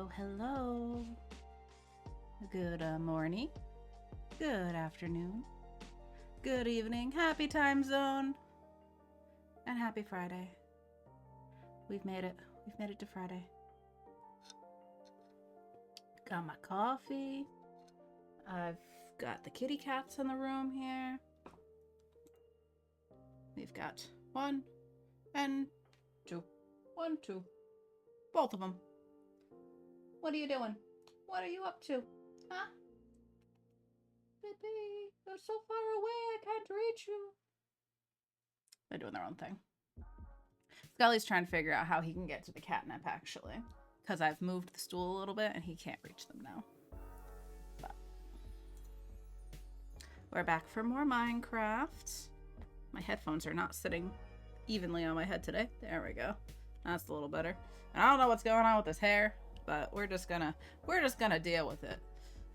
Hello, hello. Good morning. Good afternoon. Good evening. Happy time zone. And happy Friday. We've made it. We've made it to Friday. Got my coffee. I've got the kitty cats in the room here. We've got 1 and 2. 1, 2. Both of them. What are you doing? What are you up to? Huh? Baby, you're so far away, I can't reach you. They're doing their own thing. Scully's trying to figure out how he can get to the catnip, actually. Because I've moved the stool a little bit and he can't reach them now. But we're back for more Minecraft. My headphones are not sitting evenly on my head today. There we go. That's a little better. And I don't know what's going on with this hair, but we're just gonna deal with it.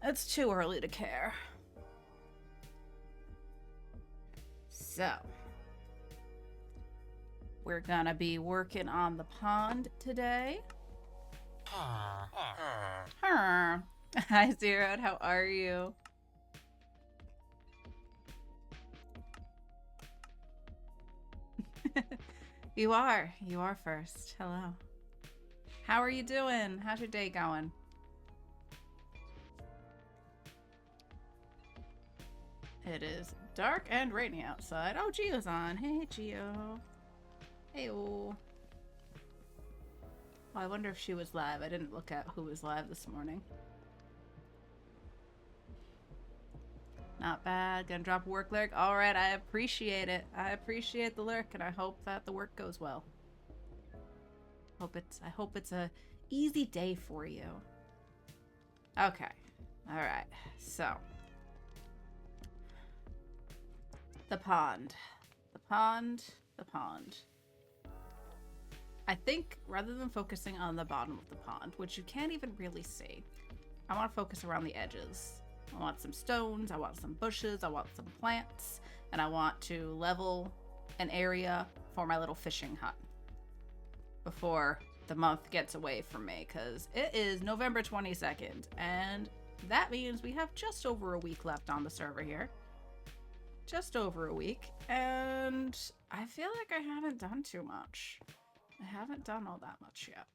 It's too early to care. So we're gonna be working on the pond today. Hi, Zero. How are you? You are first. Hello. How are you doing? How's your day going? It is dark and rainy outside. Oh, Gio's on. Hey, Gio. Hey-o. Oh, I wonder if she was live. I didn't look at who was live this morning. Not bad. Gonna drop a work lurk. All right, I appreciate it. I appreciate the lurk, and I hope that the work goes well. I hope it's a easy day for you. Okay. All right. So the pond. I think rather than focusing on the bottom of the pond, which you can't even really see, I want to focus around the edges. I want some stones, I want some bushes, I want some plants, and I want to level an area for my little fishing hut before the month gets away from me, because it is November 22nd, and that means we have just over a week left on the server here. Just over a week, and I feel like I haven't done too much. I haven't done all that much yet.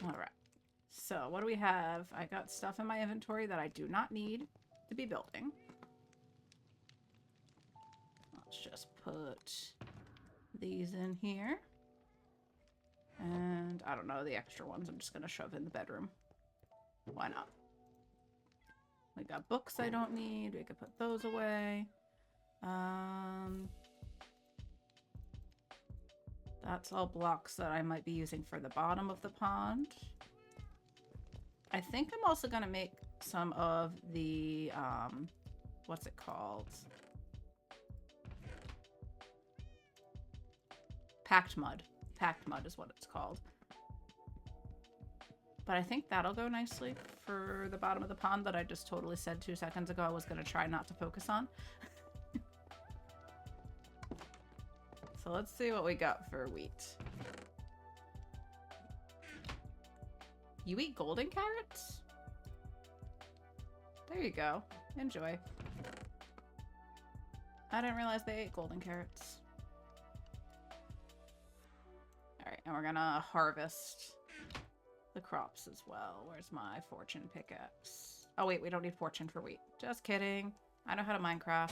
Alright. So, what do we have? I got stuff in my inventory that I do not need to be building. Let's just put these in here. And I don't know, the extra ones I'm just going to shove in the bedroom. Why not? We got books I don't need. We could put those away. That's all blocks that I might be using for the bottom of the pond. I think I'm also going to make some of the, what's it called? Packed mud. Packed mud is what it's called. But I think that'll go nicely for the bottom of the pond that I just totally said 2 seconds ago I was going to try not to focus on. So let's see what we got for wheat. You eat golden carrots? There you go. Enjoy. I didn't realize they ate golden carrots. Alright, and we're gonna harvest the crops as well. Where's my fortune pickaxe? Oh wait, we don't need fortune for wheat. Just kidding. I know how to Minecraft.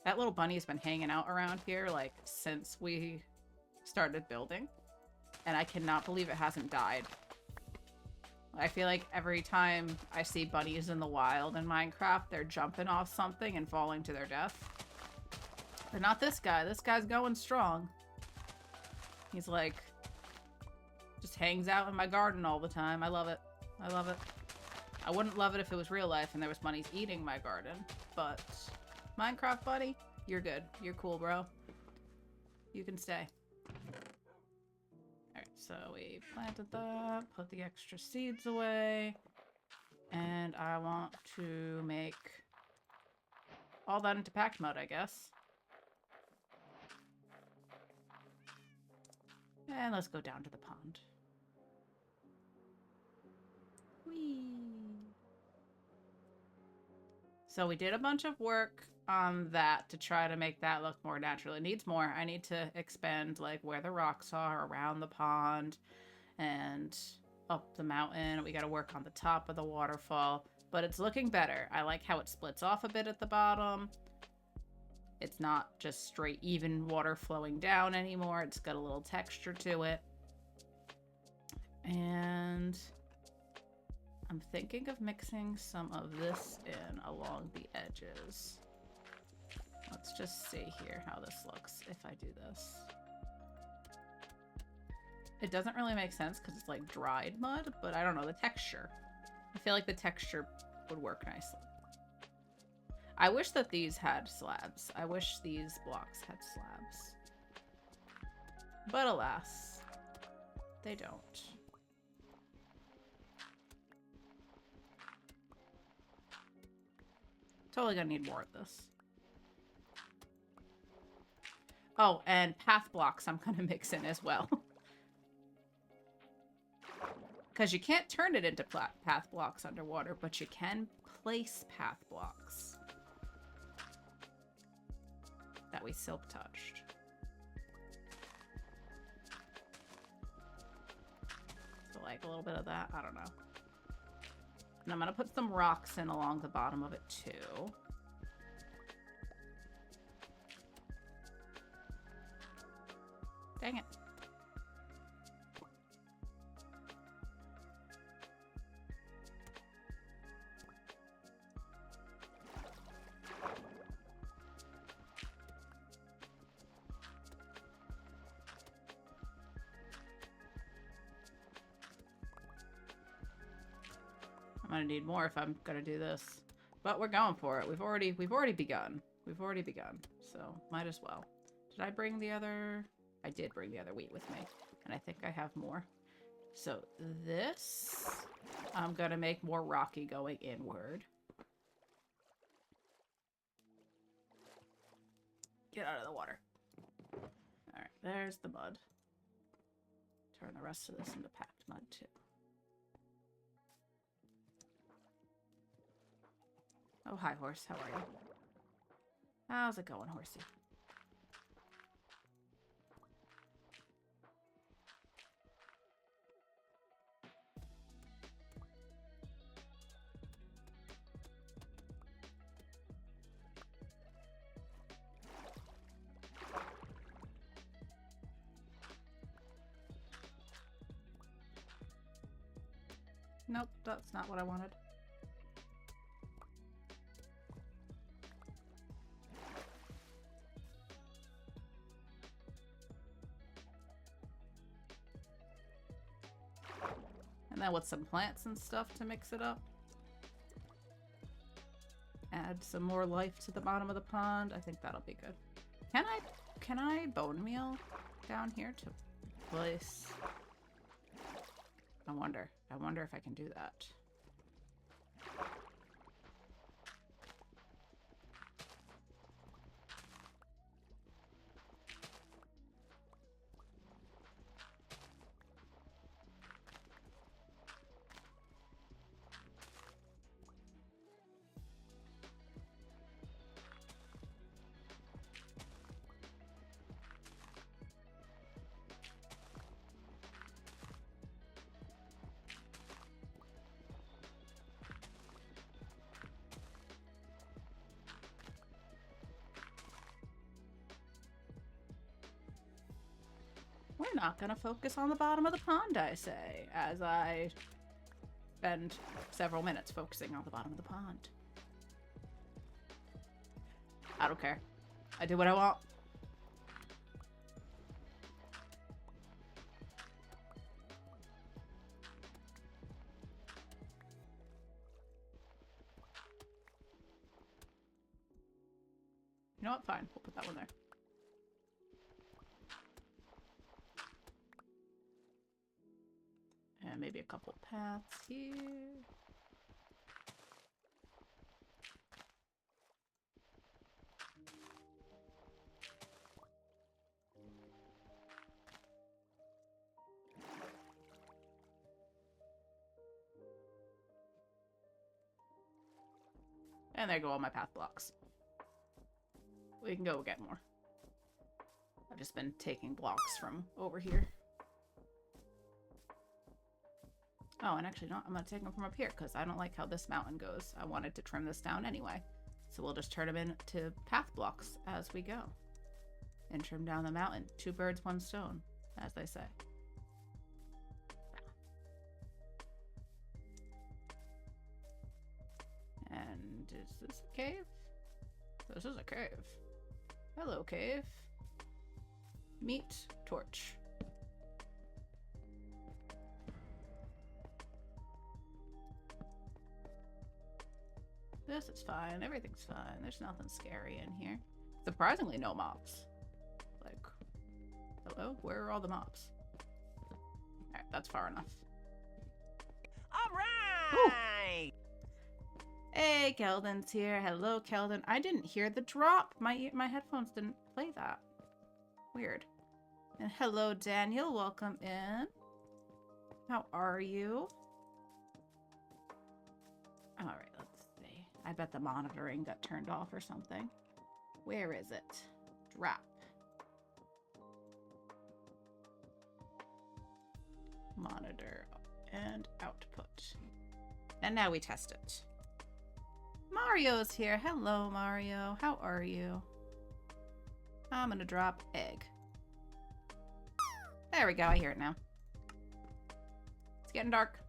That little bunny's been hanging out around here, like, since we started building. And I cannot believe it hasn't died. I feel like every time I see bunnies in the wild in Minecraft, they're jumping off something and falling to their death. But not this guy. This guy's going strong. He's like, just hangs out in my garden all the time. I love it. I love it. I wouldn't love it if it was real life and there was bunnies eating my garden, but Minecraft buddy, you're good. You're cool, bro. You can stay. Alright, so we planted that, put the extra seeds away, and I want to make all that into packed mud, I guess. And let's go down to the pond. Whee! So we did a bunch of work on that to try to make that look more natural. It needs more. I need to expand like where the rocks are around the pond and up the mountain. We got to work on the top of the waterfall, but it's looking better. I like how it splits off a bit at the bottom. It's not just straight even water flowing down anymore. It's got a little texture to it. And I'm thinking of mixing some of this in along the edges. Let's just see here how this looks if I do this. It doesn't really make sense because it's like dried mud, but I don't know, the texture. I feel like the texture would work nicely. I wish that these had slabs. I wish these blocks had slabs. But alas, they don't. Totally gonna need more of this. Oh, and path blocks I'm gonna mix in as well. Because you can't turn it into path blocks underwater, but you can place path blocks that we silk touched. So like a little bit of that, I don't know. And I'm gonna put some rocks in along the bottom of it too. Dang it. I'm gonna need more if I'm gonna do this. But we're going for it. We've already begun. We've already begun. So might as well. Did I bring the other? I did bring the other wheat with me. And I think I have more. So this I'm gonna make more rocky going inward. Get out of the water. Alright, there's the mud. Turn the rest of this into packed mud too. Oh, hi, horse. How are you? How's it going, horsey? Nope, that's not what I wanted. And then with some plants and stuff to mix it up. Add some more life to the bottom of the pond. I think that'll be good. Can I bone meal down here to place? I wonder if I can do that. We're not gonna focus on the bottom of the pond, I say, as I spend several minutes focusing on the bottom of the pond. I don't care. I do what I want. You know what? Fine. We'll put that one there. And maybe a couple paths here. And there go all my path blocks. We can go get more. I've just been taking blocks from over here. Oh, and actually, no, I'm going to take them from up here because I don't like how this mountain goes. I wanted to trim this down anyway. So we'll just turn them into path blocks as we go. And trim down the mountain. 2 birds, 1 stone, as they say. And is this a cave? This is a cave. Hello, cave. Meat, torch. This is fine. Everything's fine. There's nothing scary in here. Surprisingly, no mobs. Like, hello? Where are all the mobs? Alright, that's far enough. Alright! Hey, Keldon's here. Hello, Keldon. I didn't hear the drop. My headphones didn't play that. Weird. And hello, Daniel. Welcome in. How are you? Alright, let's see. I bet the monitoring got turned off or something. Where is it? Drop. Monitor and output. And now we test it. Mario's here. Hello, Mario. How are you? I'm gonna drop egg. There we go. I hear it now. It's getting dark.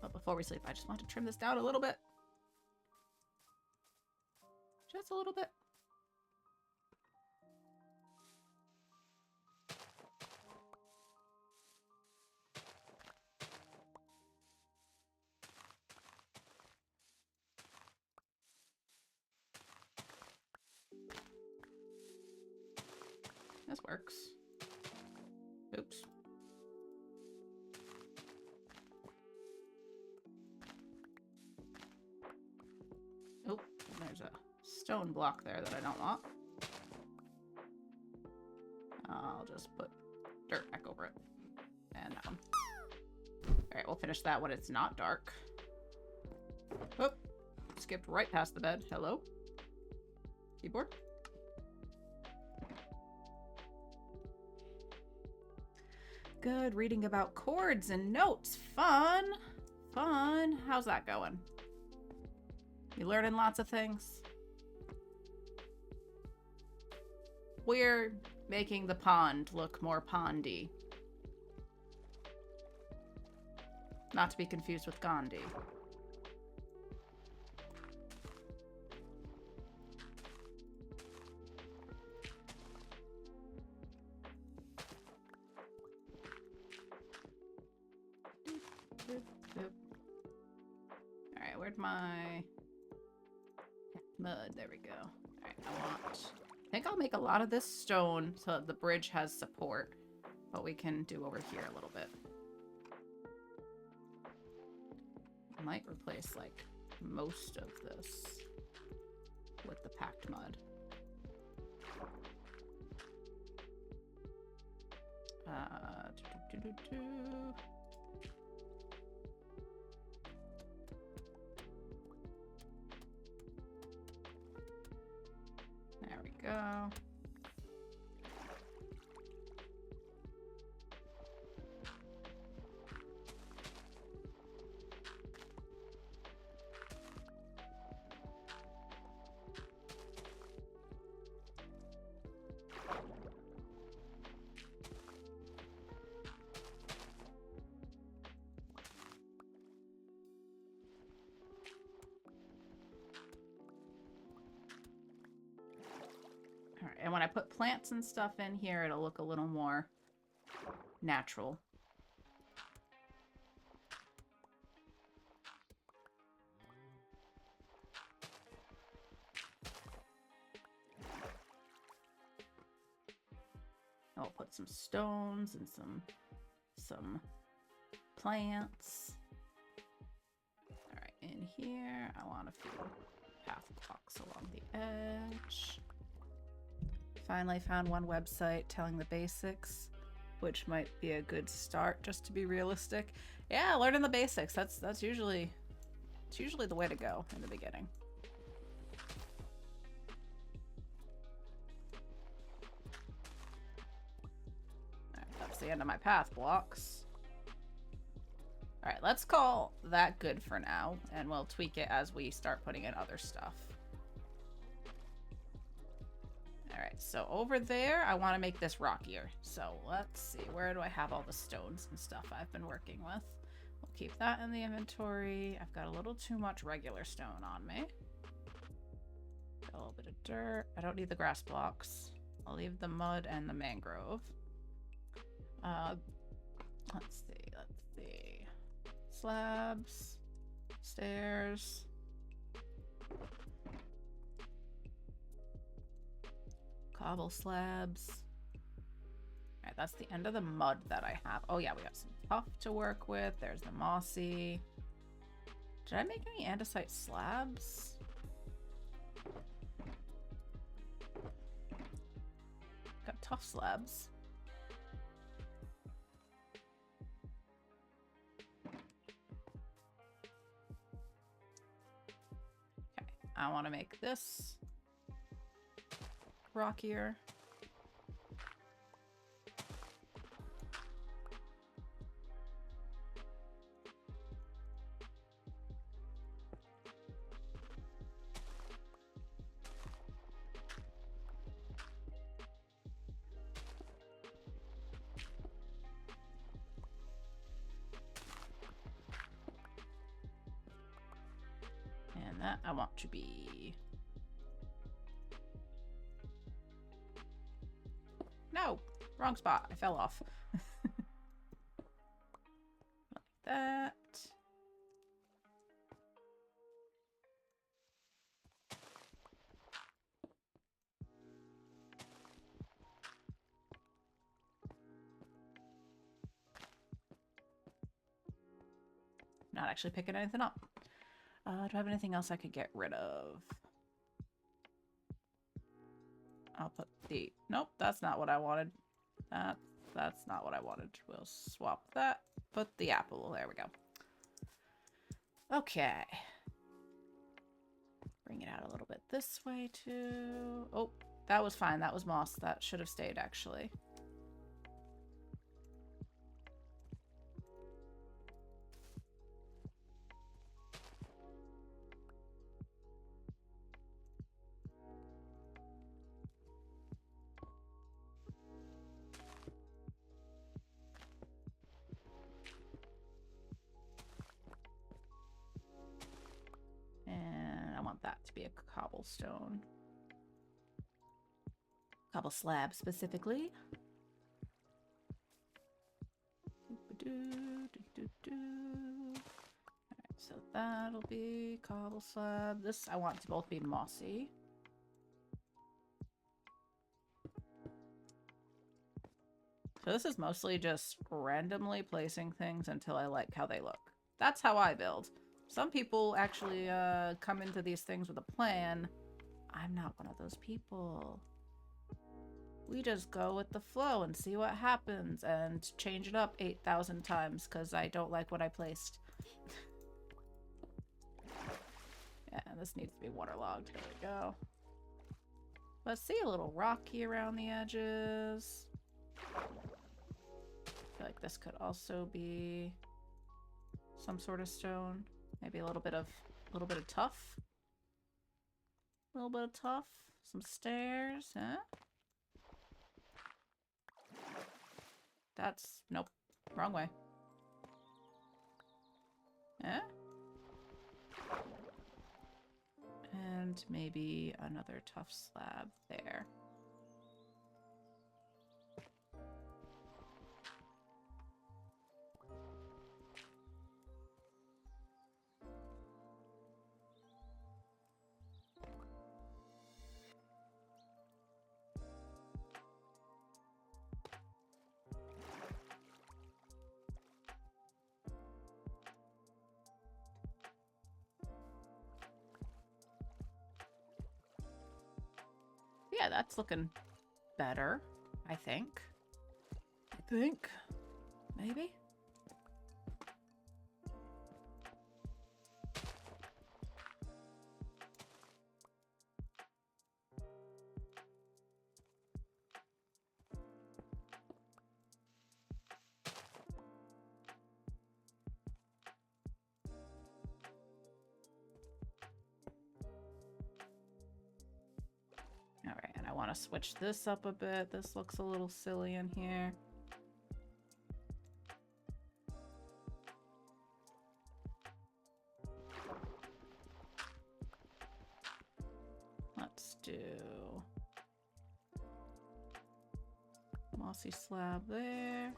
But before we sleep, I just want to trim this down a little bit. Just a little bit. This works. Oops. Oh, there's a stone block there that I don't want. I'll just put dirt back over it. And that one. Alright, we'll finish that when it's not dark. Oh, skipped right past the bed. Hello? Keyboard? Good, reading about chords and notes. Fun! Fun! How's that going? You learning lots of things? We're making the pond look more pondy. Not to be confused with Gandhi. Alright, where'd my mud? There we go. Alright, I think I'll make a lot of this stone so that the bridge has support. But we can do over here a little bit. I might replace, like, most of this with the packed mud. There we go. Alright, and when I put plants and stuff in here, it'll look a little more natural. I'll put some stones and some plants. Alright, in here, I want a few path blocks along the edge. Finally found one website telling the basics. which might be a good start just to be realistic. Yeah, learning the basics. That's usually the way to go in the beginning. Alright, that's the end of my path blocks. Alright, let's call that good for now, and we'll tweak it as we start putting in other stuff. Alright, so over there, I want to make this rockier. So let's see, where do I have all the stones and stuff I've been working with? We'll keep that in the inventory. I've got a little too much regular stone on me. Got a little bit of dirt. I don't need the grass blocks. I'll leave the mud and the mangrove. Let's see. Slabs. Stairs. Cobble slabs. Alright, that's the end of the mud that I have. Oh yeah, we got some tuff to work with. There's the mossy. Did I make any andesite slabs? Got tough slabs. Okay, I want to make this rockier. And that I want to be... No! Wrong spot. I fell off. Like that. Not actually picking anything up. Do I have anything else I could get rid of? I'll put the... Nope, that's not what I wanted. That's not what I wanted. We'll swap that. Put the apple. There we go. Okay. Bring it out a little bit this way, too. Oh, that was fine. That was moss. That should have stayed, actually. That to be a cobblestone. Cobble slab specifically. Alright, so that'll be cobble slab. This I want to both be mossy. So this is mostly just randomly placing things until I like how they look. That's how I build. Some people actually come into these things with a plan. I'm not one of those people. We just go with the flow and see what happens and change it up 8,000 times because I don't like what I placed. Yeah, this needs to be waterlogged. There we go. Let's see, a little rocky around the edges. I feel like this could also be some sort of stone. Maybe a little bit of tuff. A little bit of tuff. Some stairs, huh? That's... Nope. Wrong way. Eh? And maybe another tough slab there. Yeah, that's looking better, I think. Like think. Maybe? Alright, and I want to switch this up a bit. This looks a little silly in here. Let's do mossy slab there.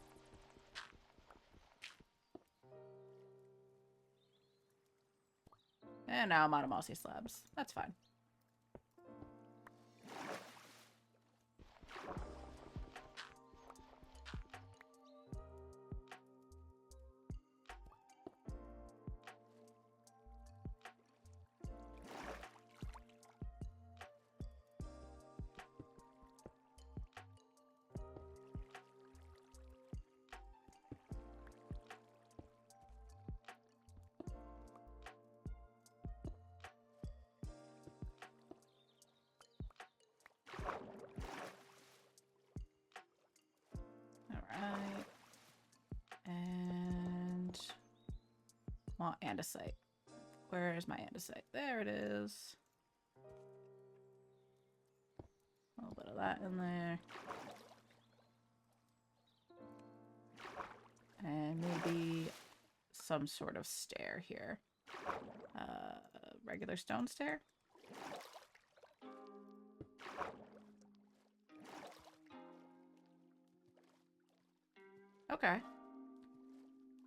And now I'm out of mossy slabs. That's fine. Alright. And want andesite. Where is my andesite? There it is. A little bit of that in there. And maybe some sort of stair here. Regular stone stair? Okay.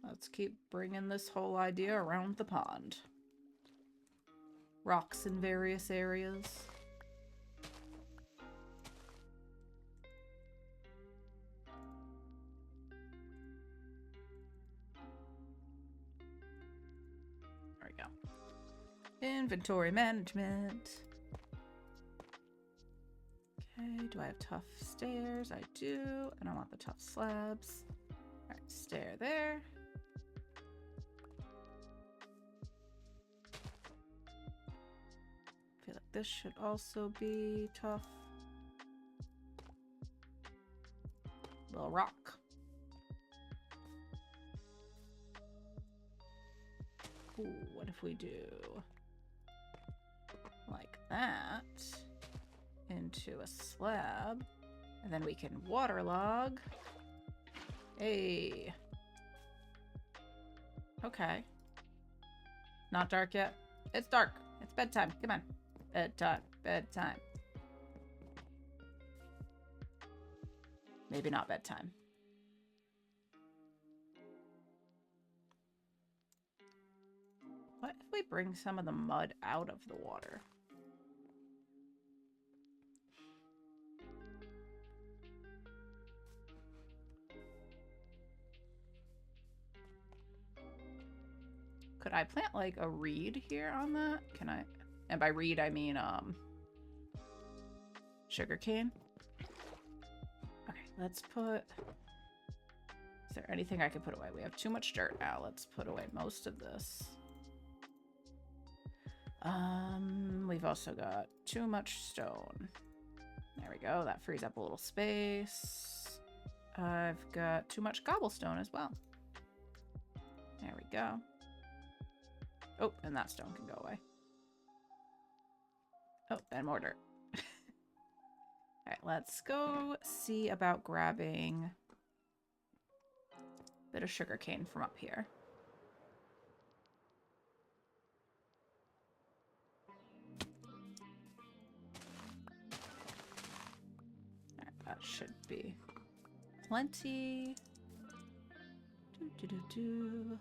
Let's keep bringing this whole idea around the pond. Rocks in various areas. There we go. Inventory management. Okay, do I have tough stairs? I do, and I want the tough slabs. Alright, stair there. I feel like this should also be tough. Little rock. Ooh, what if we do like that into a slab, and then we can waterlog. Hey. Okay. Not dark yet. It's dark. It's bedtime. Come on. Bedtime. Bedtime. Maybe not bedtime. What if we bring some of the mud out of the water? Could I plant like a reed here on that? Can I? And by reed, I mean, sugarcane. Okay, let's put, is there anything I can put away? We have too much dirt now. Let's put away most of this. We've also got too much stone. There we go. That frees up a little space. I've got too much cobblestone as well. There we go. Oh, and that stone can go away. Oh, and more dirt. All right, let's go see about grabbing a bit of sugarcane from up here. All right, that should be plenty. Do.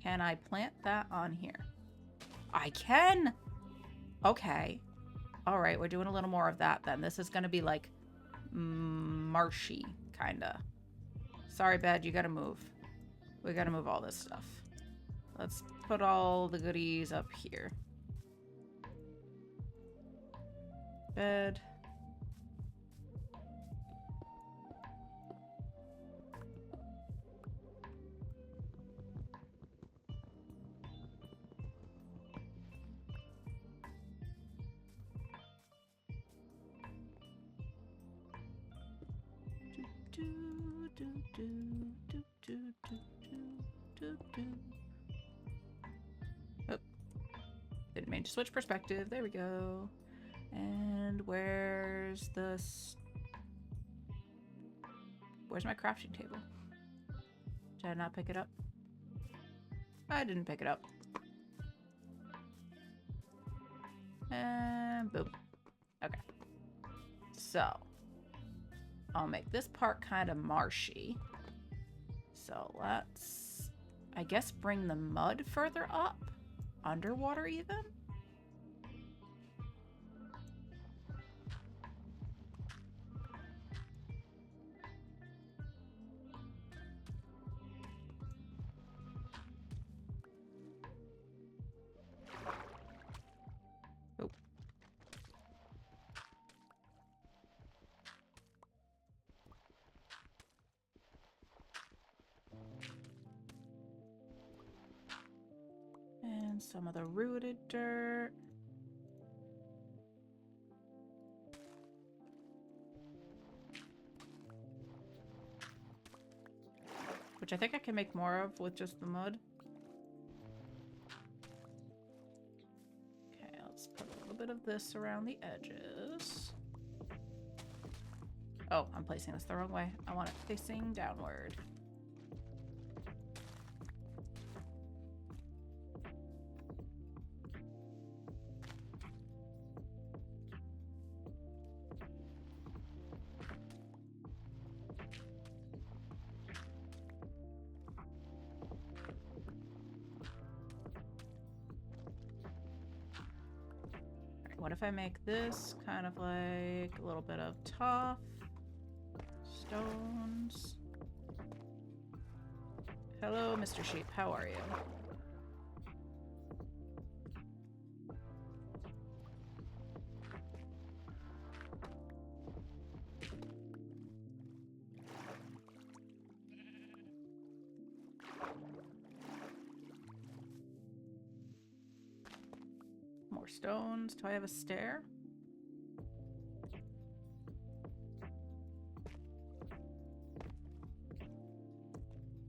Can I plant that on here? I can! Okay. All right, we're doing a little more of that then. This is going to be like marshy, kind of. Sorry, bed, you got to move. We got to move all this stuff. Let's put all the goodies up here. bed. Oh, didn't mean to switch perspective. There we go. And where's where's my crafting table? Did I not pick it up? I didn't pick it up. And boom. Okay. So I'll make this part kind of marshy. So let's, I guess, bring the mud further up. Underwater even? Oh. And some of the rooted dirt. Which I think I can make more of with just the mud. Okay, let's put a little bit of this around the edges. Oh, I'm placing this the wrong way. I want it facing downward. What if I make this kind of like a little bit of tuff, stones? Hello, Mr. Sheep. How are you? More stones. Do I have a stair?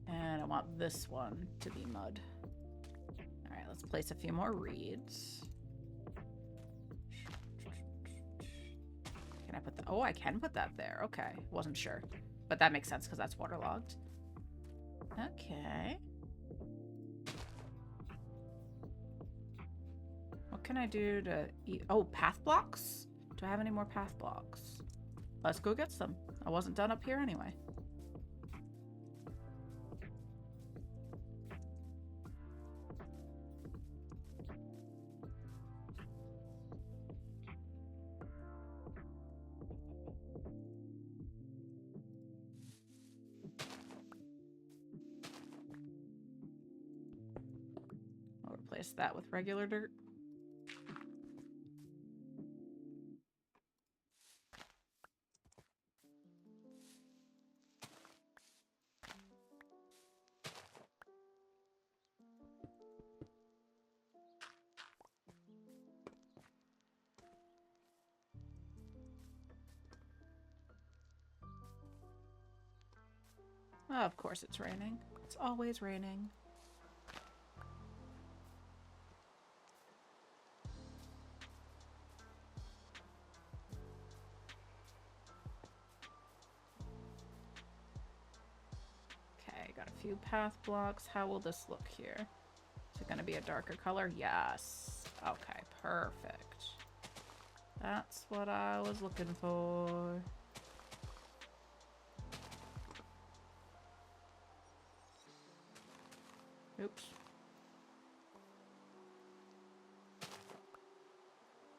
And I want this one to be mud. All right, let's place a few more reeds. Can I put that? Oh, I can put that there. Okay, wasn't sure. But that makes sense because that's waterlogged. Okay. What can I do to eat? Oh, path blocks? Do I have any more path blocks? Let's go get some. I wasn't done up here anyway. I'll replace that with regular dirt. Oh, of course it's raining. It's always raining. Okay, got a few path blocks. How will this look here? Is it going to be a darker color? Yes. Okay, perfect. That's what I was looking for. Oops.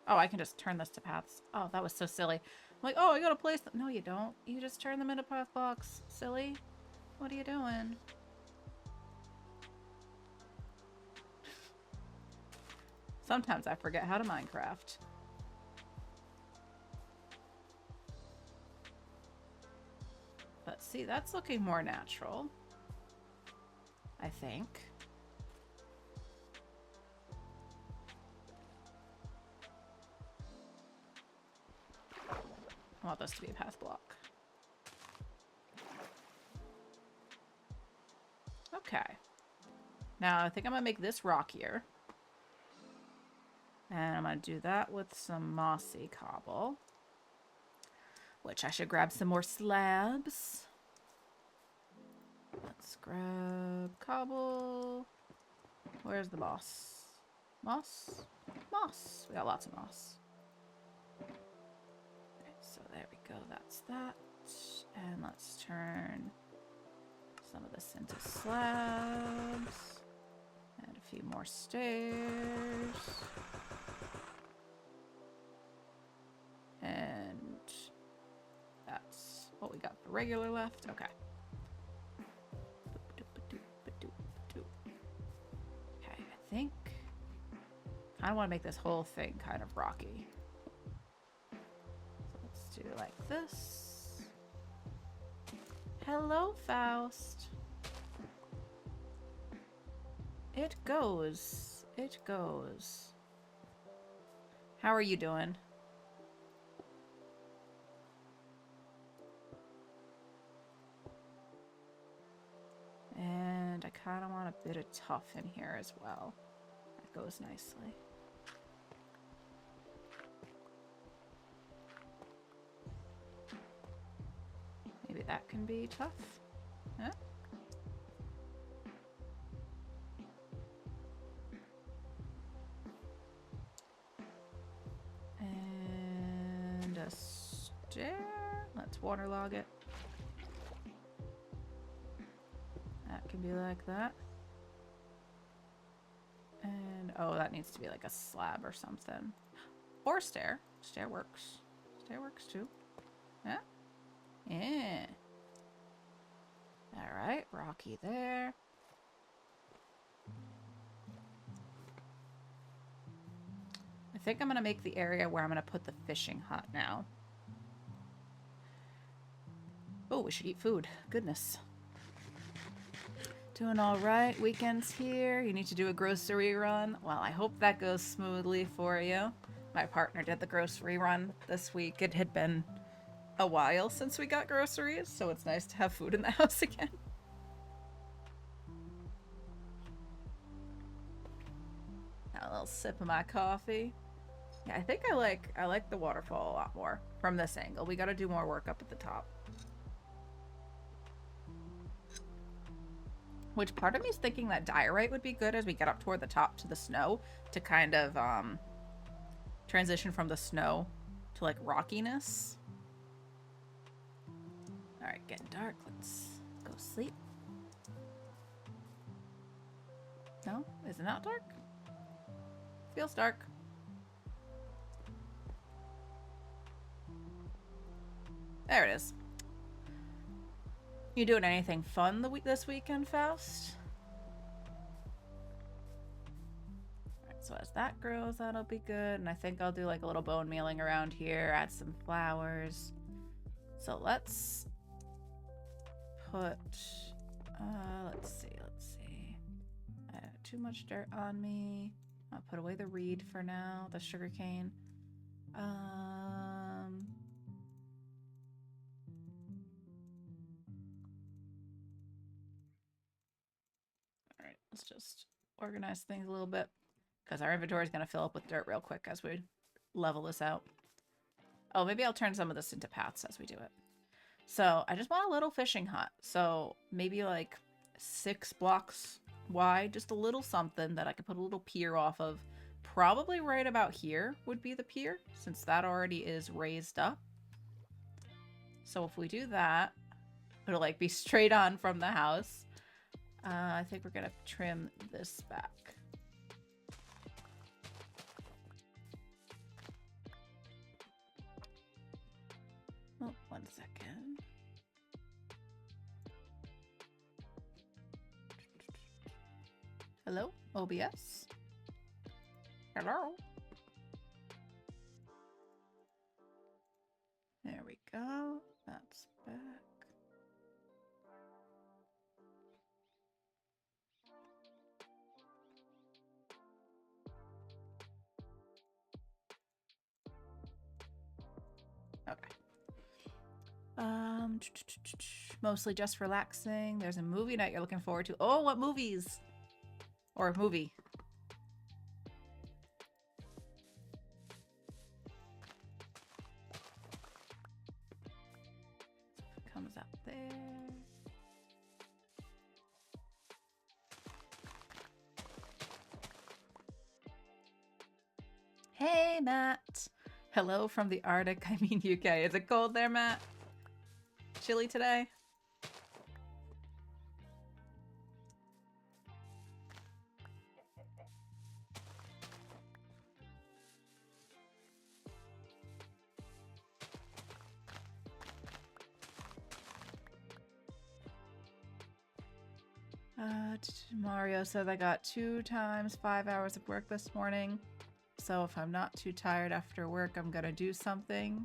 Oh, I can just turn this to paths. Oh, that was so silly. I'm like, oh, I gotta place them. No, you don't. You just turn them into path blocks. Silly. What are you doing? Sometimes I forget how to Minecraft. See, that's looking more natural, I think. I want this to be a path block. Okay. Now, I think I'm gonna make this rockier. And I'm gonna do that with some mossy cobble. Which I should grab some more slabs. Let's grab cobble. Where's the moss? Moss? Moss. We got lots of moss. Okay, so there we go. That's that. And let's turn some of this into slabs. And a few more stairs. And that's what we got for regular left. Okay. Okay, I think I want to make this whole thing kind of rocky. So let's do like this. Hello, Faust. It goes. It goes. How are you doing? And I kind of want a bit of tough in here as well. That goes nicely. Maybe that can be tough. Huh? And a stair. Let's waterlog it. That can be like that. And, oh, that needs to be like a slab or something. Or a stair. Stair works. Stair works too. Yeah? Yeah. Alright, rocky there. I think I'm going to make the area where I'm going to put the fishing hut now. Oh, we should eat food. Goodness. Doing all right. Weekends here. You need to do a grocery run. Well, I hope that goes smoothly for you. My partner did the grocery run this week. It had been a while since we got groceries, so it's nice to have food in the house again. Got a little sip of my coffee. Yeah, I think I like the waterfall a lot more from this angle. We got to do more work up at the top. Which part of me is thinking that diorite would be good as we get up toward the top to the snow to kind of transition from the snow to like rockiness. All right, getting dark. Let's go sleep. No, is it not dark? Feels dark. There it is. You doing anything fun this weekend, Faust? Alright, so as that grows, that'll be good. And I think I'll do like a little bone mealing around here, add some flowers. So let's put, let's see. I have too much dirt on me. I'll put away the reed for now, the sugarcane. Alright, let's just organize things a little bit because our inventory is going to fill up with dirt real quick as we level this out. Oh, maybe I'll turn some of this into paths as we do it. So I just want a little fishing hut. So maybe like 6 blocks wide, just a little something that I could put a little pier off of. Probably right about here would be the pier, since that already is raised up. So if we do that, it'll like be straight on from the house. I think we're gonna trim this back. Oh, 1 second. Hello, OBS? Hello? There we go. That's back. Okay. Mostly just relaxing. There's a movie night you're looking forward to. Oh, what movies? Or movie? Comes up there. Hey, Matt. Hello from the Arctic, I mean UK. Is it cold there, Matt? Chilly today? Mario said I got 2 times 5 hours of work this morning. So if I'm not too tired after work, I'm gonna do something.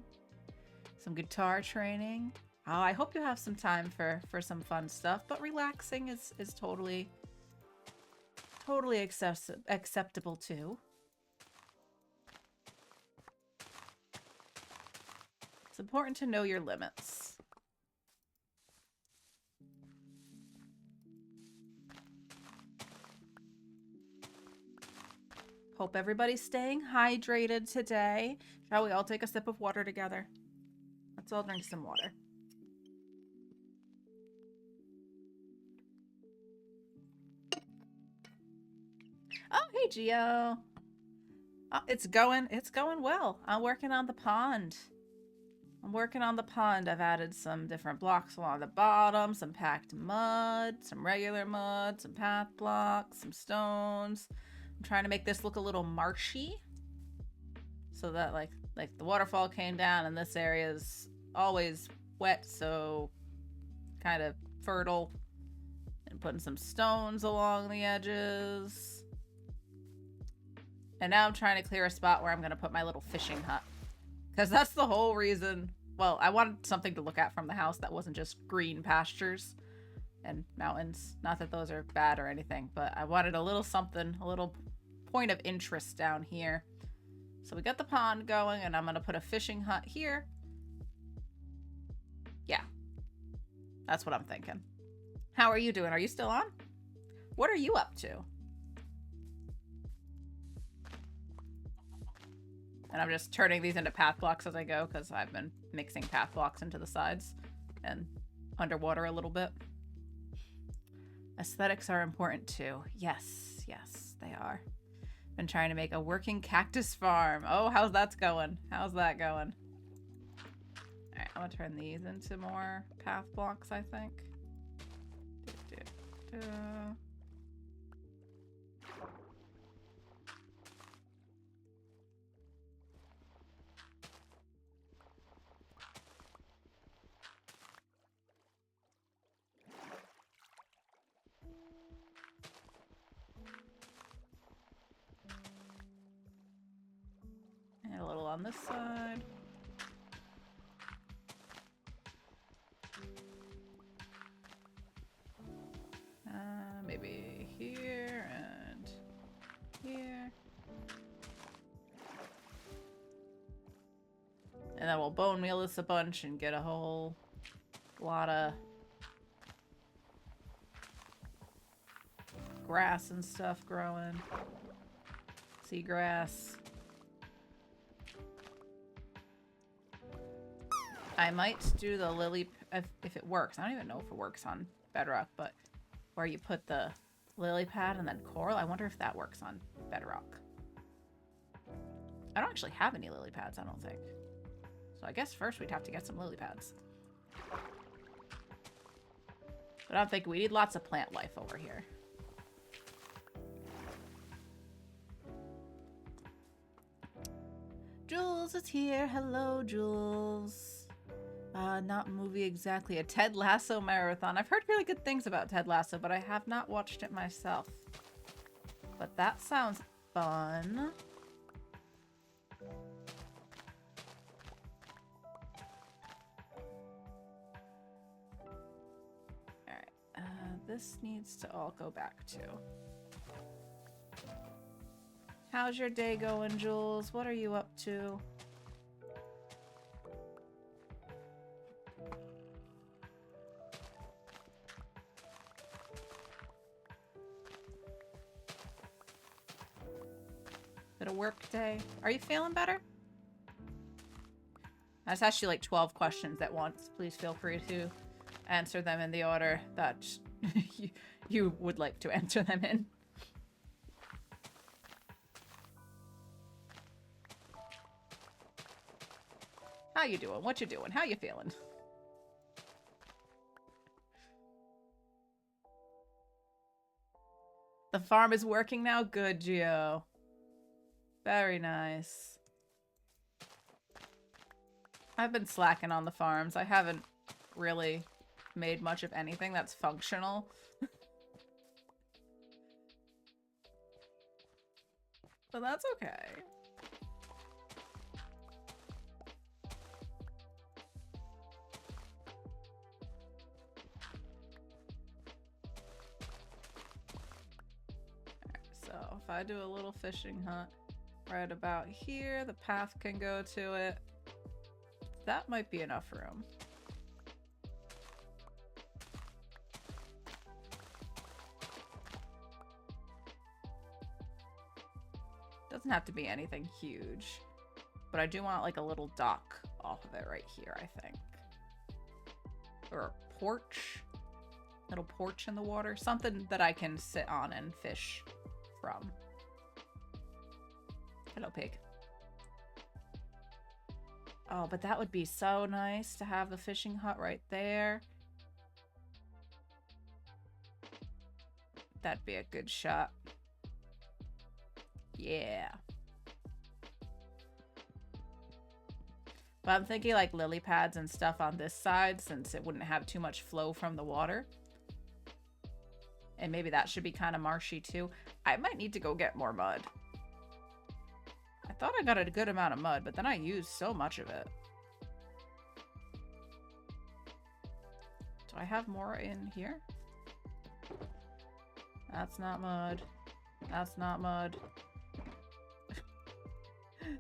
Some guitar training. Oh, I hope you have some time for some fun stuff, but relaxing is totally acceptable too. It's important to know your limits. Hope everybody's staying hydrated today. Shall we all take a sip of water together? Let's all drink some water. Oh, hey, Gio. Oh, it's going well. I'm working on the pond. I've added some different blocks along the bottom, some packed mud, some regular mud, some path blocks, some stones. I'm trying to make this look a little marshy so that like the waterfall came down and this area is always wet, so kind of fertile. And putting some stones along the edges. And now I'm trying to clear a spot where I'm going to put my little fishing hut. Because that's the whole reason. Well, I wanted something to look at from the house that wasn't just green pastures and mountains. Not that those are bad or anything, but I wanted a little something, a little point of interest down here. So we got the pond going, and I'm going to put a fishing hut here. Yeah. That's what I'm thinking. How are you doing? Are you still on? What are you up to? And I'm just turning these into path blocks as I go because I've been mixing path blocks into the sides and underwater a little bit. Aesthetics are important too. Yes, they are. Been trying to make a working cactus farm. Oh, how's that going? How's that going? All right, I'm gonna turn these into more path blocks, I think. And a little on this side. Maybe here and here. And then we'll bone meal this a bunch and get a whole lot of grass and stuff growing. Seagrass. I might do the lily if it works. I don't even know if it works on Bedrock, but where you put the lily pad and then coral. I wonder if that works on Bedrock. I don't actually have any lily pads, I don't think. So I guess first we'd have to get some lily pads. But I'm thinking we need lots of plant life over here. Jules is here. Hello, Jules. Not movie exactly. A Ted Lasso marathon. I've heard really good things about Ted Lasso, but I have not watched it myself. But that sounds fun. Alright. This needs to all go back too. How's your day going, Jules? What are you up to? Been a work day. Are you feeling better? I just asked you like 12 questions at once. Please feel free to answer them in the order that you would like to answer them in. How you doing? What you doing? How you feeling? The farm is working now? Good, Gio. Very nice. I've been slacking on the farms. I haven't really made much of anything that's functional. But that's okay. So if I do a little fishing hunt right about here, the path can go to it. That might be enough room. Doesn't have to be anything huge, but I do want like a little dock off of it right here, I think. Or a porch. Little porch in the water. Something that I can sit on and fish from. Hello, pig. Oh, but that would be so nice to have the fishing hut right there. That'd be a good shot. Yeah. But I'm thinking like lily pads and stuff on this side since it wouldn't have too much flow from the water. And maybe that should be kind of marshy too. I might need to go get more mud. I thought I got a good amount of mud, but then I used so much of it. Do I have more in here? That's not mud. That's not mud.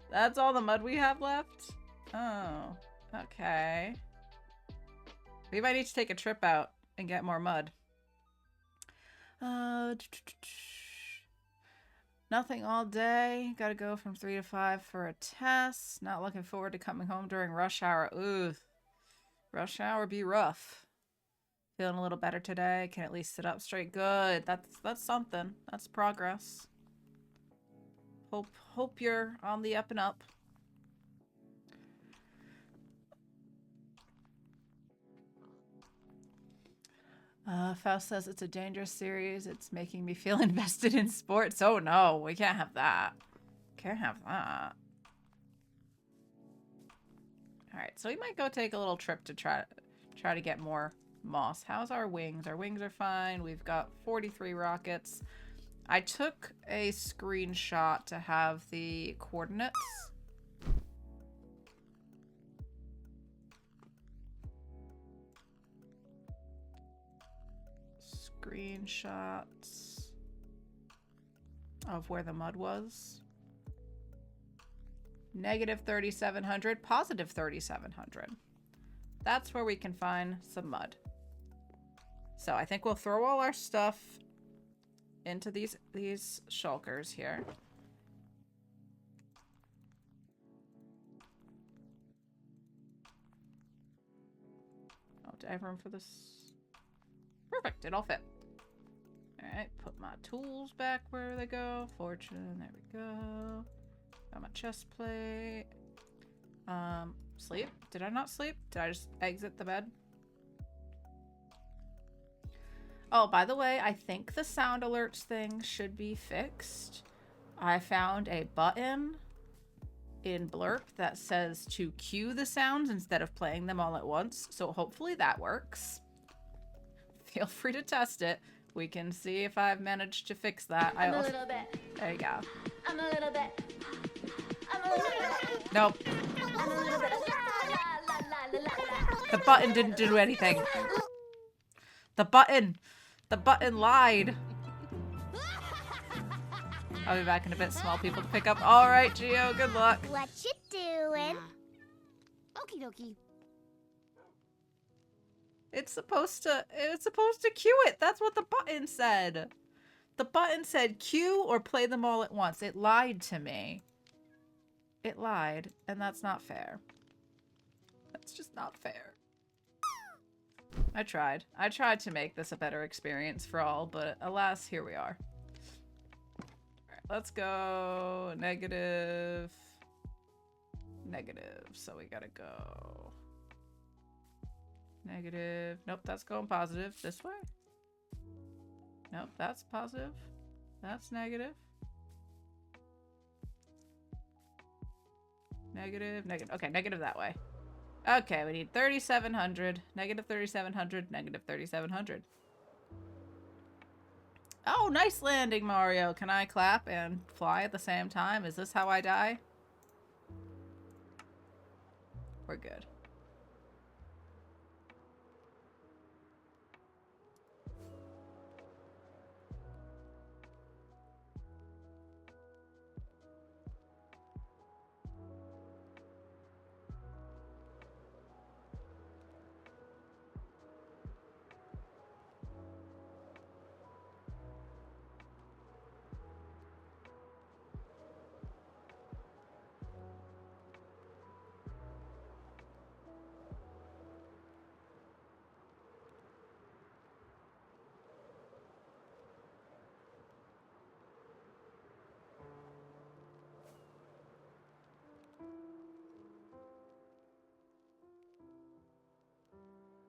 That's all the mud we have left? Oh, okay. We might need to take a trip out and get more mud. Nothing all day. Gotta go from 3 to 5 for a test. Not looking forward to coming home during rush hour. Ooh. Rush hour be rough. Feeling a little better today. Can at least sit up straight. Good. That's something. That's progress. Hope you're on the up and up. Faust says it's a dangerous series. It's making me feel invested in sports. Oh no, we can't have that. Can't have that. Alright, so we might go take a little trip to try to get more moss. How's our wings? Our wings are fine. We've got 43 rockets. I took a screenshot to have the coordinates. Screenshots of where the mud was. Negative 3,700, positive 3,700. That's where we can find some mud. So I think we'll throw all our stuff into these shulkers here. Oh, do I have room for this? Perfect, it all fit. Alright, put my tools back where they go. Fortune, there we go. Got my chest plate. Sleep? Did I not sleep? Did I just exit the bed? Oh, by the way, I think the sound alerts thing should be fixed. I found a button in Blurp that says to cue the sounds instead of playing them all at once. So hopefully that works. Feel free to test it. We can see if I've managed to fix that. I'm a little bit. There you go. I'm a little bit. I'm a little bit. Nope. I'm a little bit. La, la, la, la, la. The button didn't do anything. The button lied. I'll be back in a bit. Small people to pick up. All right, Gio, good luck. What you doing? Okie dokie. It's supposed to cue it. That's what the button said. The button said queue or play them all at once. It lied to me. It lied, and that's not fair. That's just not fair. I tried. I tried to make this a better experience for all, but alas, here we are. Alright, let's go negative. Negative. So we gotta go negative. Nope, that's going positive. This way? Nope, that's positive. That's negative. Negative, negative. Okay, negative that way. Okay, we need 3,700. Negative 3,700. Negative 3,700. Oh, nice landing, Mario. Can I clap and fly at the same time? Is this how I die? We're good.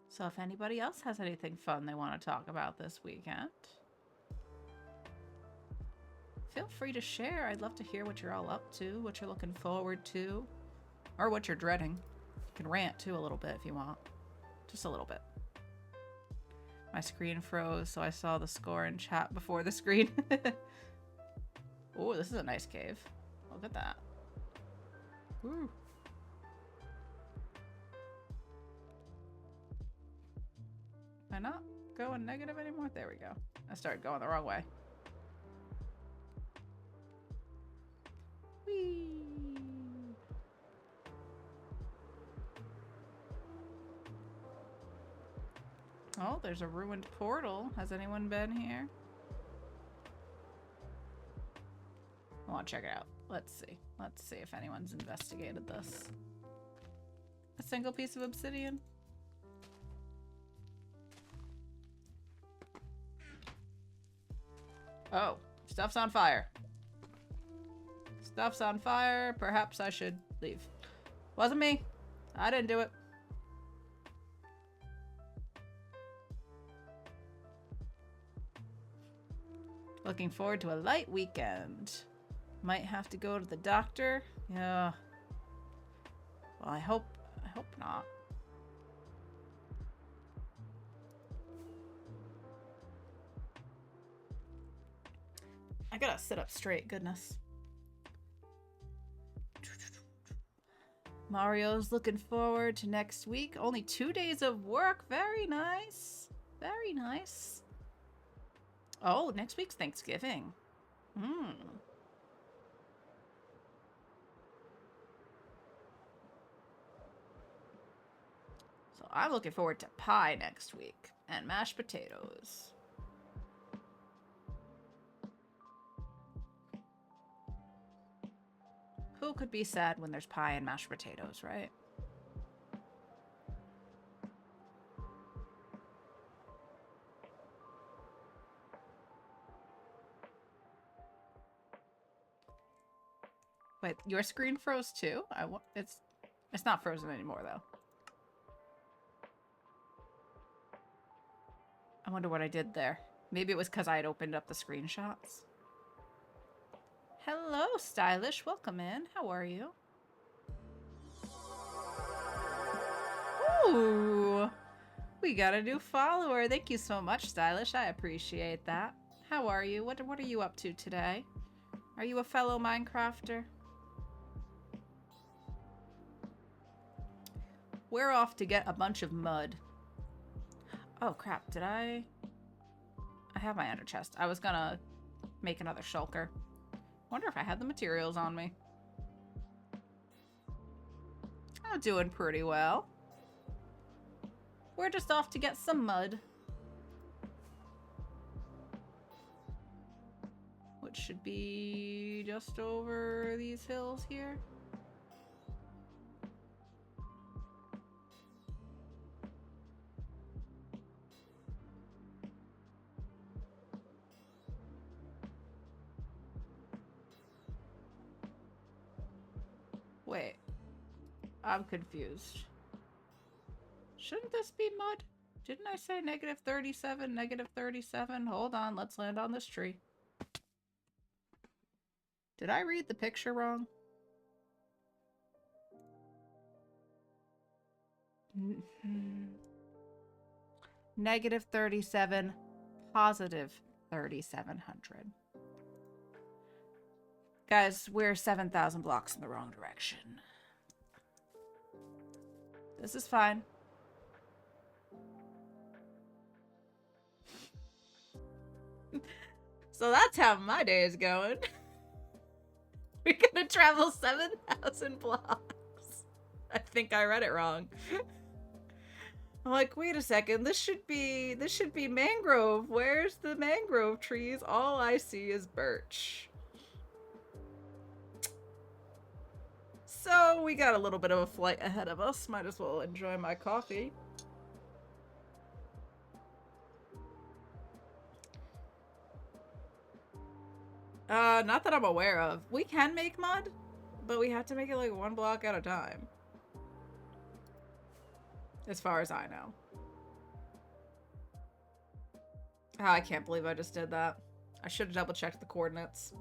So if anybody else has anything fun they want to talk about this weekend, feel free to share. I'd love to hear what you're all up to, what you're looking forward to, or what you're dreading. You can rant too a little bit if you want. Just a little bit. My screen froze, so I saw the score in chat before the screen. Oh, this is a nice cave. Look at that. Woo. Am I not going negative anymore? There we go. I started going the wrong way. Whee! Oh, there's a ruined portal. Has anyone been here? I want to check it out. Let's see. Let's see if anyone's investigated this. A single piece of obsidian. Oh, stuff's on fire. Stuff's on fire. Perhaps I should leave. Wasn't me. I didn't do it. Looking forward to a light weekend. Might have to go to the doctor. Yeah. Well, I hope not. I gotta sit up straight, goodness. Mario's looking forward to next week. Only 2 days of work. Very nice. Very nice. Oh, next week's Thanksgiving. So I'm looking forward to pie next week and mashed potatoes. Who could be sad when there's pie and mashed potatoes, right? Wait, your screen froze too? It's not frozen anymore though. I wonder what I did there. Maybe it was because I had opened up the screenshots. Hello, Stylish. Welcome in. How are you? Ooh, we got a new follower. Thank you so much, Stylish. I appreciate that. How are you? What are you up to today? Are you a fellow Minecrafter? We're off to get a bunch of mud. Oh crap, did I have my ender chest. I was gonna make another shulker. Wonder if I had the materials on me. I'm doing pretty well. We're just off to get some mud. which should be just over these hills here. Wait, I'm confused. Shouldn't this be mud? Didn't I say negative 37, negative 37? Hold on, let's land on this tree. Did I read the picture wrong? Negative 37, positive 3,700. Guys, we're 7,000 blocks in the wrong direction. This is fine. So that's how my day is going. We're gonna travel 7,000 blocks. I think I read it wrong. I'm like, wait a second, this should be mangrove. Where's the mangrove trees? All I see is birch. So we got a little bit of a flight ahead of us. Might as well enjoy my coffee. Not that I'm aware of. We can make mud, but we have to make it like one block at a time. As far as I know. Oh, I can't believe I just did that. I should have double checked the coordinates.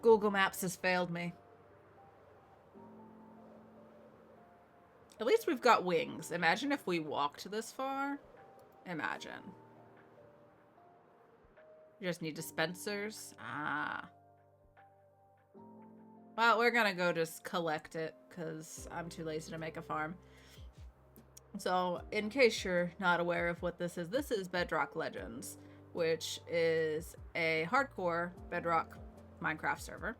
Google Maps has failed me. At least we've got wings. Imagine if we walked this far. Imagine. You just need dispensers. Ah. Well, we're gonna go just collect it because I'm too lazy to make a farm. So, in case you're not aware of what this is Bedrock Legends, which is a hardcore Bedrock Minecraft server.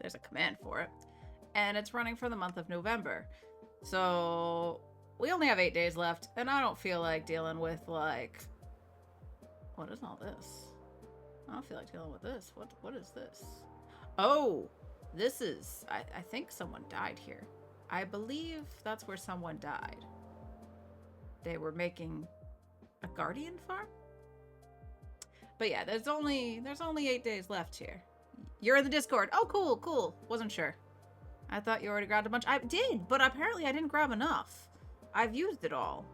There's a command for it. And it's running for the month of November. So we only have 8 days left, and I don't feel like dealing with, like... What is all this? I don't feel like dealing with this. What is this? Oh! This is... I think someone died here. I believe that's where someone died. They were making a guardian farm? But yeah, there's only 8 days left here. You're in the Discord. Oh, cool, cool. Wasn't sure. I thought you already grabbed a bunch. I did, but apparently I didn't grab enough. I've used it all.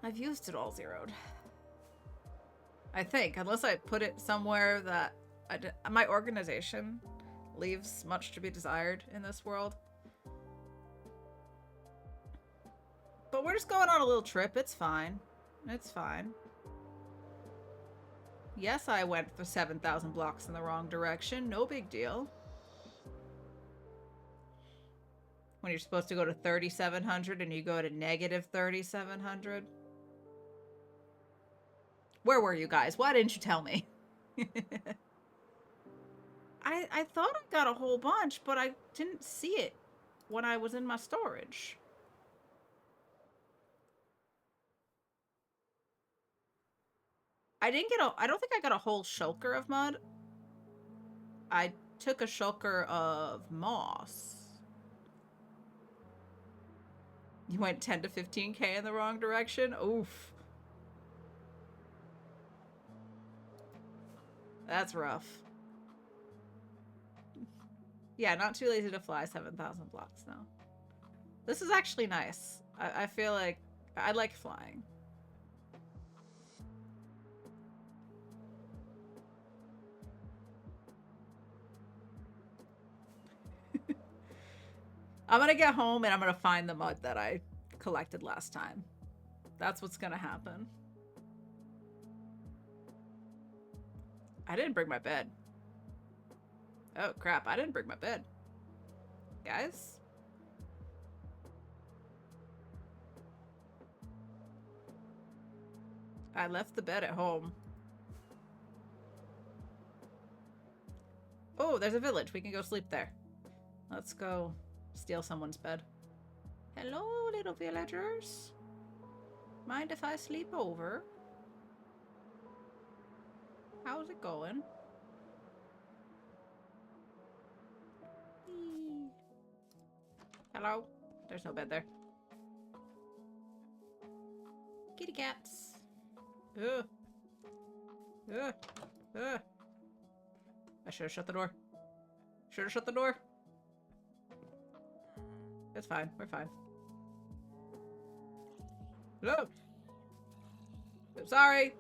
I've used it all zeroed. I think, unless I put it somewhere that my organization leaves much to be desired in this world. But we're just going on a little trip. It's fine. It's fine. Yes, I went for 7,000 blocks in the wrong direction. No big deal. When you're supposed to go to 3,700 and you go to negative 3,700. Where were you guys? Why didn't you tell me? I thought I got a whole bunch, but I didn't see it when I was in my storage. I don't think I got a whole shulker of mud. I took a shulker of moss. You went 10 to 15k in the wrong direction? Oof. That's rough. Yeah, not too lazy to fly 7,000 blocks now. This is actually nice. I feel like I like flying. I'm gonna get home and I'm gonna find the mud that I collected last time. That's what's gonna happen. I didn't bring my bed. Oh crap, I didn't bring my bed. Guys? I left the bed at home. Oh, there's a village. We can go sleep there. Let's go steal someone's bed. Hello, little villagers. Mind if I sleep over? How's it going? Eee. Hello? There's no bed there. Kitty cats. Ugh. Ugh. Ugh. I should have shut the door. Should have shut the door. It's fine. We're fine. Hello? I'm sorry.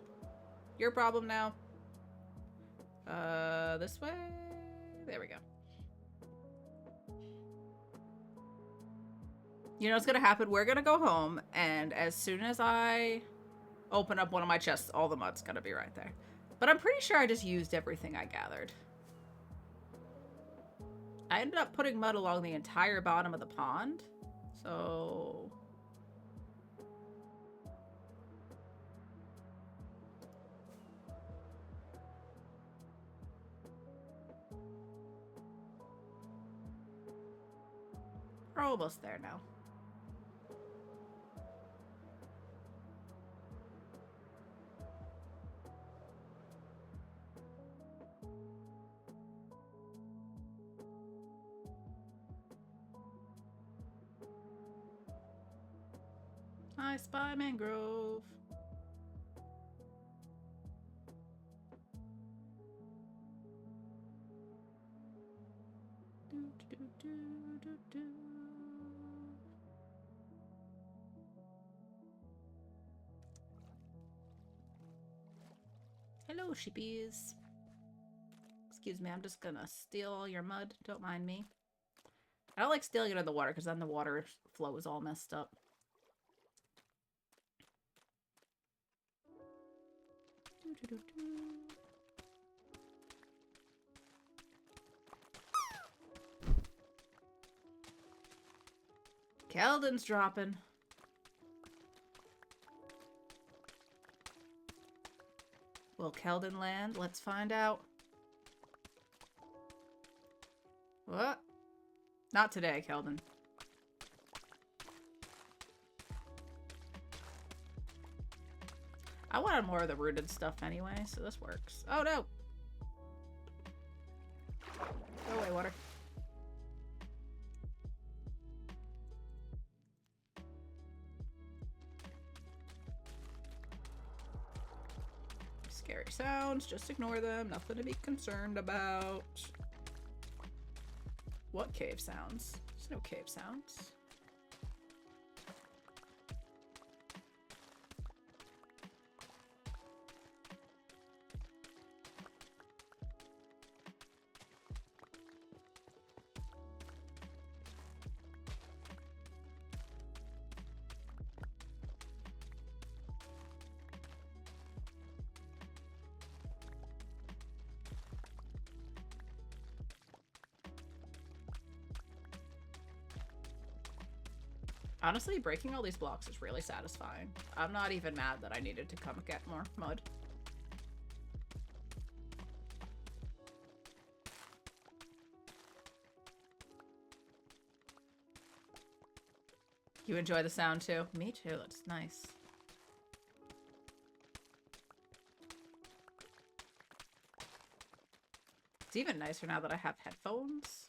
Your problem now. This way? There we go. You know what's gonna happen? We're gonna go home, and as soon as I open up one of my chests, all the mud's gonna be right there. But I'm pretty sure I just used everything I gathered. I ended up putting mud along the entire bottom of the pond, so... We're almost there now. I spy mangrove. Do, do, do, do, do. Hello, sheepies. Excuse me, I'm just gonna steal all your mud. Don't mind me. I don't like stealing it in the water because then the water flow is all messed up. Keldon's dropping. Will Keldon land? Let's find out. What? Not today, Keldon. I wanted more of the rooted stuff anyway, so this works. Oh no! Go away, water. Scary sounds, just ignore them. Nothing to be concerned about. What cave sounds? There's no cave sounds. Honestly, breaking all these blocks is really satisfying. I'm not even mad that I needed to come get more mud. You enjoy the sound too? Me too, it's nice. It's even nicer now that I have headphones.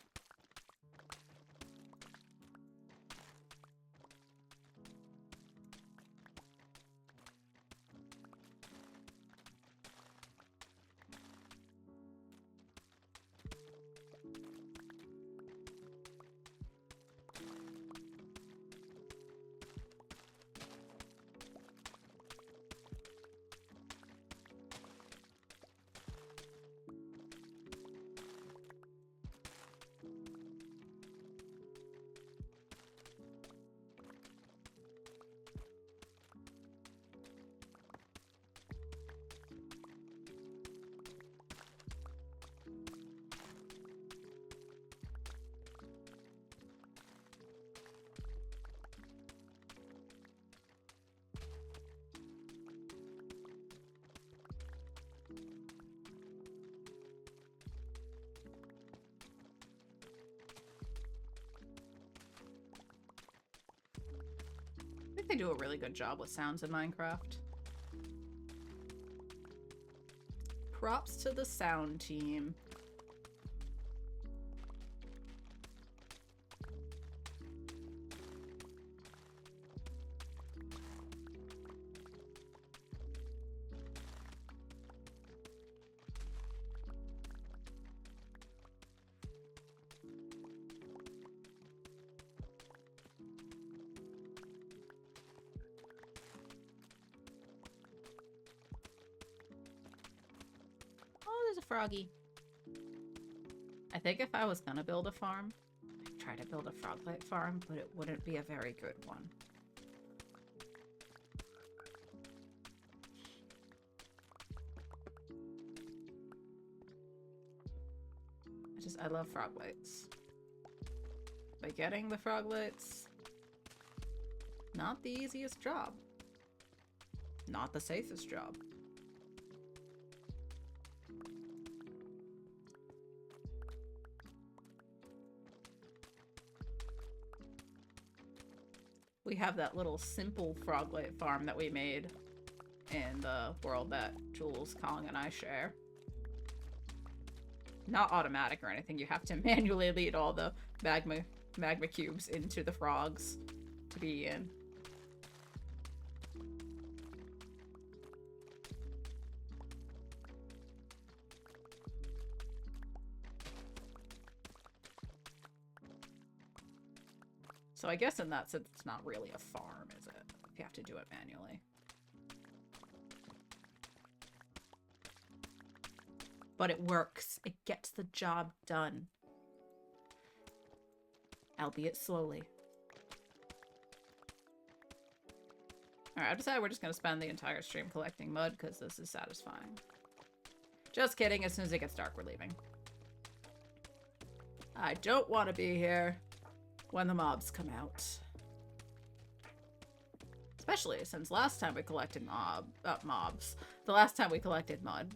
think they do a really good job with sounds in Minecraft. Props to the sound team. There's a froggy. I think if I was gonna build a farm, I'd try to build a froglet farm, but it wouldn't be a very good one. I love froglets. But getting the froglets, not the easiest job. Not the safest job. We have that little simple froglet farm that we made in the world that Jules, Kong, and I share. Not automatic or anything. You have to manually lead all the magma cubes into the frogs to be in. So I guess in that sense, it's not really a farm, is it? If you have to do it manually. But it works. It gets the job done. Albeit slowly. Alright, I've decided we're just gonna spend the entire stream collecting mud because this is satisfying. Just kidding, as soon as it gets dark, we're leaving. I don't want to be here when the mobs come out. Especially since last time we collected mobs. The last time we collected mud,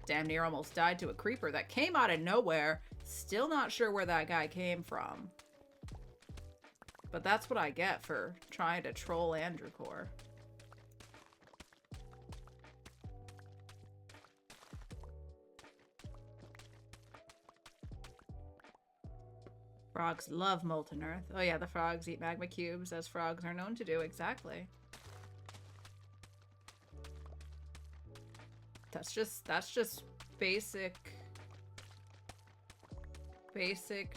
damn near almost died to a creeper that came out of nowhere. Still not sure where that guy came from. But that's what I get for trying to troll Andrew Core. Frogs love molten earth. Oh yeah, the frogs eat magma cubes, as frogs are known to do, exactly. That's just basic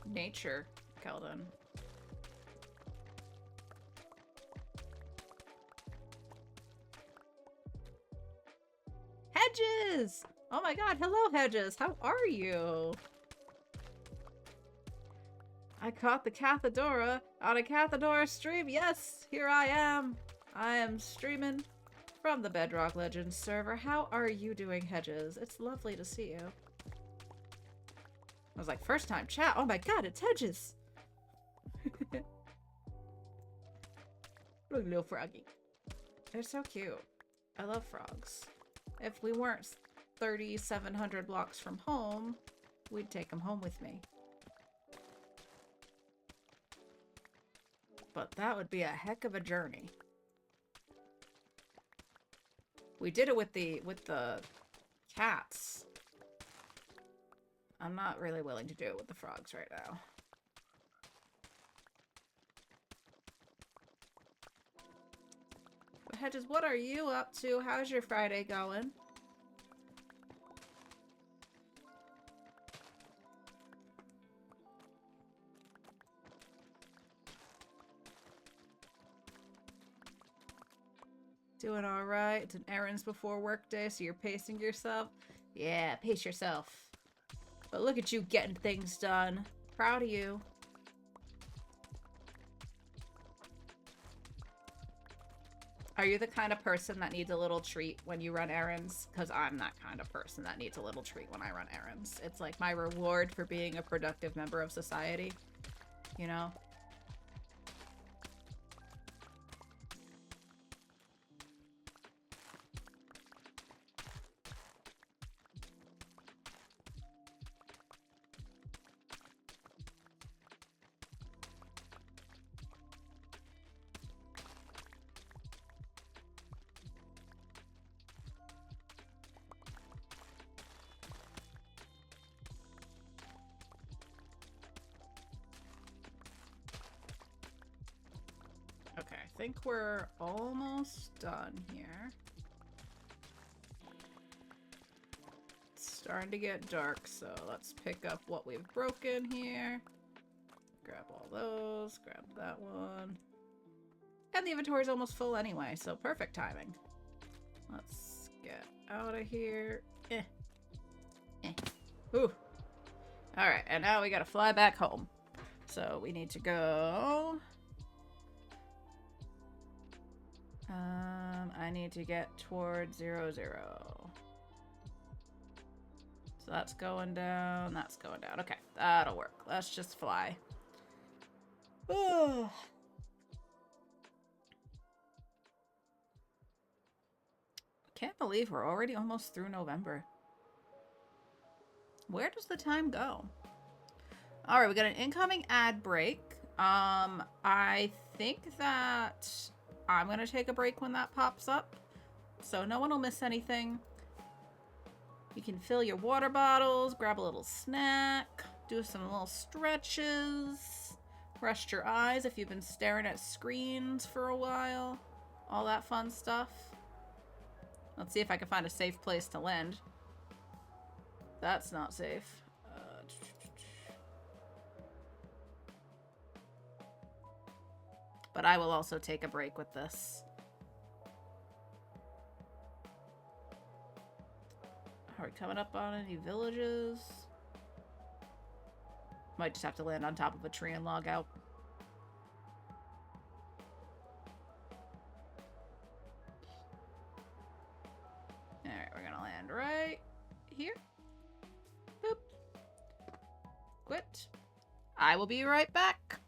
nature, Keldon. Hedges! Oh my god, hello Hedges! How are you? I caught the Cathedora on a Cathedora stream. Yes, here I am. I am streaming from the Bedrock Legends server. How are you doing, Hedges? It's lovely to see you. I was like, first time chat. Oh my god, it's Hedges. Look, little froggy. They're so cute. I love frogs. If we weren't 3,700 blocks from home, we'd take them home with me. But that would be a heck of a journey. We did it with the cats. I'm not really willing to do it with the frogs right now. But Hedges, what are you up to? How's your Friday going? Doing all right. It's an errands before work day, so you're pacing yourself. Yeah, pace yourself. But look at you getting things done. Proud of you. Are you the kind of person that needs a little treat when you run errands? Because I'm that kind of person that needs a little treat when I run errands. It's like my reward for being a productive member of society. You know? think we're almost done here. It's starting to get dark, so let's pick up what we've broken here. Grab all those, grab that one. And the inventory's almost full anyway, so perfect timing. Let's get out of here. Ooh. Alright, and now we gotta fly back home. So we need to go... I need to get toward 0, 0. So that's going down, that's going down. Okay, that'll work. Let's just fly. Oh. Can't believe we're already almost through November. Where does the time go? Alright, we got an incoming ad break. I think that I'm gonna take a break when that pops up, so no one will miss anything. You can fill your water bottles, grab a little snack, do some little stretches, rest your eyes if you've been staring at screens for a while. All that fun stuff. Let's see if I can find a safe place to land. That's not safe. But I will also take a break with this. Are we coming up on any villages? Might just have to land on top of a tree and log out. Alright, we're gonna land right here. Boop. Quit. I will be right back.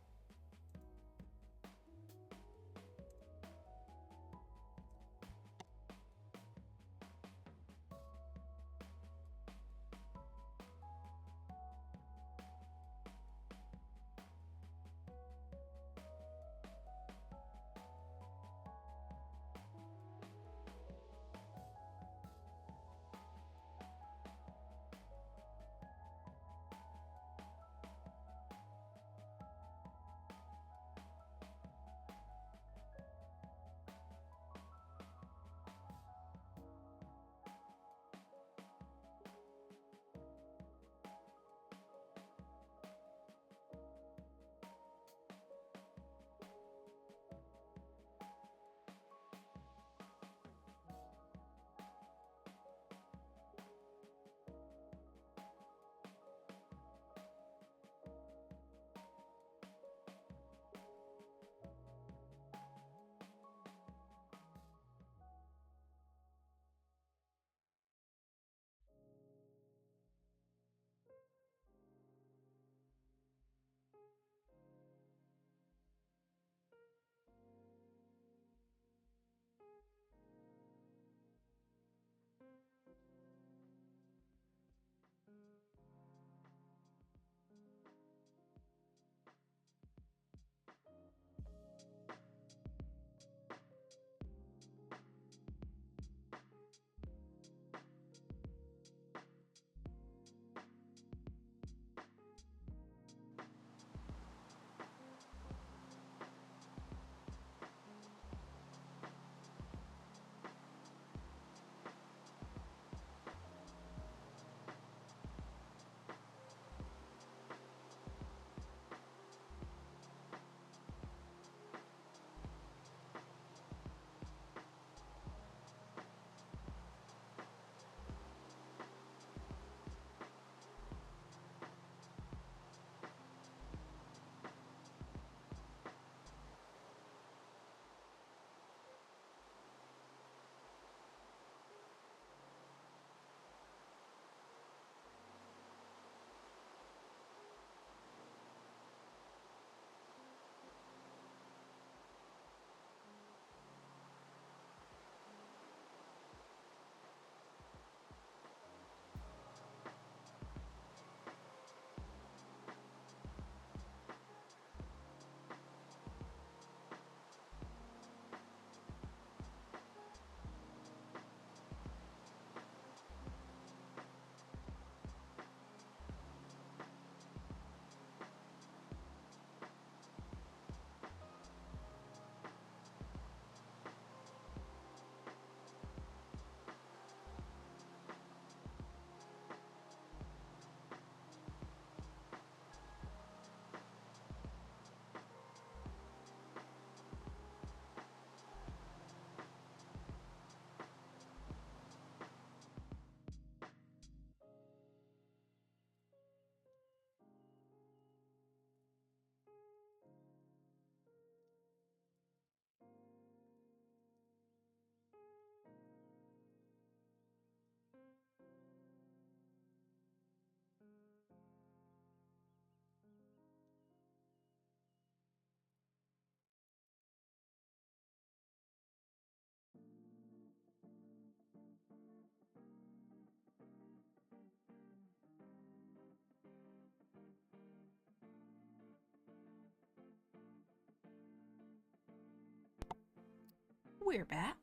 we're back.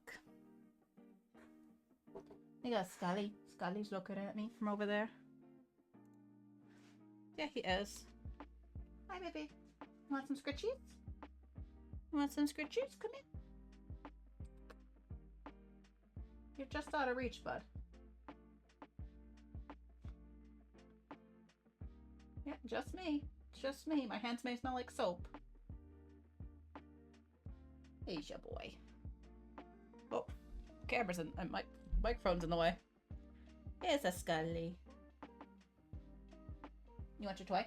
I got Scully. Scully's looking at me from over there. Yeah, he is. Hi, baby. You want some scritchies? You want some scritchies? Come here. You're just out of reach, bud. Yeah, just me. Just me. My hands may smell like soap. Here's your boy. Oh, camera's in. Microphone's in the way. Here's a Scully. You want your toy?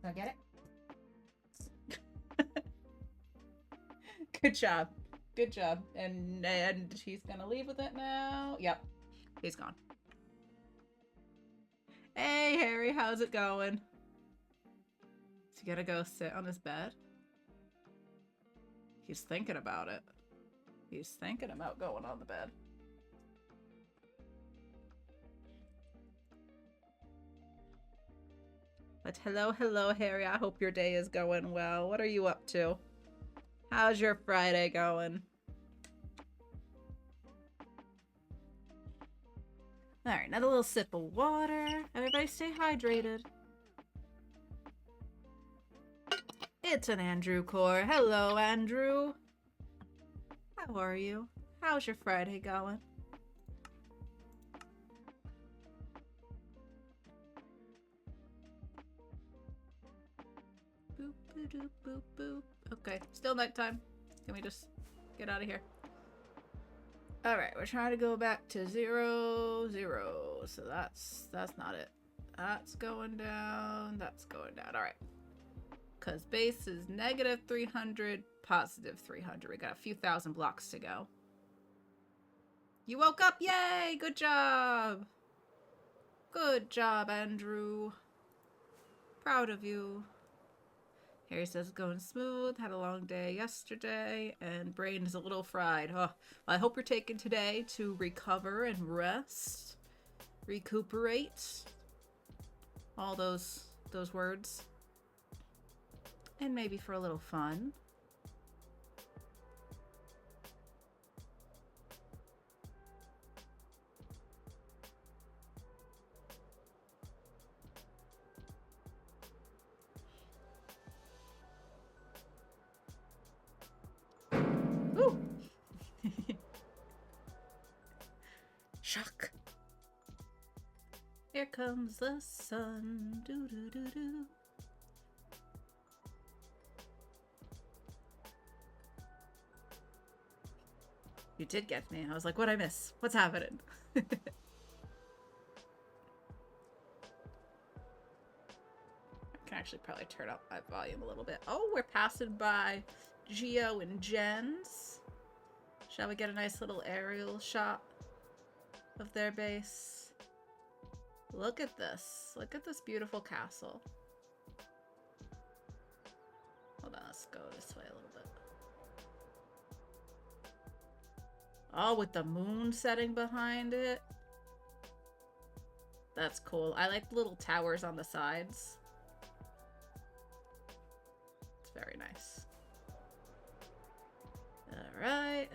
Go get it. Good job. Good job. And he's gonna leave with it now. Yep. He's gone. Hey, Harry, how's it going? Is he gonna go sit on his bed? He's thinking about it. He's thinking about going on the bed. But hello, hello, Harry. I hope your day is going well. What are you up to? How's your Friday going? Alright, another little sip of water. Everybody stay hydrated. It's an Andrew core. Hello, Andrew. How are you? How's your Friday going? Boop, boop, boop, boop, boop. Okay, still nighttime. Can we just get out of here? Alright, we're trying to go back to 0, 0. So that's not it. That's going down. That's going down. Alright. Because base is negative 300, positive 300. We got a few thousand blocks to go. You woke up! Yay! Good job! Good job, Andrew. Proud of you. Harry says it's going smooth. Had a long day yesterday, and brain is a little fried. Oh, well, I hope you're taking today to recover and rest, recuperate. All those words, and maybe for a little fun. Shock. Here comes the sun. Doo doo doo doo. You did get me. I was like, what'd I miss? What's happening? I can actually probably turn up my volume a little bit. Oh, we're passing by Geo and Jen's. Shall we get a nice little aerial shot of their base? Look at this. Look at this beautiful castle. Hold on, let's go this way a little bit. Oh, with the moon setting behind it. That's cool. I like the little towers on the sides. It's very nice. Alright.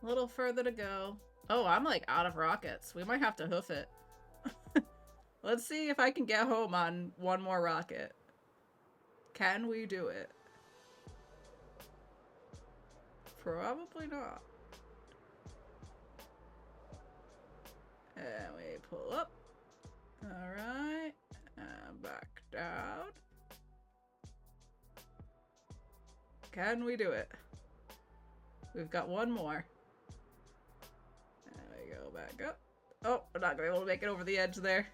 A little further to go. Oh, I'm like out of rockets. We might have to hoof it. Let's see if I can get home on one more rocket. Can we do it? Probably not. And we pull up. Alright. And back down. Can we do it? We've got one more. And we go back up. Oh, we're not gonna be able to make it over the edge there.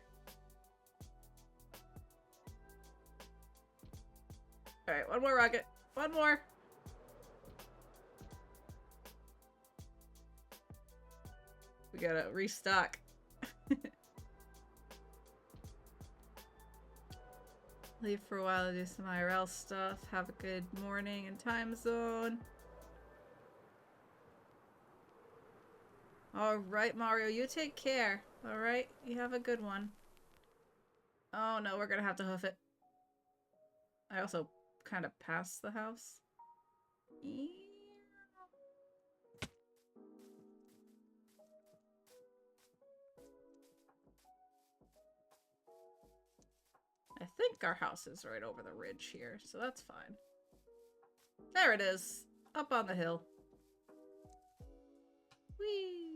Alright, one more rocket. One more. We gotta restock. Leave for a while to do some IRL stuff. Have a good morning and time zone. Alright, Mario, you take care. Alright, you have a good one. Oh no, we're gonna have to hoof it. I also kind of past the house. Yeah. I think our house is right over the ridge here, so that's fine. There it is, up on the hill. Whee!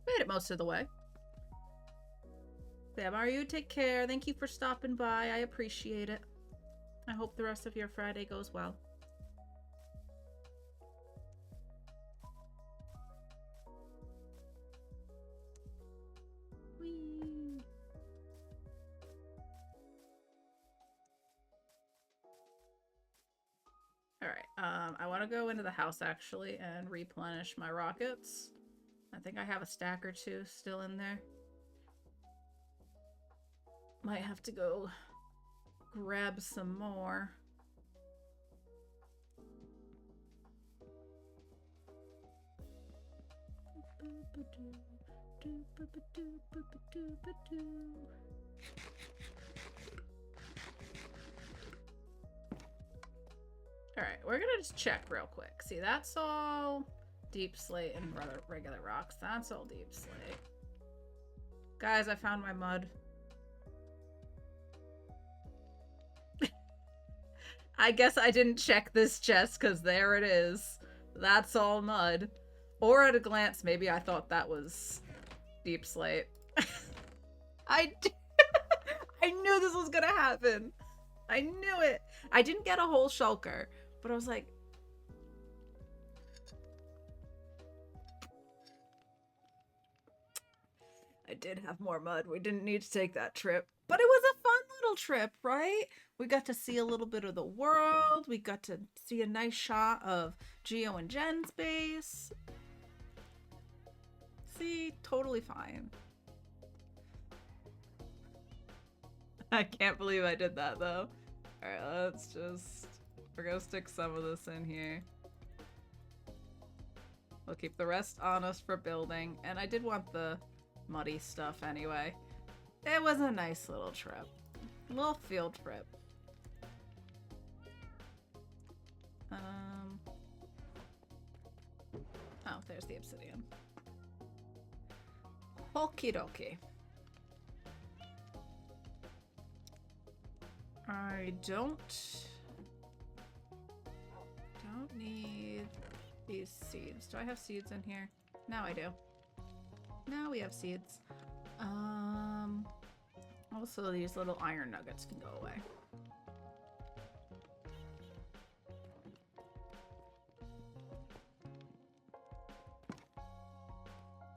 Made it most of the way. Mario, take care. Thank you for stopping by. I appreciate it. I hope the rest of your Friday goes well. Whee! Alright, I want to go into the house actually and replenish my rockets. I think I have a stack or two still in there. Might have to go grab some more. Alright, we're gonna just check real quick. See, that's all deep slate and regular rocks. That's all deep slate. Guys, I found my mud. I guess I didn't check this chest because there it is. That's all mud. Or at a glance, maybe I thought that was deep slate. I knew this was gonna happen. I knew it. I didn't get a whole shulker, but I was like, I did have more mud. We didn't need to take that trip. But it was a fun little trip, right? We got to see a little bit of the world. We got to see a nice shot of Geo and Jen's base. See, totally fine. I can't believe I did that though. Alright, we're gonna stick some of this in here. We'll keep the rest on us for building. And I did want the muddy stuff anyway. It was a nice little trip. Little field trip. Oh, there's the obsidian. Okie dokie. I don't need these seeds. Do I have seeds in here? Now I do. Now we have seeds. Also these little iron nuggets can go away.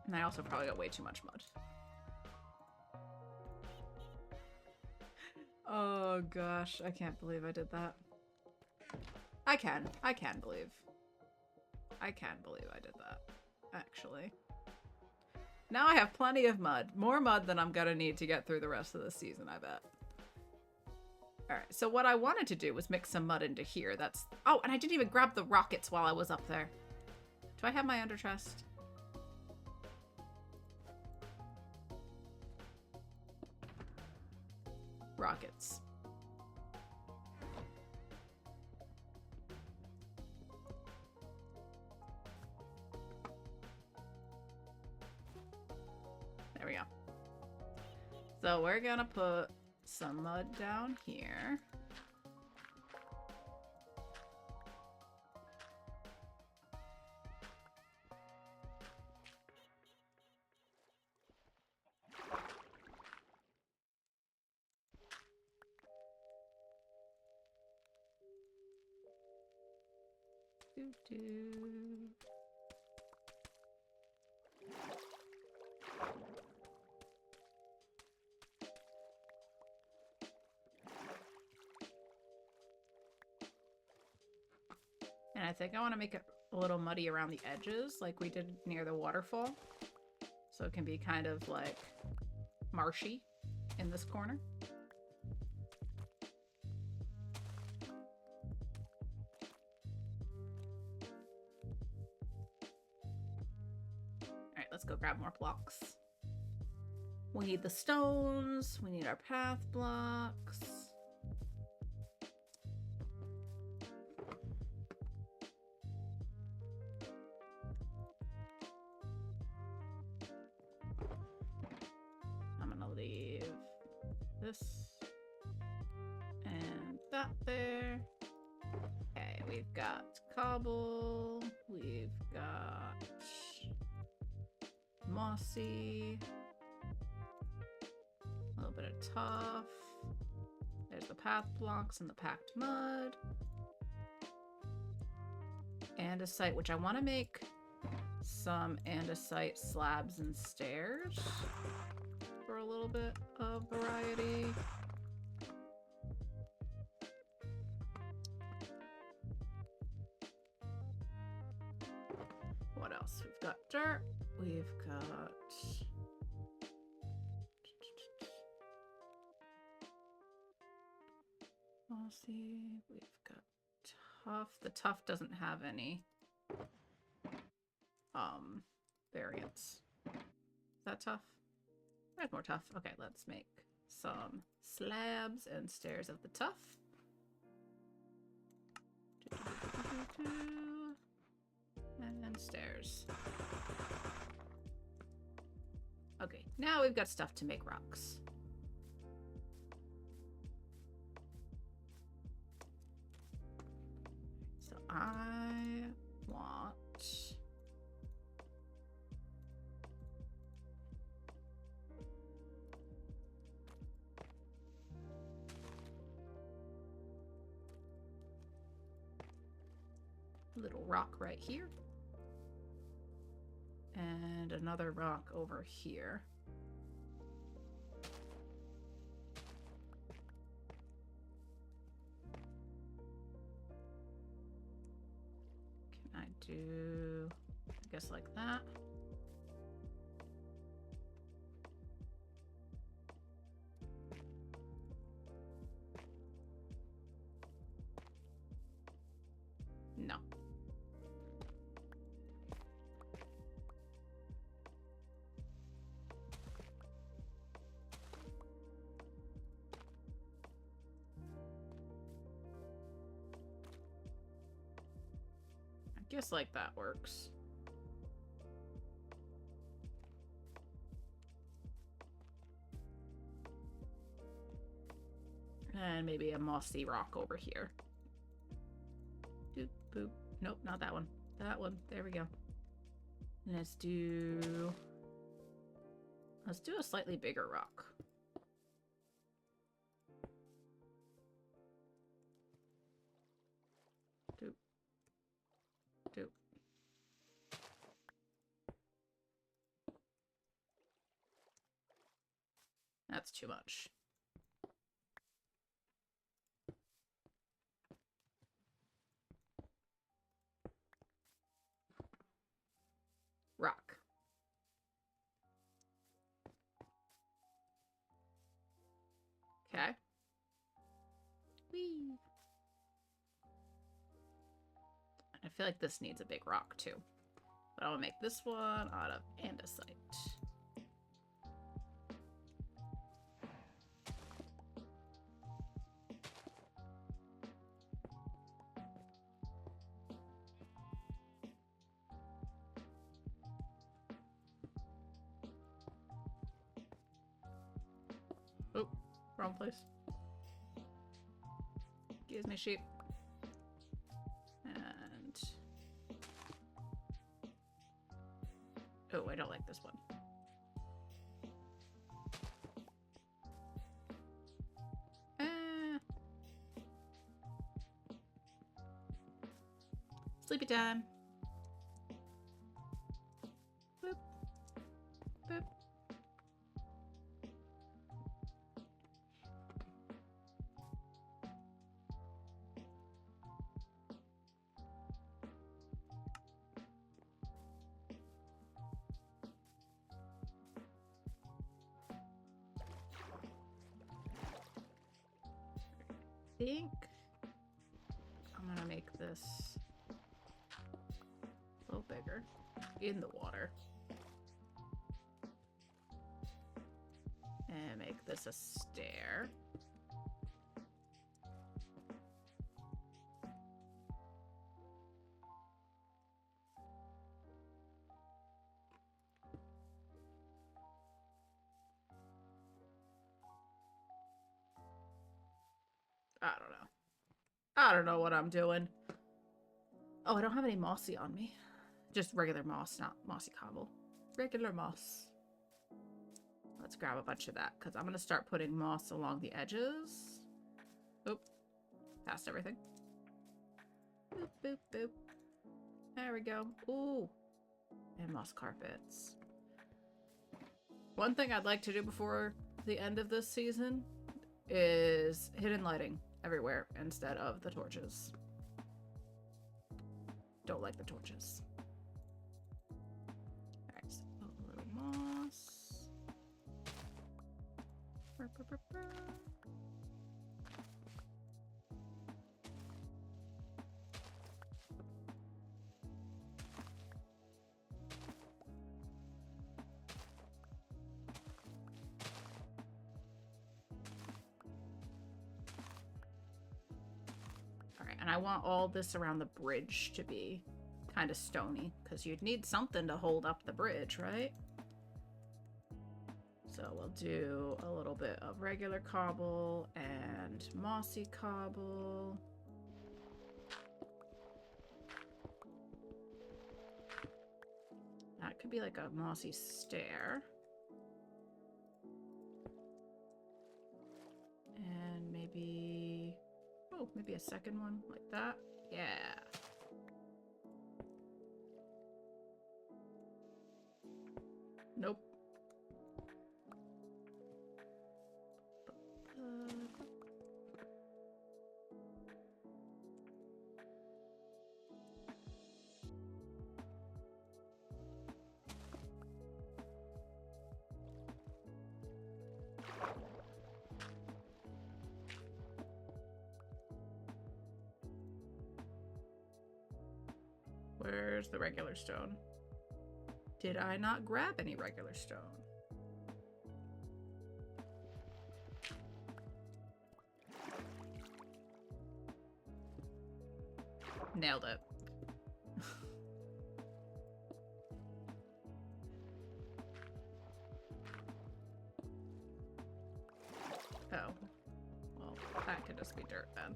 And I also probably got way too much mud. Oh gosh, I can't believe I did that. I can believe I did that, actually. Now I have plenty of mud. More mud than I'm gonna need to get through the rest of the season, I bet. Alright, so what I wanted to do was mix some mud into here. Oh, and I didn't even grab the rockets while I was up there. Do I have my under chest? Rockets. There we go. So we're gonna put some mud down here. And I think I want to make it a little muddy around the edges like we did near the waterfall. So it can be kind of like marshy in this corner. Alright, let's go grab more blocks. We need the stones, we need our path blocks. I'm gonna leave this and that there. Okay, we've got cobble, we've got mossy, a little bit of tough. There's the path blocks and the packed mud. Andesite, which I want to make some andesite slabs and stairs for a little bit of variety. What else? We've got dirt. We've got mossy. We've got tough. The tough doesn't have any variants. Is that tough? There's more tough. Okay, let's make some slabs and stairs of the tough. And stairs. Okay, now we've got stuff to make rocks. So I want a little rock right here. And another rock over here. Can I do, I guess like that? No. Just like that works. And maybe a mossy rock over here. Doop, boop. Nope, not that one. That one. There we go. Let's do a slightly bigger rock. That's too much. Rock. Okay. Whee. I feel like this needs a big rock too. But I'll make this one out of andesite. Oh, wrong place. Excuse me, sheep. And... oh, I don't like this one. Sleepy time. Boop. Boop. think I'm gonna make this a little bigger in the water. And make this a stair. I don't know what I'm doing. Oh, I don't have any mossy on me. Just regular moss, not mossy cobble. Regular moss. Let's grab a bunch of that, because I'm going to start putting moss along the edges. Oop. Past everything. Boop, boop, boop. There we go. Ooh. And moss carpets. One thing I'd like to do before the end of this season is hidden lighting everywhere instead of the torches. Don't like the torches. Alright, so a little moss. Alright, and I want all this around the bridge to be kind of stony, because you'd need something to hold up the bridge, right? So we'll do a little bit of regular cobble and mossy cobble. That could be like a mossy stair. And maybe, oh, maybe a second one like that. Yeah. Nope. Where's the regular stone? Did I not grab any regular stone? Nailed it. Oh. Well, that could just be dirt then.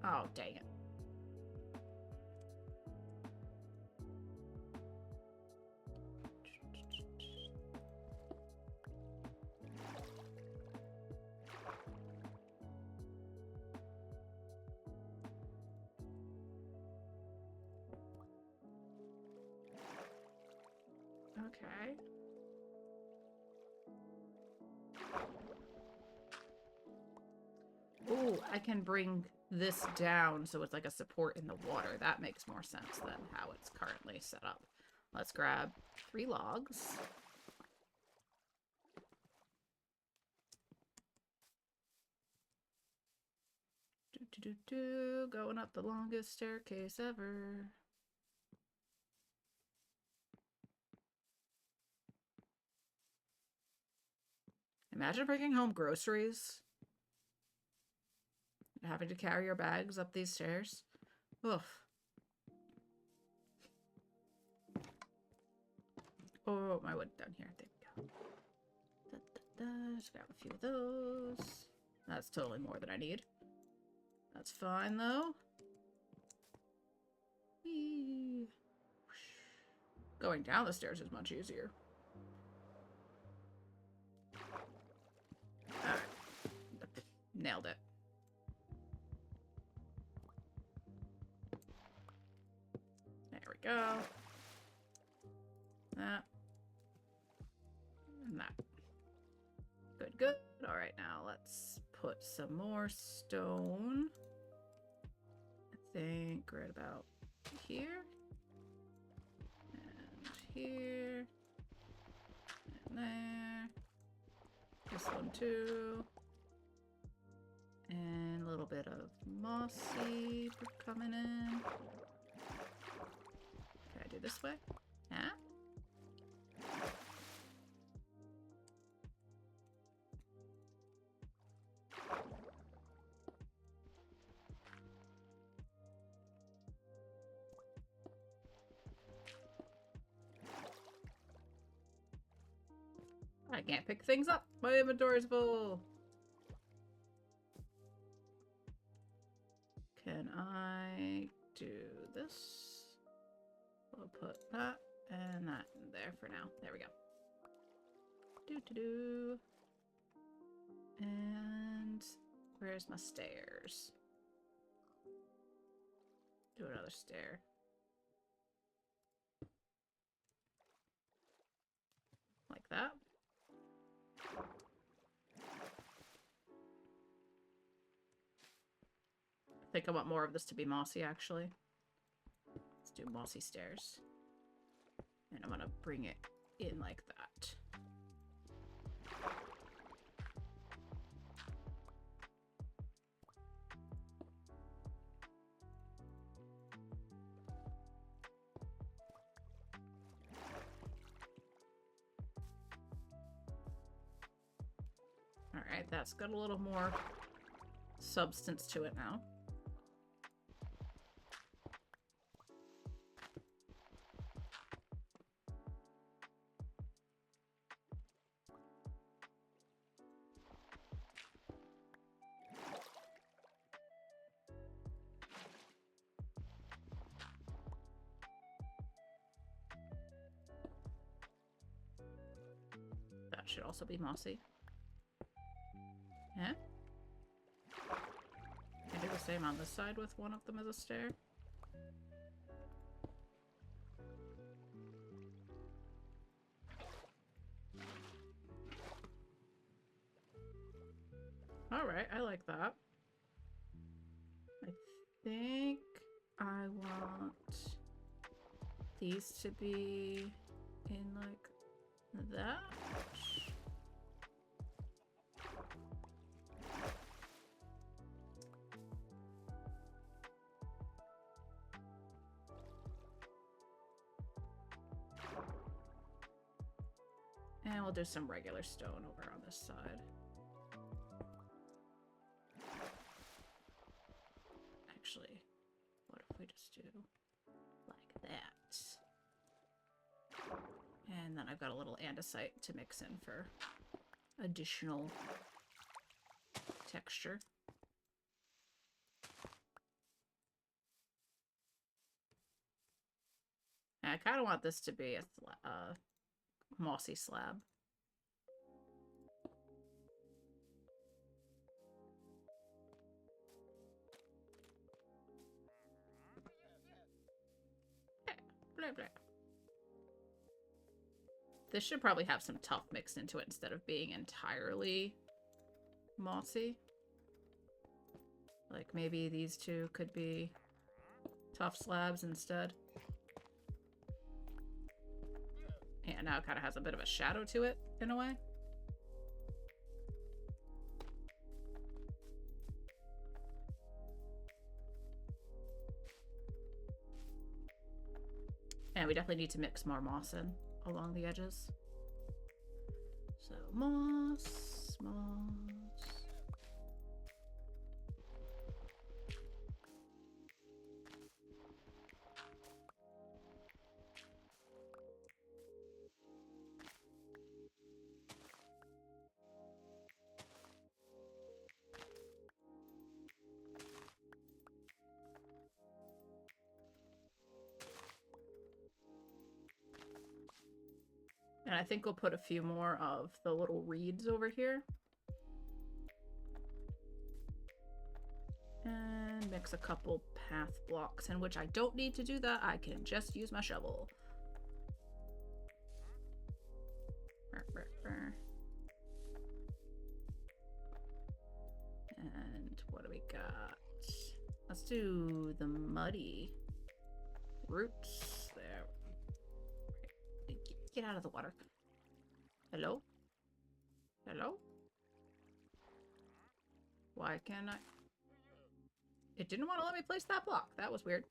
Oh, dang it. Okay. Ooh, I can bring this down so it's like a support in the water. That makes more sense than how it's currently set up. Let's grab 3 logs. Going up the longest staircase ever. Imagine bringing home groceries and having to carry your bags up these stairs. Oof. Oh, my wood down here. There we go. Just grab a few of those. That's totally more than I need. That's fine, though. Whee. Going down the stairs is much easier. Alright. Nailed it. There we go. That. And that. Good, good. Alright, now let's put some more stone. I think right about here. And here. And there. This one too. And a little bit of mossy coming in. Can I do this way? Huh? I can't pick things up. My inventory's full. Can I do this? We'll put that and that in there for now. There we go. Do. And where's my stairs? Do another stair. Like that. I think I want more of this to be mossy, actually. Let's do mossy stairs. And I'm gonna bring it in like that. Alright, that's got a little more substance to it now. That should also be mossy. Yeah? I do the same on this side with one of them as a stair. Alright, I like that. I think I want these to be in like that. And we'll do some regular stone over on this side. Actually, what if we just do like that? And then I've got a little andesite to mix in for additional texture. And I kind of want this to be a mossy slab. Blah, blah. This should probably have some tuff mixed into it instead of being entirely mossy. Like maybe these two could be tuff slabs instead. Yeah, now it kind of has a bit of a shadow to it, in a way. And we definitely need to mix more moss in along the edges. So moss, moss. And I think we'll put a few more of the little reeds over here. And mix a couple path blocks, in which I don't need to do that. I can just use my shovel. And what do we got? Let's do the muddy roots there. Get out of the water. Hello? Hello? Why can't I? It didn't want to let me place that block. That was weird.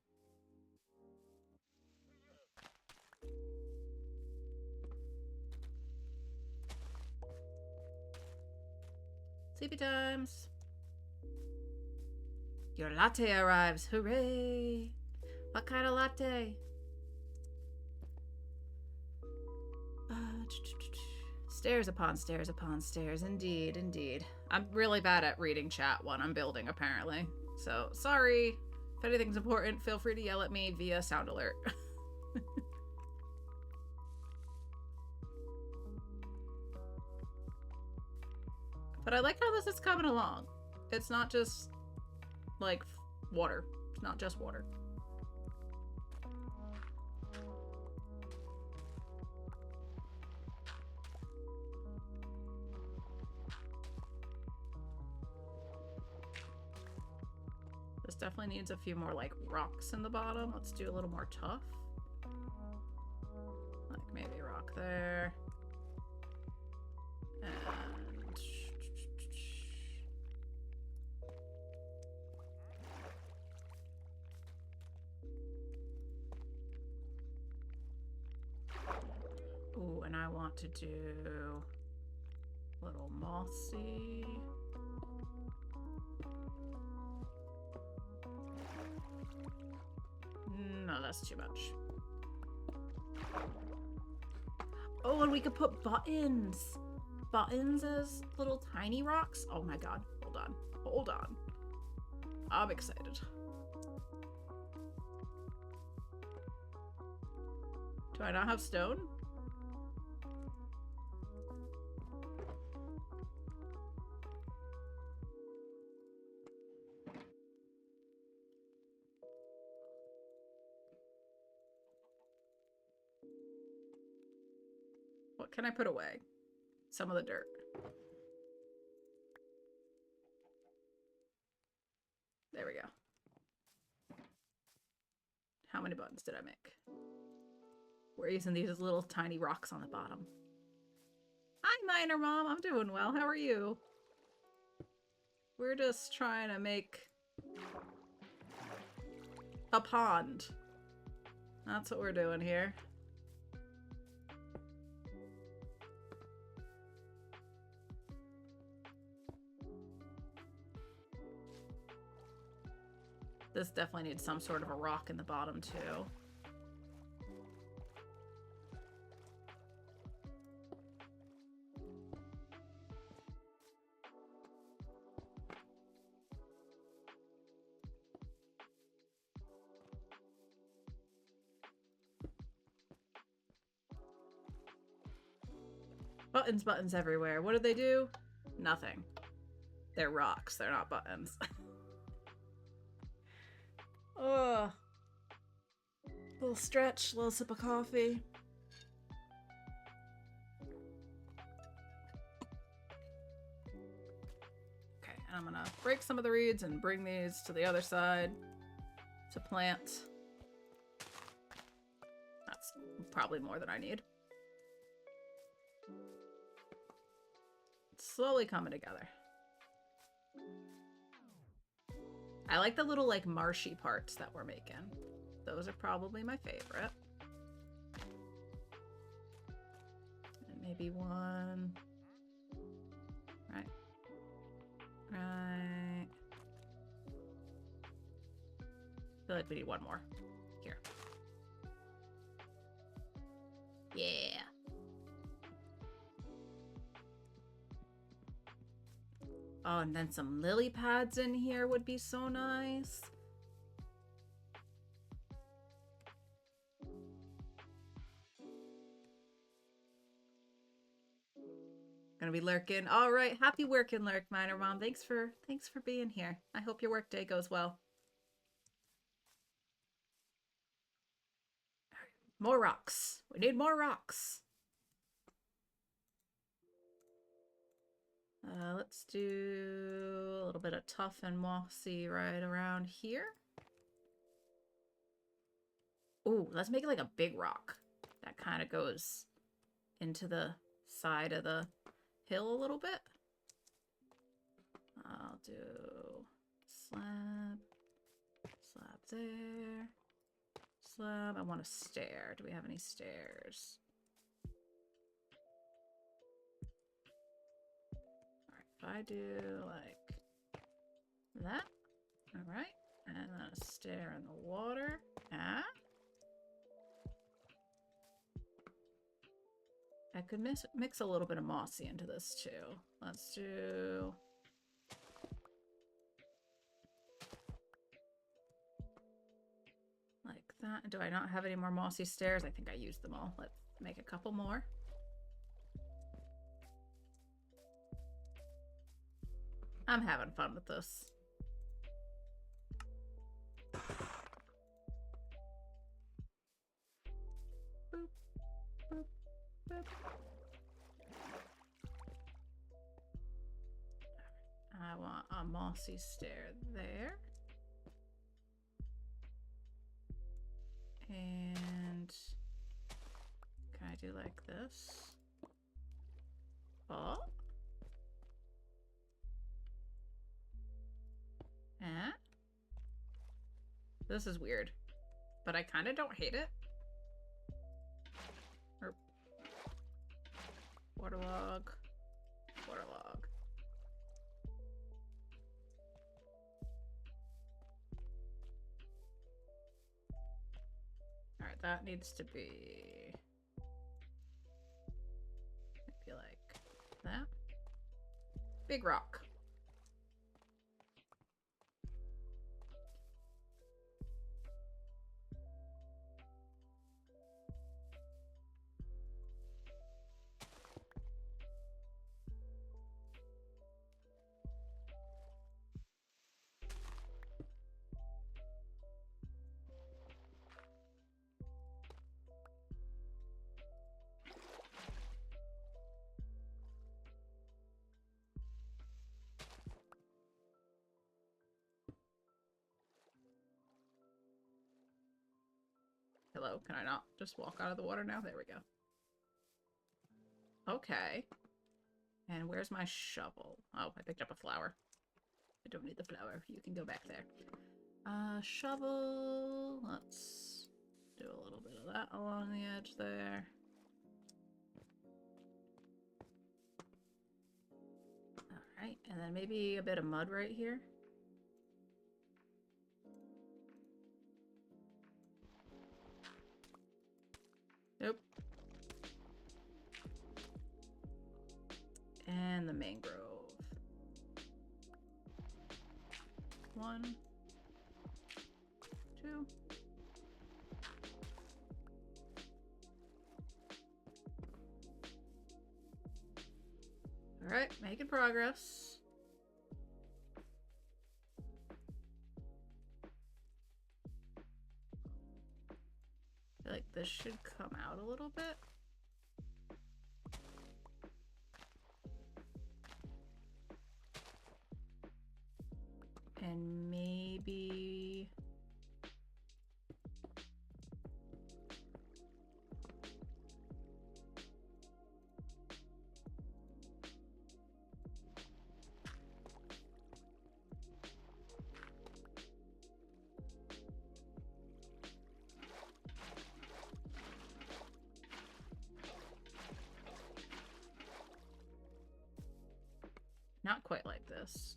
Sleepy times. Your latte arrives. Hooray! What kind of latte? Stairs upon stairs upon stairs. Indeed, indeed. I'm really bad at reading chat when I'm building, apparently. So, sorry. If anything's important, feel free to yell at me via sound alert. But I like how this is coming along. It's not just, like, water. It's not just water. This definitely needs a few more, like, rocks in the bottom. Let's do a little more tough. Like, maybe a rock there. And... ooh, and I want to do a little mossy. No, that's too much. Oh, and we could put buttons. Buttons as little tiny rocks. Oh my god. Hold on. Hold on. I'm excited. Do I not have stone? What can I put away? Some of the dirt. There we go. How many buttons did I make? We're using these as little tiny rocks on the bottom. Hi, Miner Mom. I'm doing well. How are you? We're just trying to make a pond. That's what we're doing here. This definitely needs some sort of a rock in the bottom, too. Buttons, buttons everywhere. What do they do? Nothing. They're rocks. They're not buttons. Ugh. Little stretch, little sip of coffee. Okay, and I'm gonna break some of the reeds and bring these to the other side to plant. That's probably more than I need. It's slowly coming together. I like the little, like, marshy parts that we're making. Those are probably my favorite. And maybe one. Right. Right. I feel like we need one more. Here. Yeah. Oh, and then some lily pads in here would be so nice. Gonna be lurking. All right, happy working, Lurk Miner Mom. Thanks for being here. I hope your work day goes well. More rocks. We need more rocks. Let's do a little bit of tough and mossy right around here. Ooh, let's make it like a big rock that kind of goes into the side of the hill a little bit. I'll do slab, slab there, slab. I want a stair. Do we have any stairs? All right, if I do like that, all right, and then a stair in the water. Ah. I could mix a little bit of mossy into this too. Let's do... like that. Do I not have any more mossy stairs? I think I used them all. Let's make a couple more. I'm having fun with this. Boop, boop, boop. I want a mossy stair there. And can I do like this? Oh. Eh? This is weird, but I kind of don't hate it. Or waterlog, waterlog. All right, that needs to be maybe like that. Big rock. Hello, can I not just walk out of the water now? There we go. Okay. And where's my shovel? Oh, I picked up a flower. I don't need the flower. You can go back there. Shovel. Let's do a little bit of that along the edge there. Alright, and then maybe a bit of mud right here. Nope. And the mangrove. 1, 2. All right, making progress. I feel like this should come out a little bit. And maybe... not quite like this.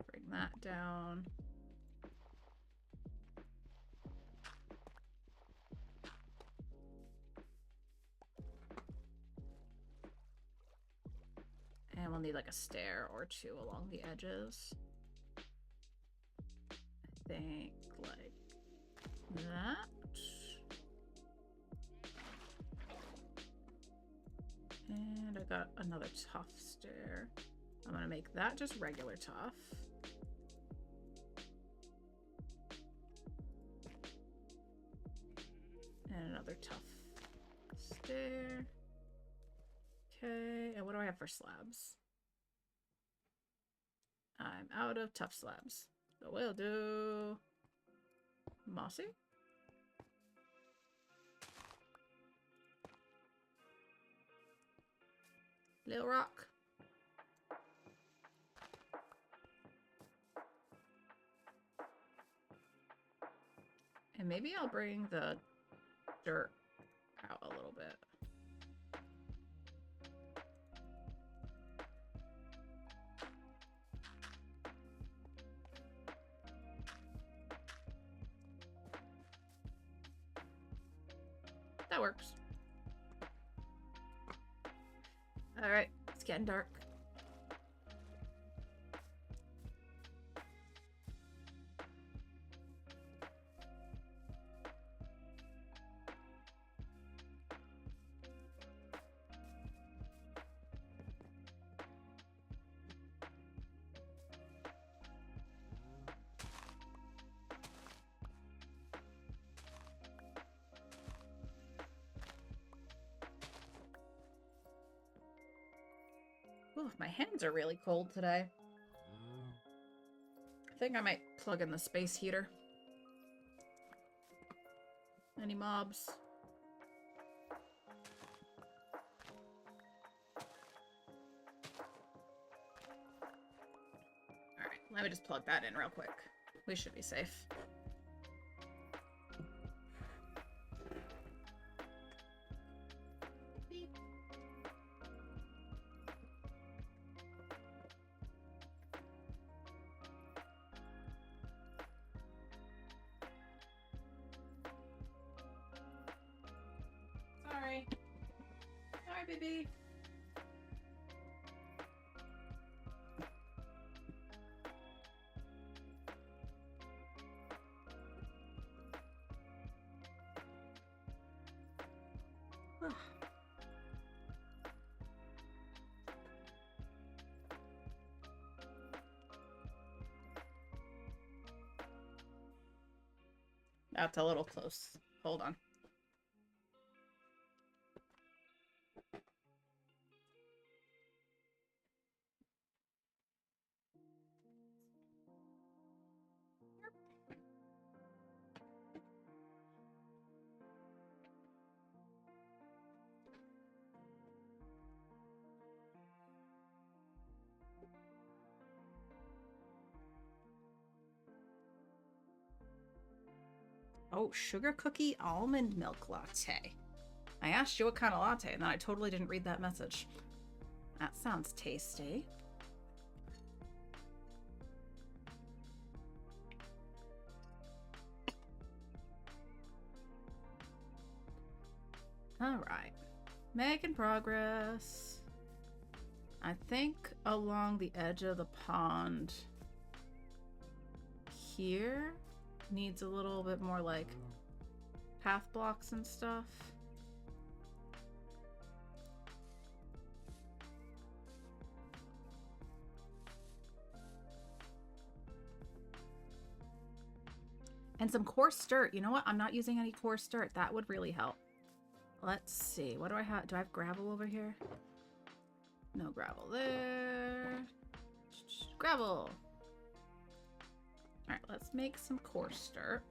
Bring that down. And we'll need like a stair or two along the edges. I think like that. And I got another tough stair. I'm gonna make that just regular tough. And another tough stair. Okay, and what do I have for slabs? I'm out of tough slabs. So we'll do mossy. Little rock. And maybe I'll bring the dirt out a little bit. That works. All right, it's getting dark. Ooh, my hands are really cold today. I think I might plug in the space heater. Any mobs? Alright, let me just plug that in real quick. We should be safe. Beep. Sorry. Sorry, baby. That's a little close. Hold on. Oh, sugar cookie almond milk latte. I asked you what kind of latte, and then I totally didn't read that message. That sounds tasty. All right, making progress. I think along the edge of the pond here needs a little bit more like path blocks and stuff. And some coarse dirt. You know what? I'm not using any coarse dirt. That would really help. Let's see. What do I have? Do I have gravel over here? No gravel there. Gravel. All right, let's make some coarse dirt.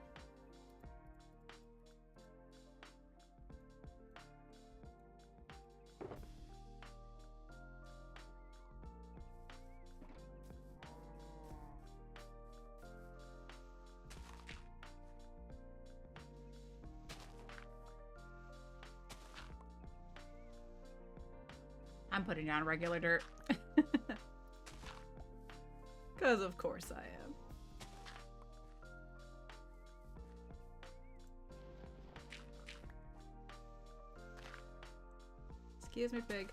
I'm putting down regular dirt. Because of course I am. Excuse me, pig.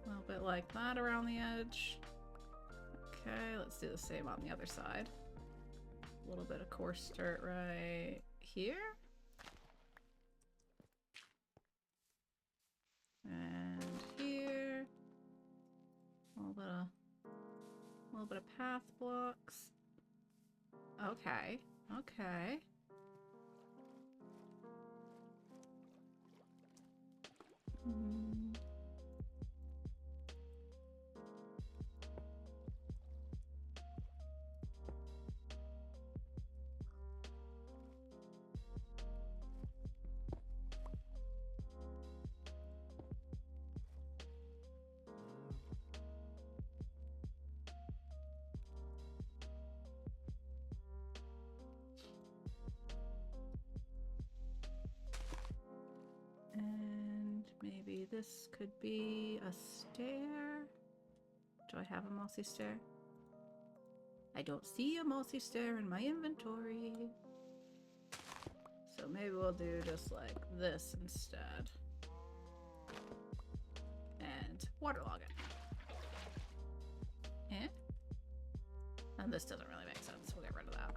A little bit like that around the edge. Okay, let's do the same on the other side. A little bit of coarse dirt right here. And here. A little bit of path blocks. Okay, okay. maybe this could be a stair. Do I have a mossy stair? I don't see a mossy stair in my inventory. So maybe we'll do just like this instead. And waterlog it. Eh? And this doesn't really make sense. We'll get rid of that.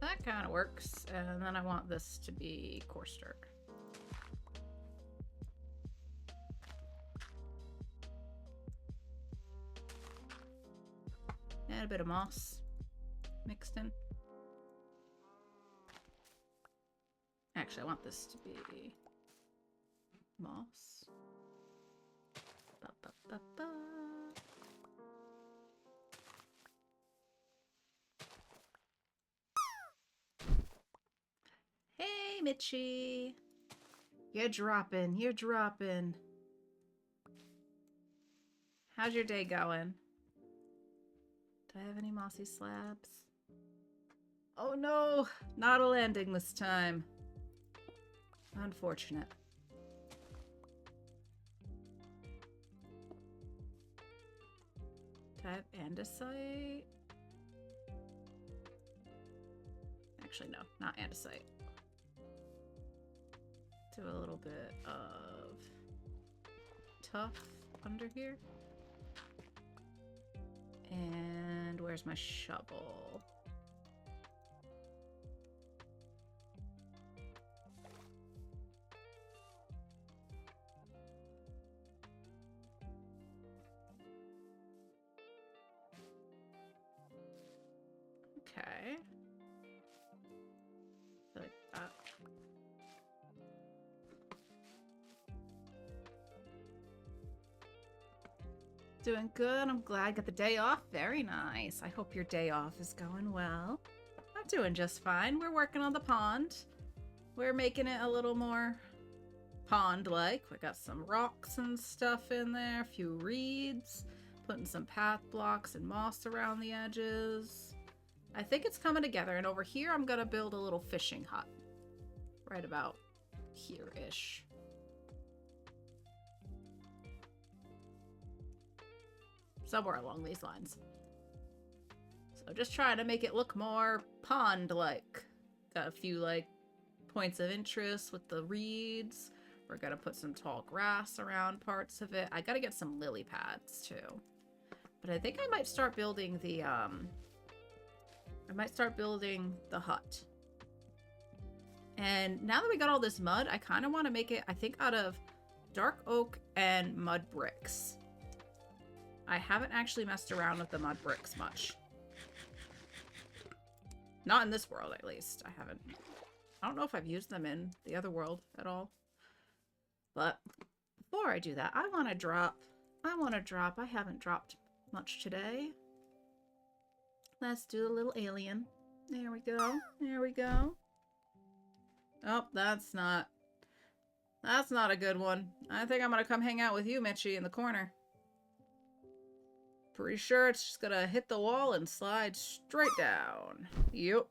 That kind of works. And then I want this to be coarse dirt. And a bit of moss mixed in. Actually, I want this to be moss. Ba, ba, ba, ba. Hey, Mitchie. You're dropping. You're dropping. How's your day going? Do I have any mossy slabs? Oh no! Not a landing this time. Unfortunate. Do I have andesite? Actually, no, not andesite. Do a little bit of tuff under here. And where's my shovel? Okay. Like that. Doing good. I'm glad I got the day off. Very nice. I hope your day off is going well. I'm doing just fine. We're working on the pond. We're making it a little more pond-like. We got some rocks and stuff in there, a few reeds, putting some path blocks and moss around the edges. I think it's coming together, and over here I'm gonna build a little fishing hut. Right about here-ish. Somewhere along these lines. So just trying to make it look more pond-like. Got a few like points of interest with the reeds. We're gonna put some tall grass around parts of it. I gotta get some lily pads too. But I think I might start building the hut. And now that we got all this mud, I kind of want to make it, I think, out of dark oak and mud bricks. I haven't actually messed around with the mud bricks much. Not in this world, at least. I haven't. I don't know if I've used them in the other world at all. But before I do that, I want to drop. I haven't dropped much today. Let's do a little alien. There we go. There we go. Oh, that's not a good one. I think I'm gonna come hang out with you, Mitchie, in the corner. Pretty sure it's just gonna hit the wall and slide straight down. Yep.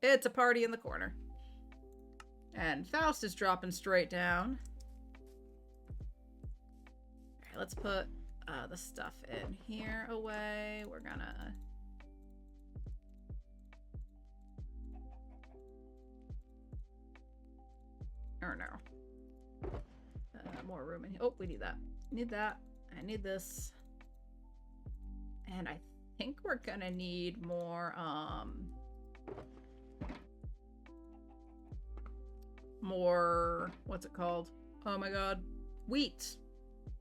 It's a party in the corner. And Faust is dropping straight down. Alright, let's put the stuff in here away. We're gonna... Or no. More room in here. Oh, we need that. Need that. I need this. And I think we're gonna need more, what's it called? Oh my god. Wheat.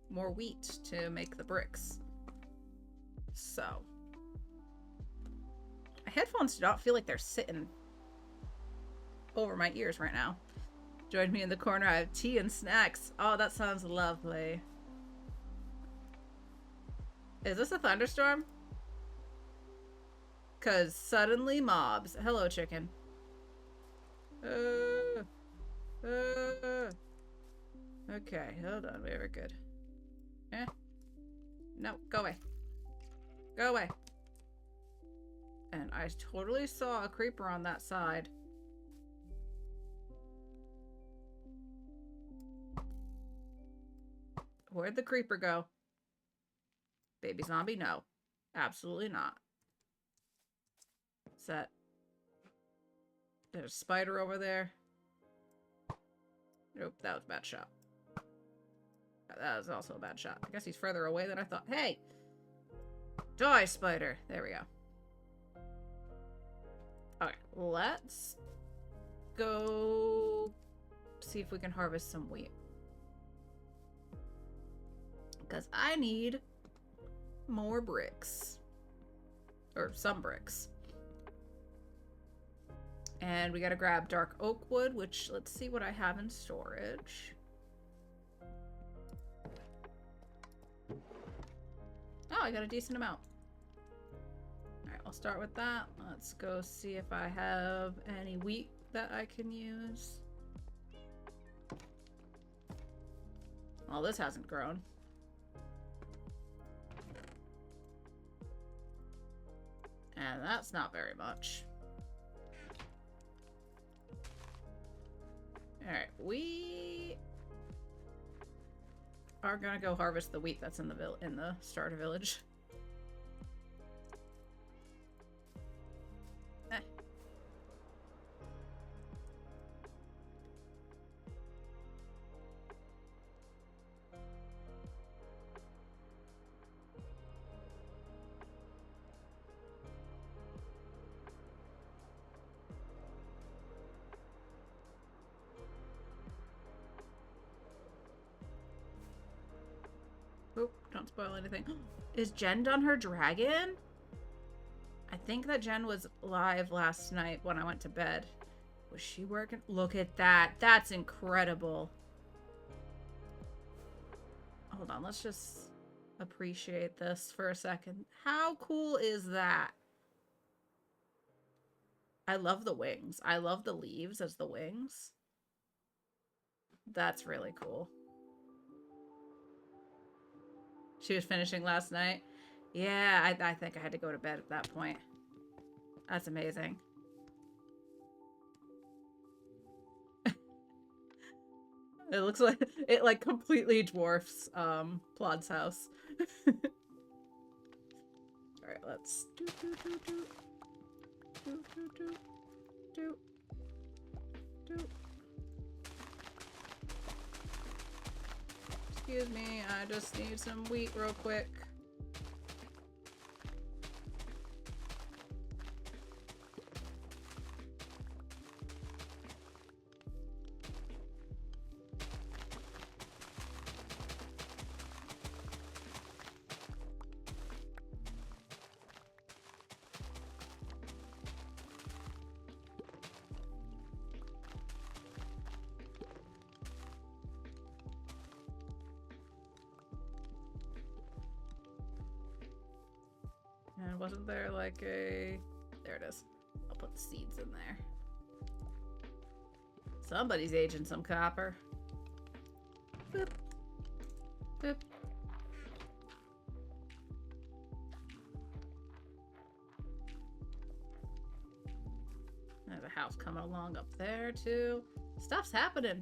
More wheat to make the bricks. So. My headphones do not feel like they're sitting over my ears right now. Join me in the corner. I have tea and snacks. Oh, that sounds lovely. Is this a thunderstorm? Because suddenly mobs. Hello, chicken. Okay, hold on. Very good. Eh? No, go away. Go away. And I totally saw a creeper on that side. Where'd the creeper go? Baby zombie? No. Absolutely not. Is that... There's a spider over there. Nope, that was a bad shot. That was also a bad shot. I guess he's further away than I thought. Hey! Die, spider! There we go. Okay, let's go see if we can harvest some wheat. Because I need more bricks. Or some bricks. And we gotta grab dark oak wood, which, let's see what I have in storage. Oh, I got a decent amount. Alright, I'll start with that. Let's go see if I have any wheat that I can use. Well, this hasn't grown. And that's not very much. Alright, we are gonna go harvest the wheat that's in the starter village. Eh. Oop, don't spoil anything. Is Jen done her dragon? I think that Jen was live last night when I went to bed. Was she working? Look at that. That's incredible. Hold on, let's just appreciate this for a second. How cool is that? I love the wings. I love the leaves as the wings. That's really cool. She was finishing last night. Yeah, I think I had to go to bed at that point. That's amazing. It looks like it like completely dwarfs Plod's house. Alright, let's do. Excuse me, I just need some wheat real quick. And wasn't there like a... There it is. I'll put the seeds in there. Somebody's aging some copper. Boop. Boop. There's a house coming along up there too. Stuff's happening.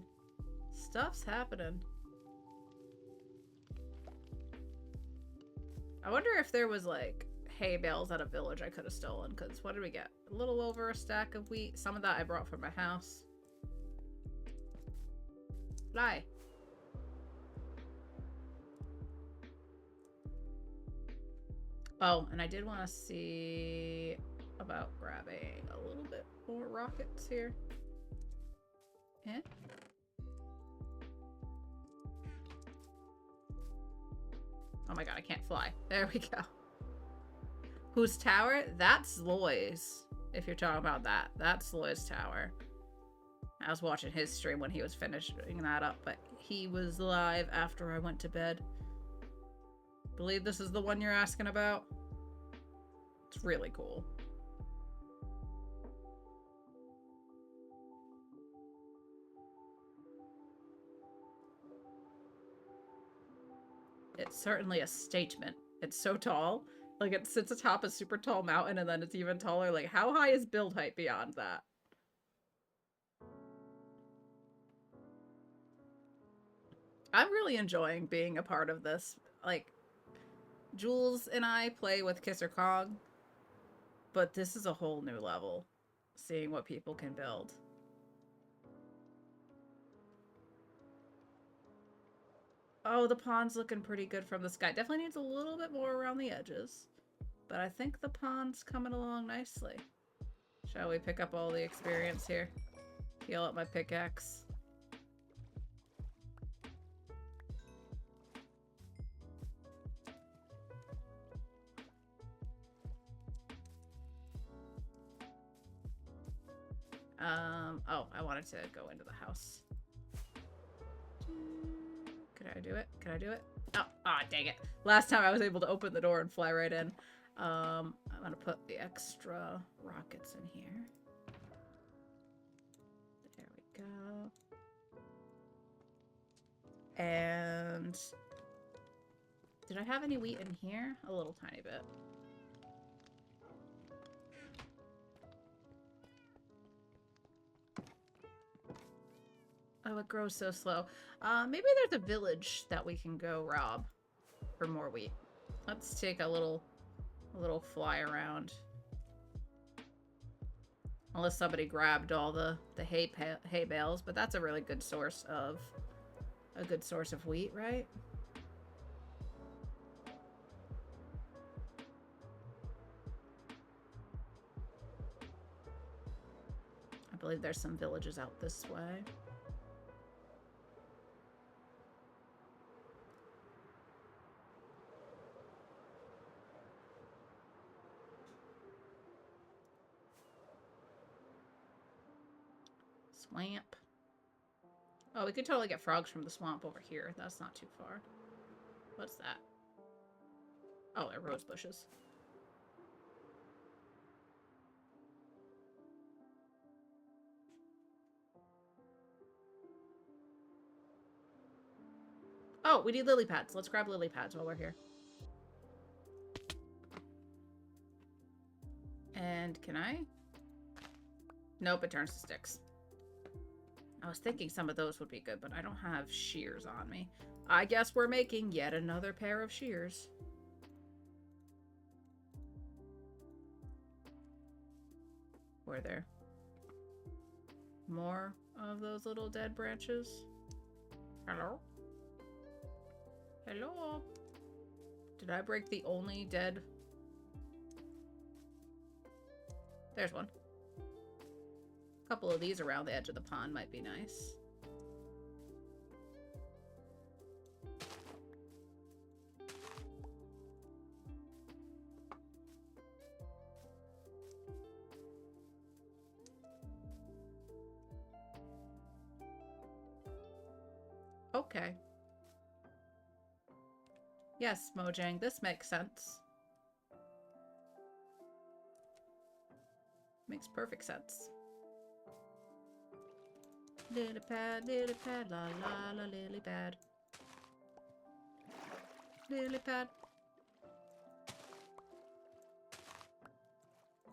Stuff's happening. I wonder if there was like hay bales at a village I could have stolen, because what did we get? A little over a stack of wheat. Some of that I brought from my house. Fly. Oh, and I did want to see about grabbing a little bit more rockets here. Yeah. Oh my god, I can't fly. There we go. Whose tower? That's Loy's. If you're talking about that. That's Loy's tower. I was watching his stream when he was finishing that up, but he was live after I went to bed. Believe this is the one you're asking about? It's really cool. It's certainly a statement. It's so tall. Like, it sits atop a super tall mountain, and then it's even taller. Like, how high is build height beyond that? I'm really enjoying being a part of this. Like, Jules and I play with Kisser Kong, but this is a whole new level. Seeing what people can build. Oh, the pond's looking pretty good from the sky. Definitely needs a little bit more around the edges. But I think the pond's coming along nicely. Shall we pick up all the experience here? Heal up my pickaxe. Oh, I wanted to go into the house. Could I do it? Can I do it? Oh, dang it. Last time I was able to open the door and fly right in. I'm gonna put the extra rockets in here. There we go. And did I have any wheat in here? A little tiny bit. Oh, it grows so slow. Maybe there's a village that we can go rob for more wheat. Let's take a little fly around. Unless somebody grabbed all the hay bales, but that's a really good source of wheat, right? I believe there's some villages out this way. Swamp. Oh, we could totally get frogs from the swamp over here. That's not too far. What's that? Oh, they're rose bushes. Oh, we need lily pads. Let's grab lily pads while we're here. And can I? Nope, it turns to sticks. I was thinking some of those would be good, but I don't have shears on me. I guess we're making yet another pair of shears. Were there more of those little dead branches? Hello? Hello? Did I break the only dead? There's one. A couple of these around the edge of the pond might be nice. Okay. Yes, Mojang, this makes sense. Makes perfect sense. Lily pad, la la la, lily pad. Lily pad.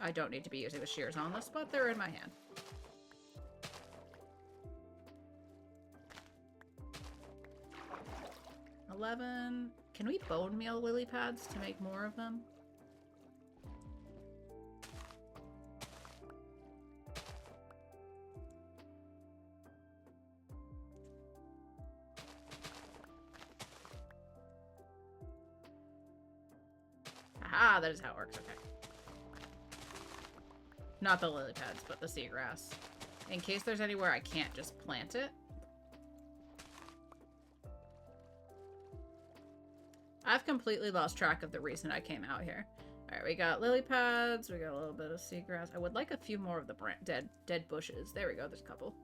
I don't need to be using the shears on this, but they're in my hand. $11. Can we bone meal lily pads to make more of them? Aha, that is how it works. Okay. Not the lily pads, but the seagrass. In case there's anywhere I can't just plant it. I've completely lost track of the reason I came out here. Alright, we got lily pads, we got a little bit of seagrass. I would like a few more of the dead bushes. There we go, there's a couple.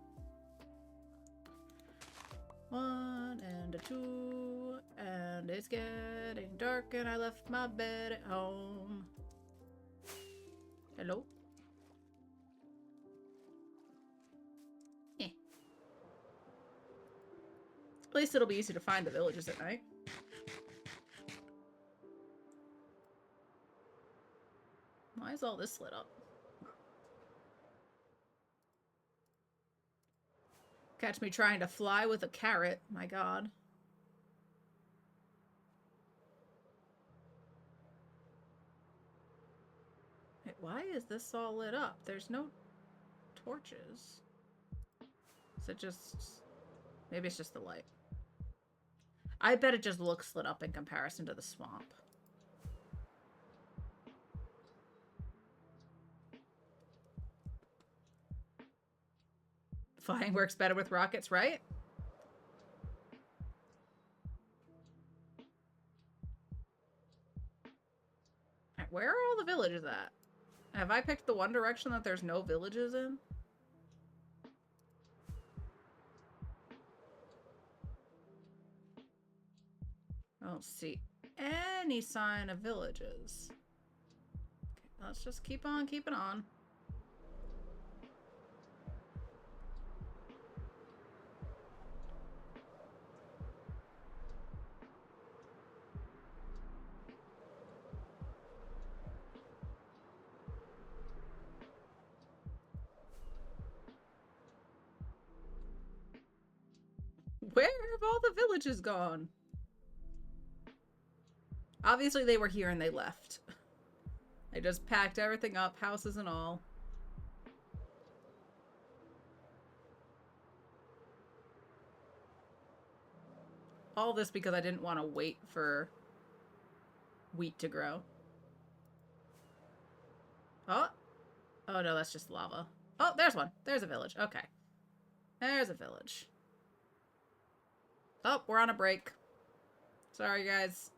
1 and a 2, and it's getting dark and I left my bed at home. Hello? Eh. At least it'll be easy to find the villages at night. Why is all this lit up? Catch me trying to fly with a carrot. My god. Why is this all lit up? There's no torches. Is it just... Maybe it's just the light. I bet it just looks lit up in comparison to the swamp. Flying works better with rockets, right? Alright, where are all the villages at? Have I picked the one direction that there's no villages in? I don't see any sign of villages. Okay, let's just keep on keeping on. Where have all the villages gone? Obviously they were here and they left. They just packed everything up, houses and all. All this because I didn't want to wait for wheat to grow. Oh! Oh no, that's just lava. Oh, there's one. There's a village. Okay. There's a village. Oh, we're on a break. Sorry, guys.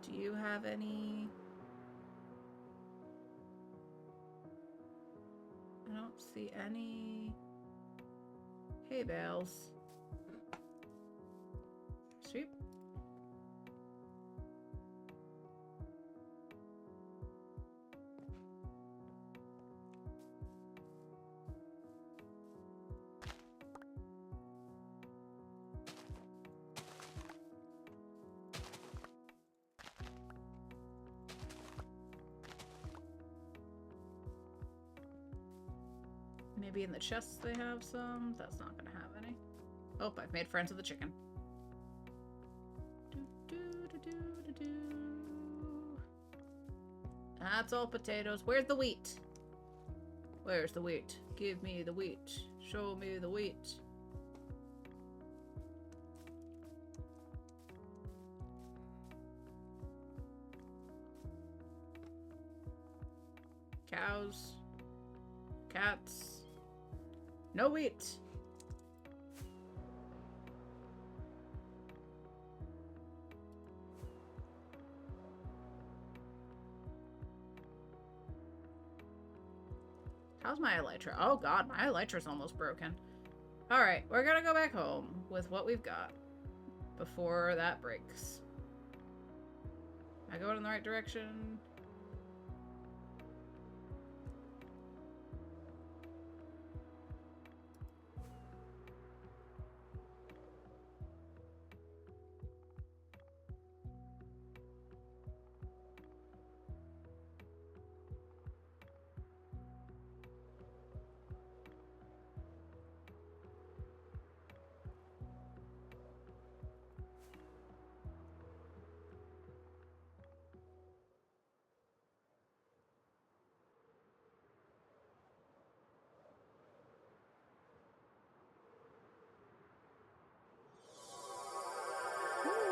Do you have any... I don't see any hay bales. Sweet. Maybe in the chests they have some. That's not gonna have any. Oh, I've made friends with the chicken. That's all potatoes. Where's the wheat? Where's the wheat? Give me the wheat. Show me the wheat. Cows. Cats. No wheat. How's my elytra? Oh god, my elytra's almost broken. Alright, we're gonna go back home with what we've got before that breaks. Am I going in the right direction?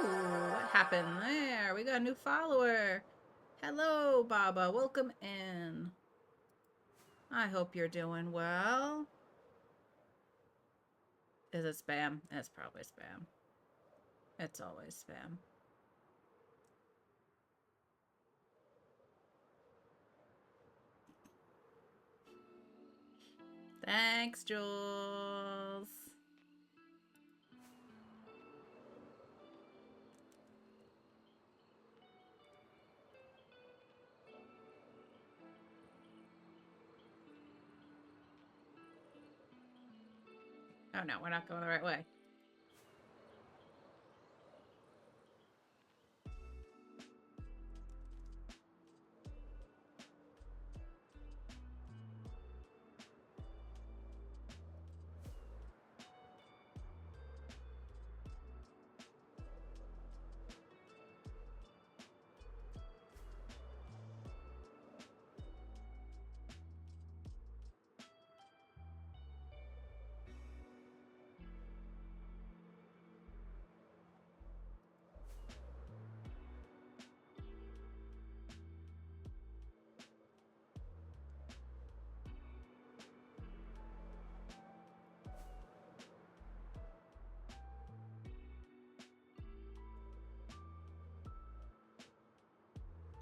What happened there? We got a new follower. Hello, Baba. Welcome in. I hope you're doing well. Is it spam? It's probably spam. It's always spam. Thanks, Jules. Oh no, we're not going the right way.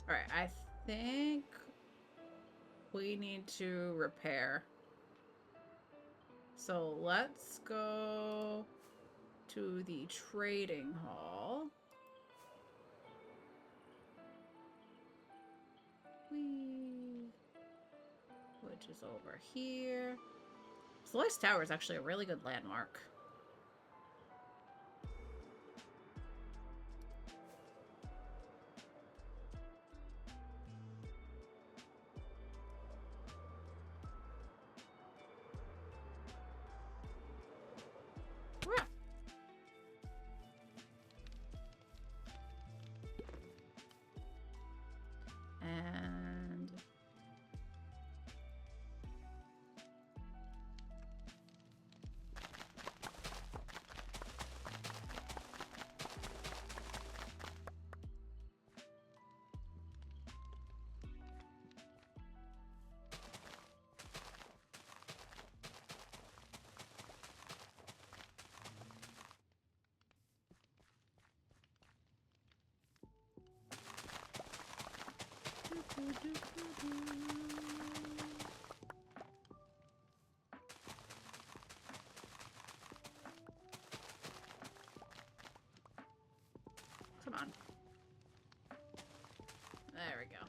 Alright, I think we need to repair. So let's go to the trading hall. Whee! Which is over here. Solois Tower is actually a really good landmark. Yeah. And come on. There we go.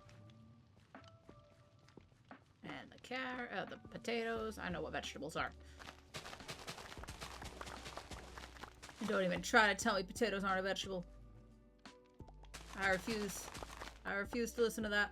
And the potatoes. I know what vegetables are. Don't even try to tell me potatoes aren't a vegetable. I refuse. I refuse to listen to that.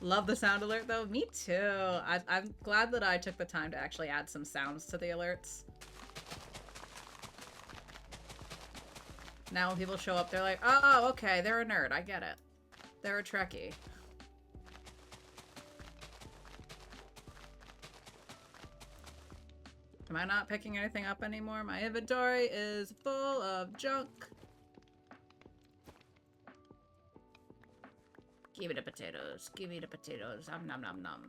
Love the sound alert though. Me too. I'm glad that I took the time to actually add some sounds to the alerts. Now when people show up, they're like, oh, okay, they're a nerd. I get it. They're a Trekkie. Am I not picking anything up anymore? My inventory is full of junk. Give me the potatoes. Give me the potatoes. Nom nom nom.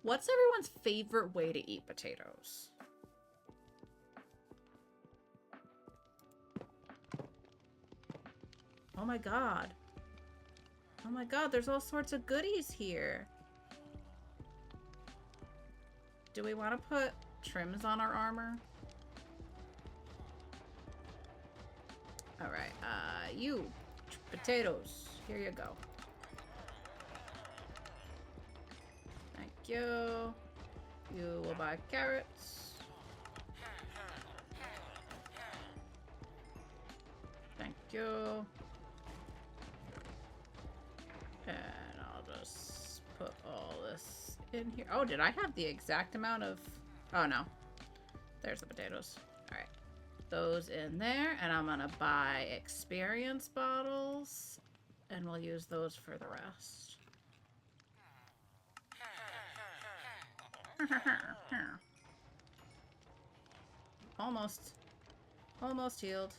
What's everyone's favorite way to eat potatoes? Oh my god. Oh my god, there's all sorts of goodies here. Do we want to put trims on our armor? Alright, you. Potatoes. Here you go. Thank you. You will buy carrots. Thank you. And I'll just put all this in here. Oh, did I have the exact amount of... Oh, no. There's the potatoes. Alright. Those in there. And I'm gonna buy experience bottles. And we'll use those for the rest. Almost. Almost healed.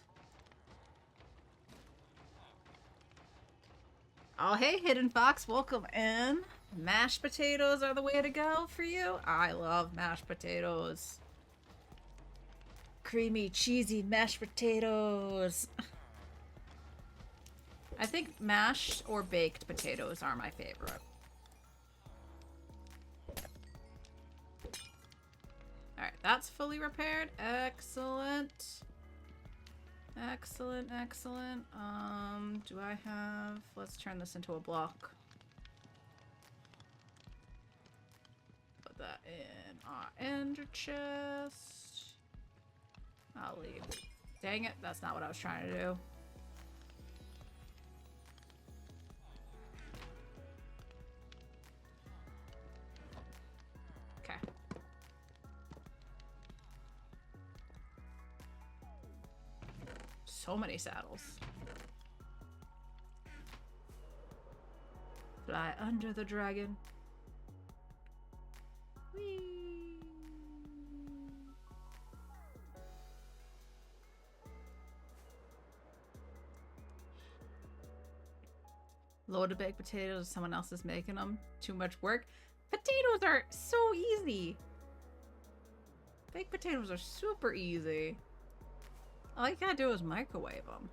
Oh, hey, Hidden Fox. Welcome in. Mashed potatoes are the way to go for you. I love mashed potatoes. Creamy, cheesy mashed potatoes. I think mashed or baked potatoes are my favorite. Alright, that's fully repaired. Excellent. Excellent, excellent. Do I have... Let's turn this into a block. Put that in our ender chest. I'll leave. Dang it, that's not what I was trying to do. Okay. So many saddles. Fly under the dragon. Whee! Loaded baked potatoes, someone else is making them. Too much work. Potatoes are so easy. Baked potatoes are super easy. All you gotta do is microwave them.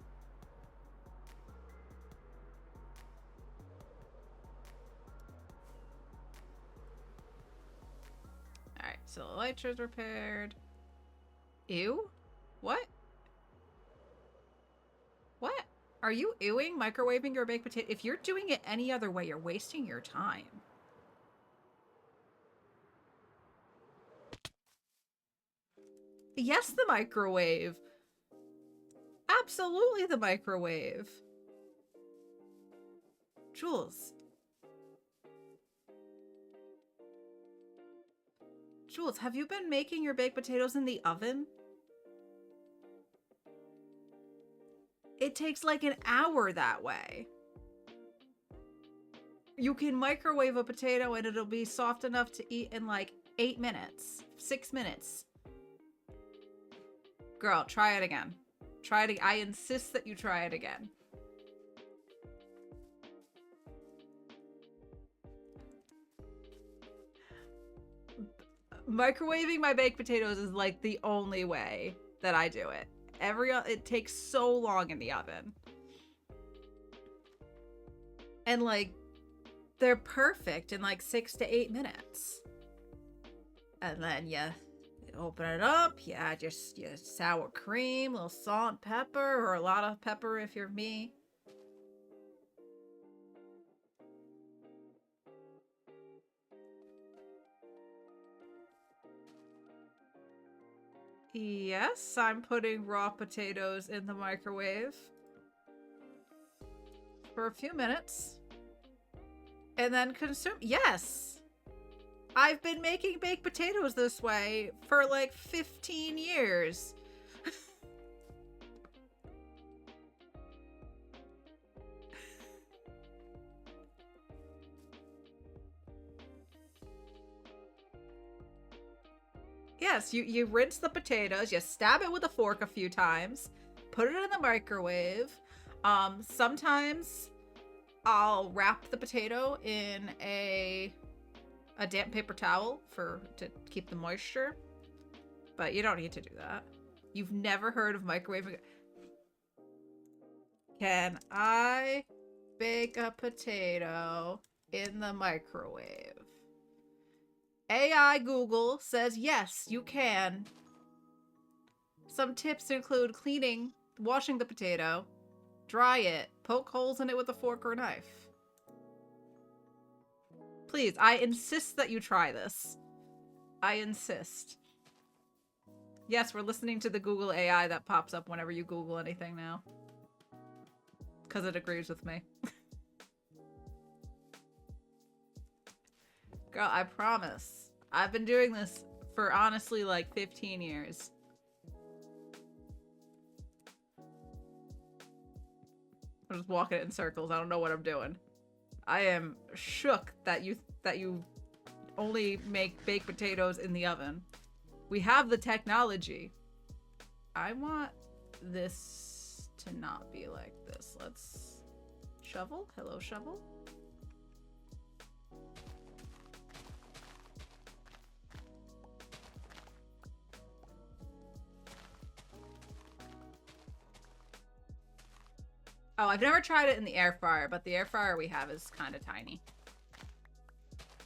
Alright, so the elytra's repaired. Ew? What? What? Are you ewing microwaving your baked potato? If you're doing it any other way, you're wasting your time. Yes, the microwave. Absolutely the microwave. Jules. Jules, have you been making your baked potatoes in the oven? It takes like an hour that way. You can microwave a potato and it'll be soft enough to eat in like 8 minutes, 6 minutes. Girl, try it again. Try it again. I insist that you try it again. Microwaving my baked potatoes is like the only way that I do it. It takes so long in the oven. And like they're perfect in like 6 to 8 minutes. And then you open it up, just sour cream, a little salt and pepper, or a lot of pepper if you're me. Yes, I'm putting raw potatoes in the microwave for a few minutes. And then consume. Yes! I've been making baked potatoes this way for like 15 years. Yes, you rinse the potatoes, you stab it with a fork a few times, put it in the microwave. Sometimes I'll wrap the potato in a damp paper towel to keep the moisture. But you don't need to do that. You've never heard of microwaving? Can I bake a potato in the microwave? AI Google says yes, you can. Some tips include washing the potato, dry it, poke holes in it with a fork or knife. Please, I insist that you try this. I insist. Yes, we're listening to the Google AI that pops up whenever you Google anything now. Because it agrees with me. Girl, I promise. I've been doing this for honestly like 15 years. I'm just walking it in circles. I don't know what I'm doing. I am shook that you only make baked potatoes in the oven. We have the technology. I want this to not be like this. Let's shovel. Hello, shovel. Oh, I've never tried it in the air fryer, but the air fryer we have is kind of tiny.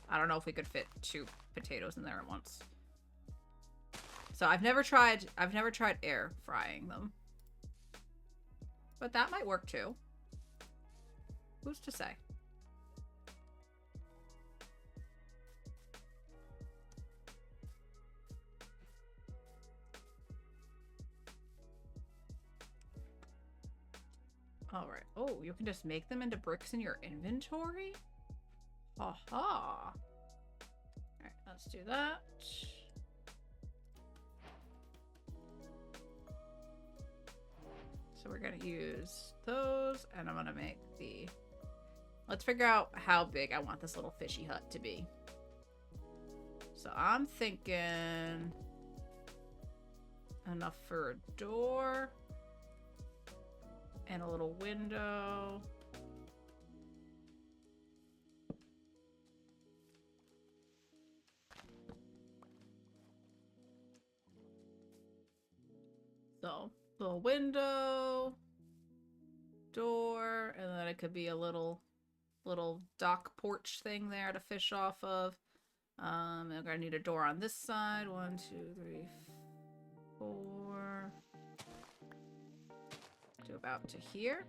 I don't know if we could fit 2 potatoes in there at once. So I've never tried air frying them. But that might work too. Who's to say? All right. Oh, you can just make them into bricks in your inventory? Aha. All right, let's do that. So we're gonna use those, and I'm gonna make the... Let's figure out how big I want this little fishy hut to be. So I'm thinking enough for a door and a little window. Little window, door, and then it could be a little dock porch thing there to fish off of. I'm gonna need a door on this side. 1, 2, 3, 4. To about to here.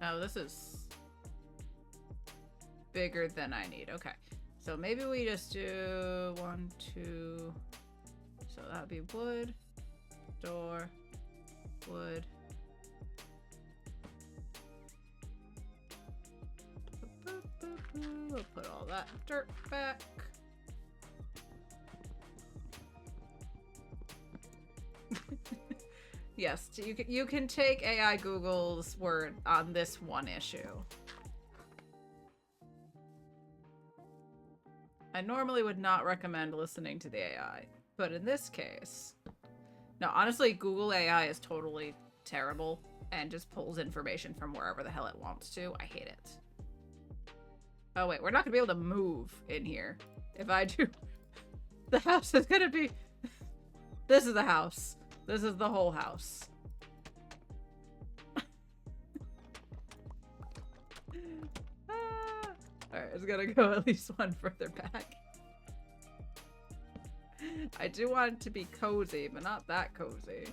Oh, this is bigger than I need. Okay. So maybe we just do 1, 2. So that would be wood, door, wood. We'll put all that dirt back. Yes, you can take AI Google's word on this one issue. I normally would not recommend listening to the AI, but in this case... No, honestly, Google AI is totally terrible and just pulls information from wherever the hell it wants to. I hate it. Oh wait, we're not gonna be able to move in here. If I do... The house is gonna be... This is the house. This is the whole house. Alright, it's gonna go at least one further back. I do want it to be cozy, but not that cozy.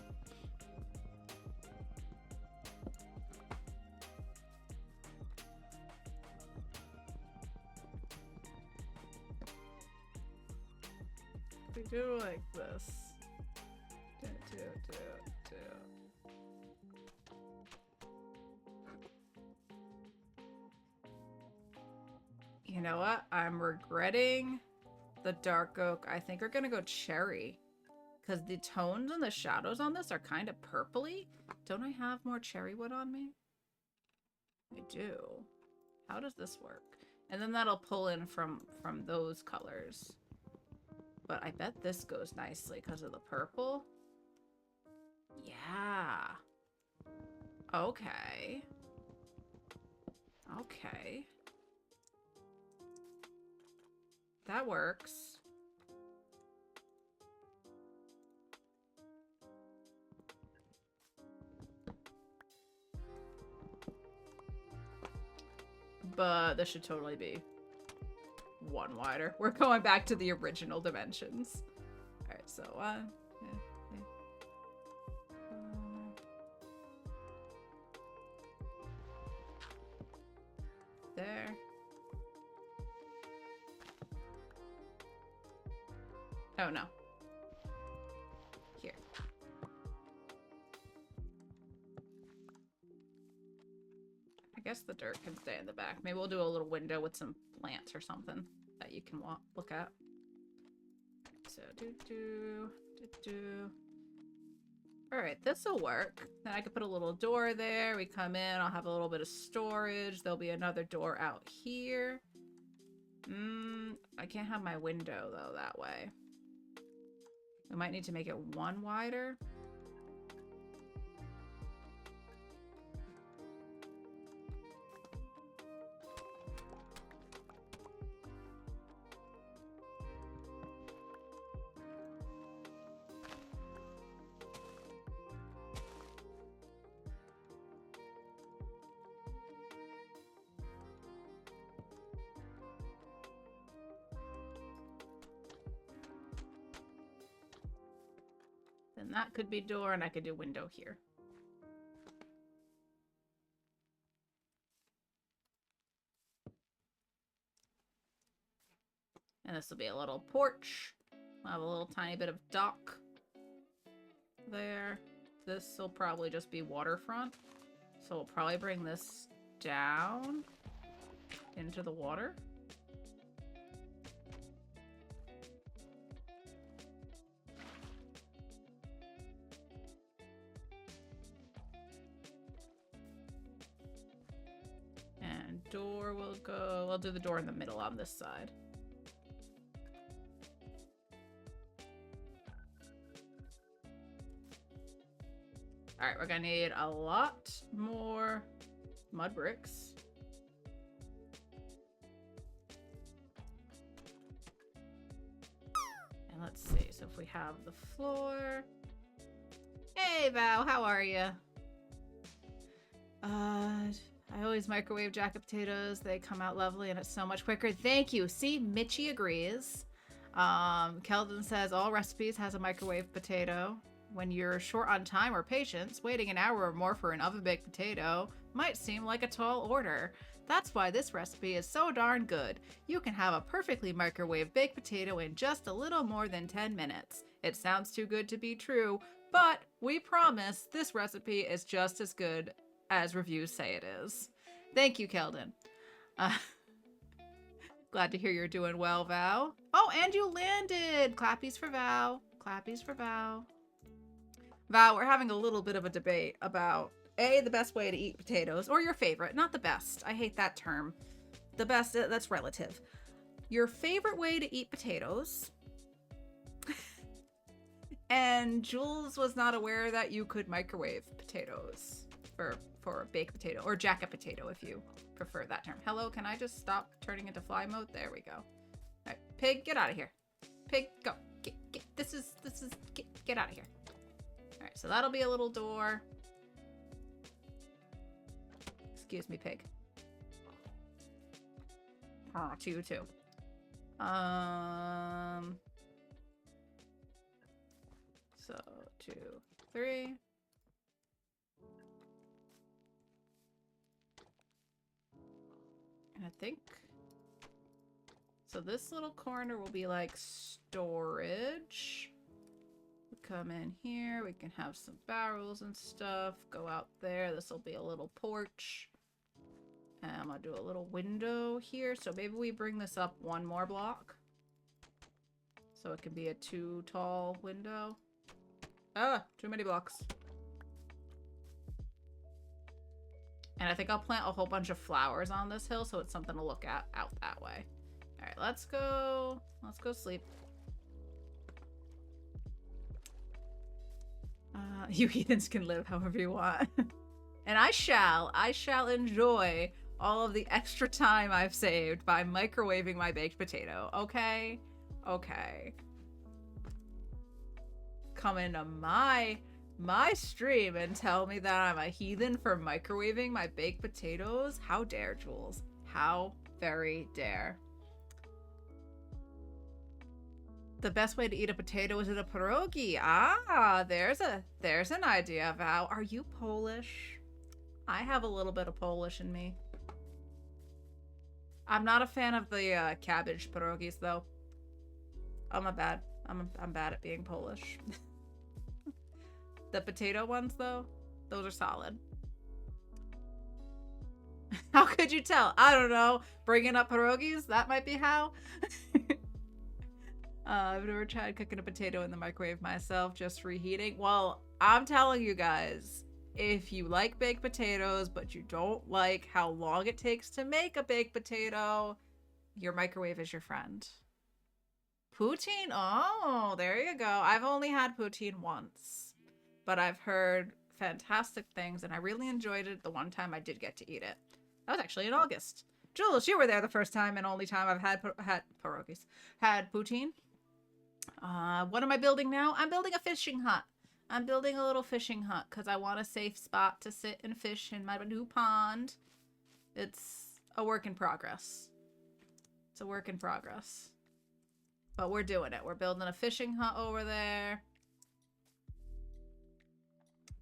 We do like this. Do. You know what? I'm regretting the dark oak. I think we're gonna go cherry. Because the tones and the shadows on this are kind of purpley. Don't I have more cherry wood on me? I do. How does this work? And then that'll pull in from those colors. But I bet this goes nicely because of the purple. Yeah. Okay. Okay. That works. But this should totally be one wider. We're going back to the original dimensions. Alright, so there. Oh no. Here. I guess the dirt can stay in the back. Maybe we'll do a little window with some plants or something that you can look at. So Alright, this'll work. Then I could put a little door there. We come in, I'll have a little bit of storage. There'll be another door out here. I can't have my window though that way. We might need to make it one wider. Then that could be door, and I could do window here. And this will be a little porch. I'll have a little tiny bit of dock there. This will probably just be waterfront. So we'll probably bring this down into the water. And door will go, I'll do the door in the middle on this side. Alright, we're gonna need a lot more mud bricks. And let's see, so if we have the floor. Hey Val, how are you? I always microwave jacket potatoes. They come out lovely and it's so much quicker. Thank you. See, Mitchie agrees. Keldon says all recipes has a microwave potato. When you're short on time or patience, waiting an hour or more for an oven-baked potato might seem like a tall order. That's why this recipe is so darn good. You can have a perfectly microwave baked potato in just a little more than 10 minutes. It sounds too good to be true, but we promise this recipe is just as good as reviews say it is. Thank you, Keldon. Glad to hear you're doing well, Val. Oh, and you landed! Clappies for Val. Clappies for Val. Val, we're having a little bit of a debate about the best way to eat potatoes, or your favorite, not the best. I hate that term. The best, that's relative. Your favorite way to eat potatoes. And Jules was not aware that you could microwave potatoes for a baked potato, or jacket potato if you prefer that term. Hello, can I just stop turning into fly mode? There we go. All right, Pig, get out of here. Pig, go. Get out of here. All right, so that'll be a little door. Excuse me, Pig. Oh, to you too. So 2, 3. And I think so. This little corner will be like storage. We come in here. We can have some barrels and stuff. Go out there. This will be a little porch. And I'm gonna do a little window here. So maybe we bring this up one more block. So it can be a 2 tall window. Ah, too many blocks. And I think I'll plant a whole bunch of flowers on this hill so it's something to look at out that way. All right, let's go sleep. You heathens can live however you want. And I shall enjoy all of the extra time I've saved by microwaving my baked potato. Okay? Okay. Come into my stream and tell me that I'm a heathen for microwaving my baked potatoes? How dare, Jules? How very dare. The best way to eat a potato is in a pierogi. Ah, there's an idea, Val. Are you Polish? I have a little bit of Polish in me. I'm not a fan of the cabbage pierogis though. I'm bad at being Polish. The potato ones though, those are solid. How could you tell? I don't know. Bringing up pierogis? That might be how. I've never tried cooking a potato in the microwave myself, just reheating. Well, I'm telling you guys, if you like baked potatoes, but you don't like how long it takes to make a baked potato, your microwave is your friend. Poutine? Oh, there you go. I've only had poutine once, but I've heard fantastic things, and I really enjoyed it the one time I did get to eat it. That was actually in August. Jules, you were there the first time and only time I've had pierogies. Had poutine. What am I building now? I'm building a fishing hut. I'm building a little fishing hut because I want a safe spot to sit and fish in my new pond. It's a work in progress. It's a work in progress. But we're doing it. We're building a fishing hut over there.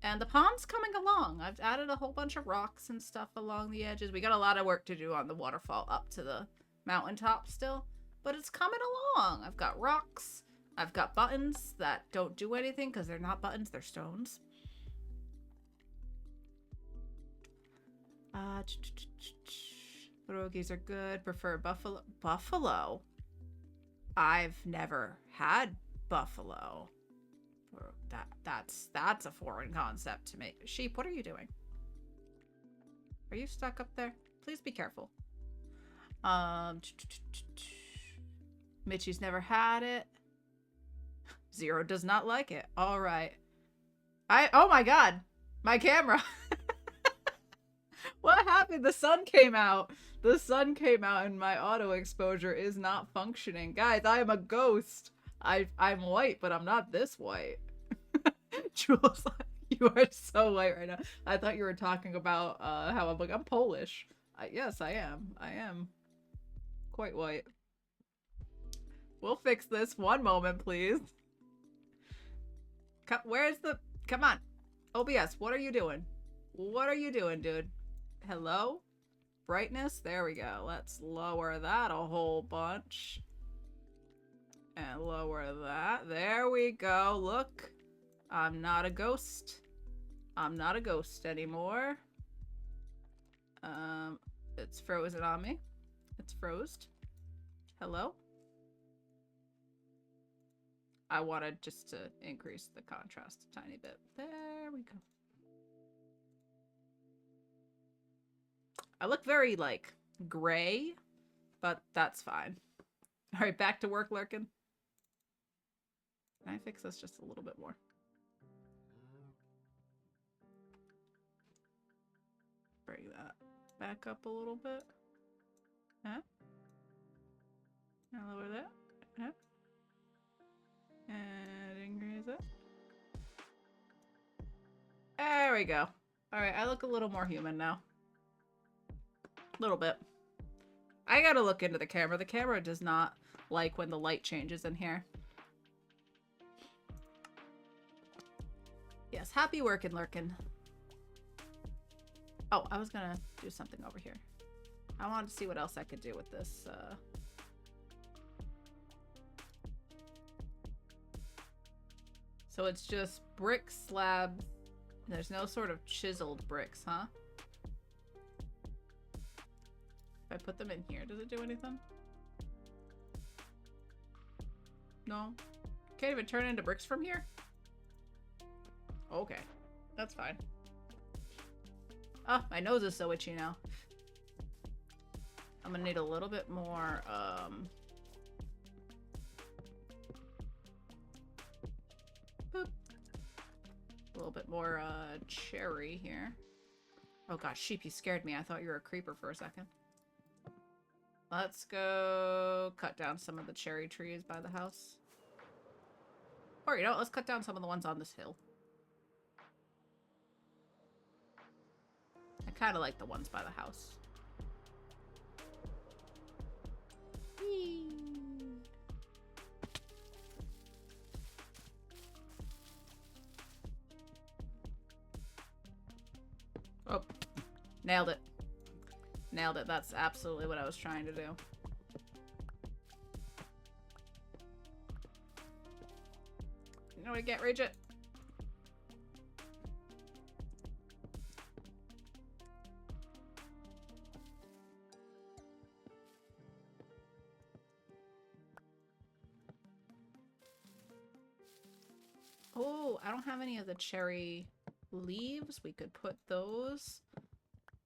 And the pond's coming along. I've added a whole bunch of rocks and stuff along the edges. We got a lot of work to do on the waterfall up to the mountaintop still. But it's coming along. I've got rocks. I've got buttons that don't do anything because they're not buttons, they're stones. Pierogies are good. Prefer buffalo. Buffalo? I've never had buffalo. That's a foreign concept to me. Sheep, what are you doing? Are you stuck up there? Please be careful. Mitchie's never had it. Zero does not like it. All right. Oh my god. My camera. What happened? The sun came out. The sun came out and my auto exposure is not functioning. Guys, I am a ghost. I'm white, but I'm not this white. Jules, you are so white right now. I thought you were talking about how I'm like, I'm Polish. Yes, I am. I am quite white. We'll fix this. One moment, please. Where's the... Come on. OBS, what are you doing? What are you doing, dude? Hello? Brightness? There we go. Let's lower that a whole bunch. And lower that. There we go. Look. I'm not a ghost. I'm not a ghost anymore. It's frozen on me. It's froze. Hello? I wanted just to increase the contrast a tiny bit. There we go. I look very, like, gray, but that's fine. All right, back to work, Lurkin. Can I fix this just a little bit more? Bring that back up a little bit. Huh? And lower that. Huh? And increase it. There we go. Alright, I look a little more human now. A little bit. I gotta look into the camera. The camera does not like when the light changes in here. Yes, happy working, Lurkin. Oh, I was gonna do something over here. I wanted to see what else I could do with this. So it's just brick slab. There's no sort of chiseled bricks, huh? If I put them in here, does it do anything? No? Can't even turn into bricks from here? Okay. That's fine. Oh, my nose is so itchy now. I'm gonna need a little bit more, boop. A little bit more, cherry here. Oh gosh, sheep, you scared me. I thought you were a creeper for a second. Let's go cut down some of the cherry trees by the house. Or, you know what? Let's cut down some of the ones on this hill. I kind of like the ones by the house. Whee! Oh, nailed it. Nailed it. That's absolutely what I was trying to do. You know what I get, Rage it? Oh, I don't have any of the cherry leaves. We could put those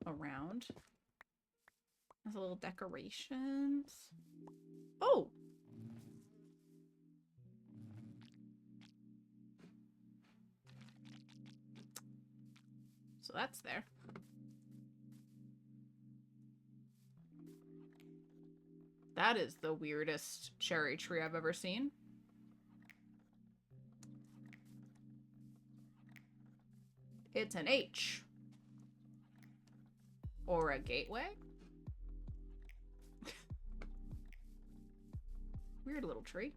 around as a little decorations. Oh! So that's there. That is the weirdest cherry tree I've ever seen. It's an H. Or a gateway? Weird little tree.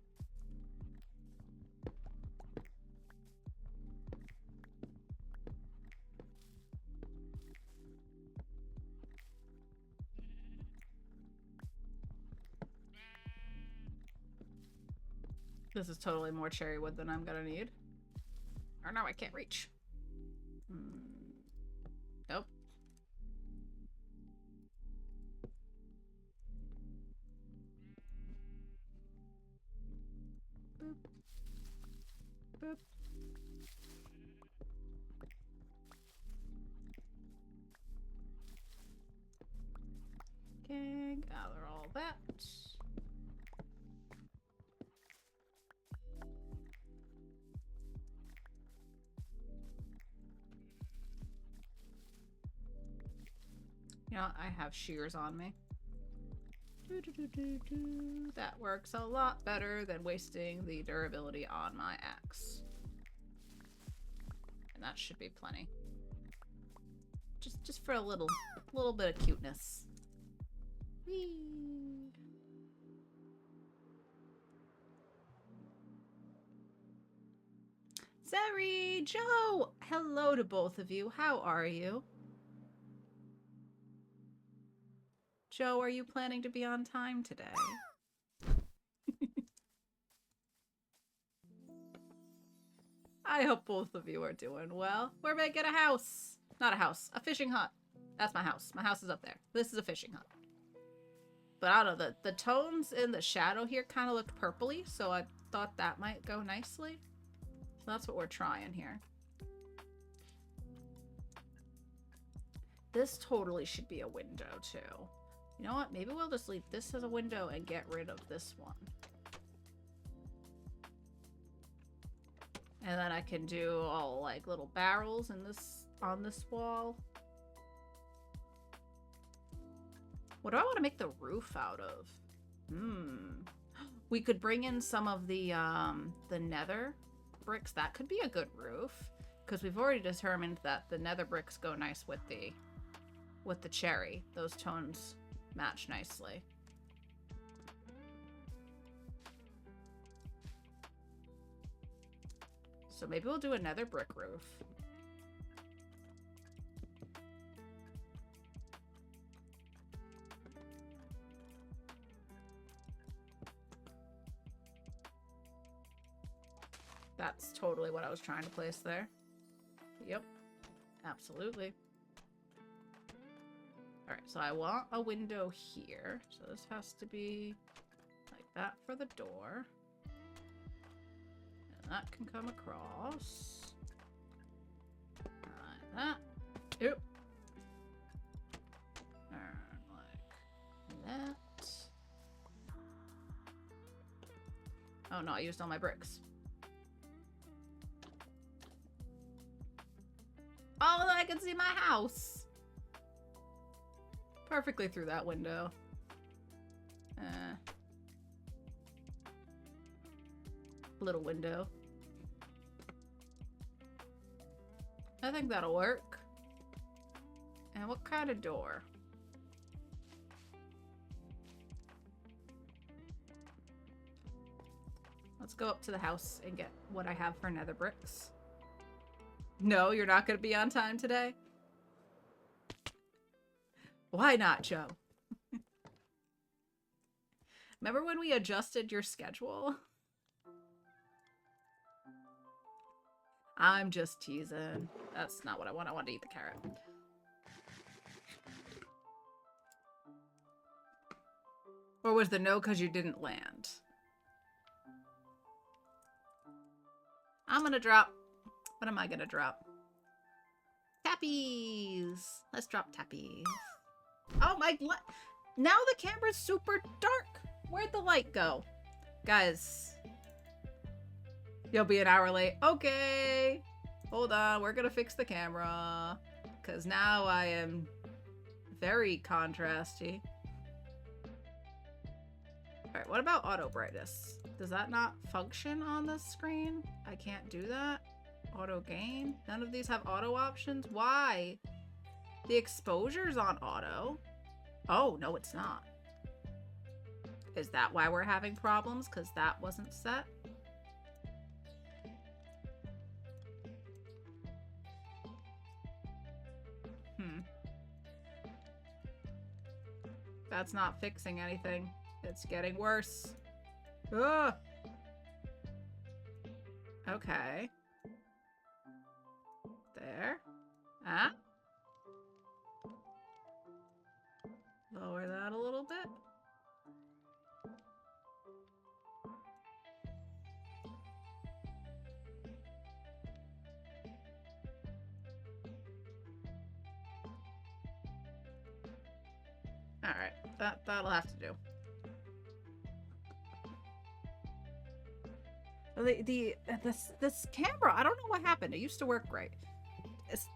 This is totally more cherry wood than I'm gonna need. Or no, I can't reach. Nope. Boop. Boop. Okay, gather all that. You know, I have shears on me. That works a lot better than wasting the durability on my axe. And that should be plenty. Just for a little bit of cuteness. Whee! Zeri, Joe, hello to both of you. How are you? Joe, are you planning to be on time today? I hope both of you are doing well. Where may I get a house? Not a house, a fishing hut. That's my house. My house is up there. This is a fishing hut. But I don't know, the tones in the shadow here kind of looked purpley, so I thought that might go nicely. So that's what we're trying here. This totally should be a window too. You know what? Maybe we'll just leave this as a window and get rid of this one. And then I can do all like little barrels in this on this wall. What do I want to make the roof out of? We could bring in some of the nether bricks. That could be a good roof, because we've already determined that the nether bricks go nice with the cherry. Those tones match nicely. So maybe we'll do a nether brick roof. That's totally what I was trying to place there. Yep, absolutely. All right, so I want a window here. So this has to be like that for the door. And that can come across. Like that. Oop. And like that. Oh no, I used all my bricks. Oh, I can see my house. Perfectly through that window. Little window. I think that'll work. And what kind of door? Let's go up to the house and get what I have for nether bricks. No, you're not going to be on time today? Why not, Joe? Remember when we adjusted your schedule? I'm just teasing. That's not what I want. I want to eat the carrot. Or was the no because you didn't land? I'm going to drop... What am I going to drop? Tappies! Let's drop tappies. Oh my... Now the camera's super dark. Where'd the light go? Guys. You'll be an hour late. Okay. Hold on. We're going to fix the camera. Because now I am very contrasty. Alright, what about auto brightness? Does that not function on this screen? I can't do that? Auto gain? None of these have auto options? Why? The exposure's on auto. Oh, no, it's not. Is that why we're having problems? Because that wasn't set? That's not fixing anything. It's getting worse. Ugh. Okay. There. Ah. Lower that a little bit. All right, that'll have to do. This camera, I don't know what happened. It used to work great. It's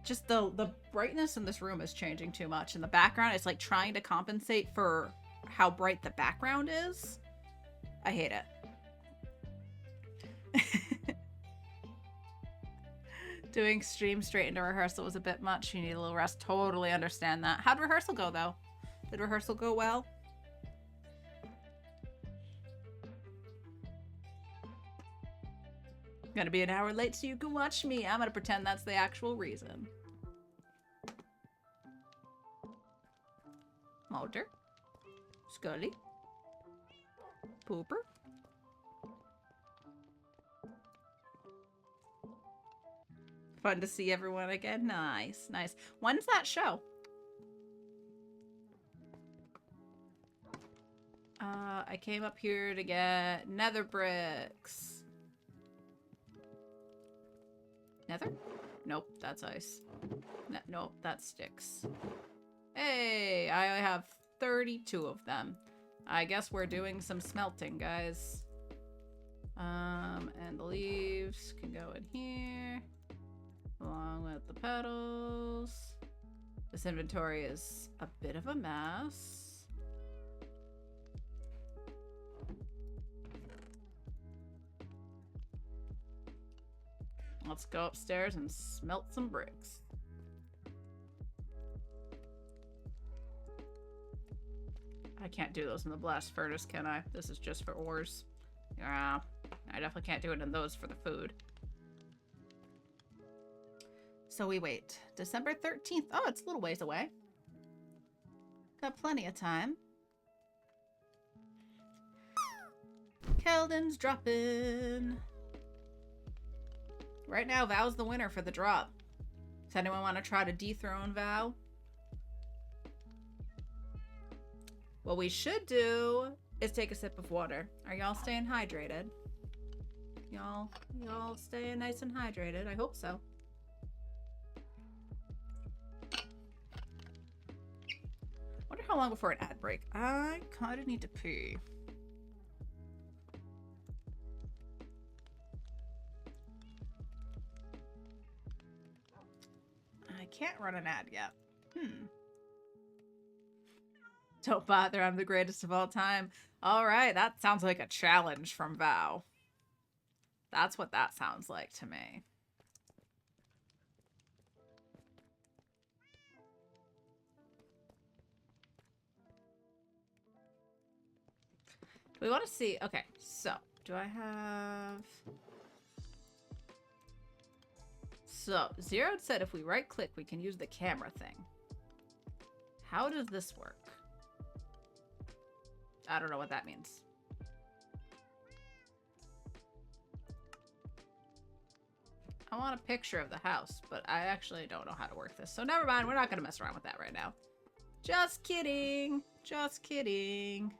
just the brightness in this room is changing too much, and the background is like trying to compensate for how bright the background is. I hate it. Doing stream straight into rehearsal was a bit much. You need a little rest. Totally understand that. How'd rehearsal go, though? Did rehearsal go well? Gonna be an hour late so you can watch me. I'm gonna pretend that's the actual reason. Mulder. Scully. Pooper. Fun to see everyone again. Nice, nice. When's that show? I came up here to get nether bricks. Nether? Nope, that's ice. Nope, that's sticks. Hey, I have 32 of them. I guess we're doing some smelting, guys. And the leaves can go in here. Along with the petals. This inventory is a bit of a mess. Let's go upstairs and smelt some bricks. I can't do those in the blast furnace, can I? This is just for ores. Yeah, I definitely can't do it in those for the food. So we wait. December 13th. Oh, it's a little ways away. Got plenty of time. Keldon's dropping. Right now, Val's the winner for the drop. Does anyone want to try to dethrone Val? What we should do is take a sip of water. Are y'all staying hydrated? Y'all staying nice and hydrated? I hope so. Wonder how long before an ad break. I kind of need to pee. I can't run an ad yet. Don't bother, I'm the greatest of all time. Alright, that sounds like a challenge from Val. That's what that sounds like to me. We want to see... Okay, so, do I have... So, Zeroed said if we right-click, we can use the camera thing. How does this work? I don't know what that means. I want a picture of the house, but I actually don't know how to work this. So never mind, we're not going to mess around with that right now. Just kidding. Just kidding.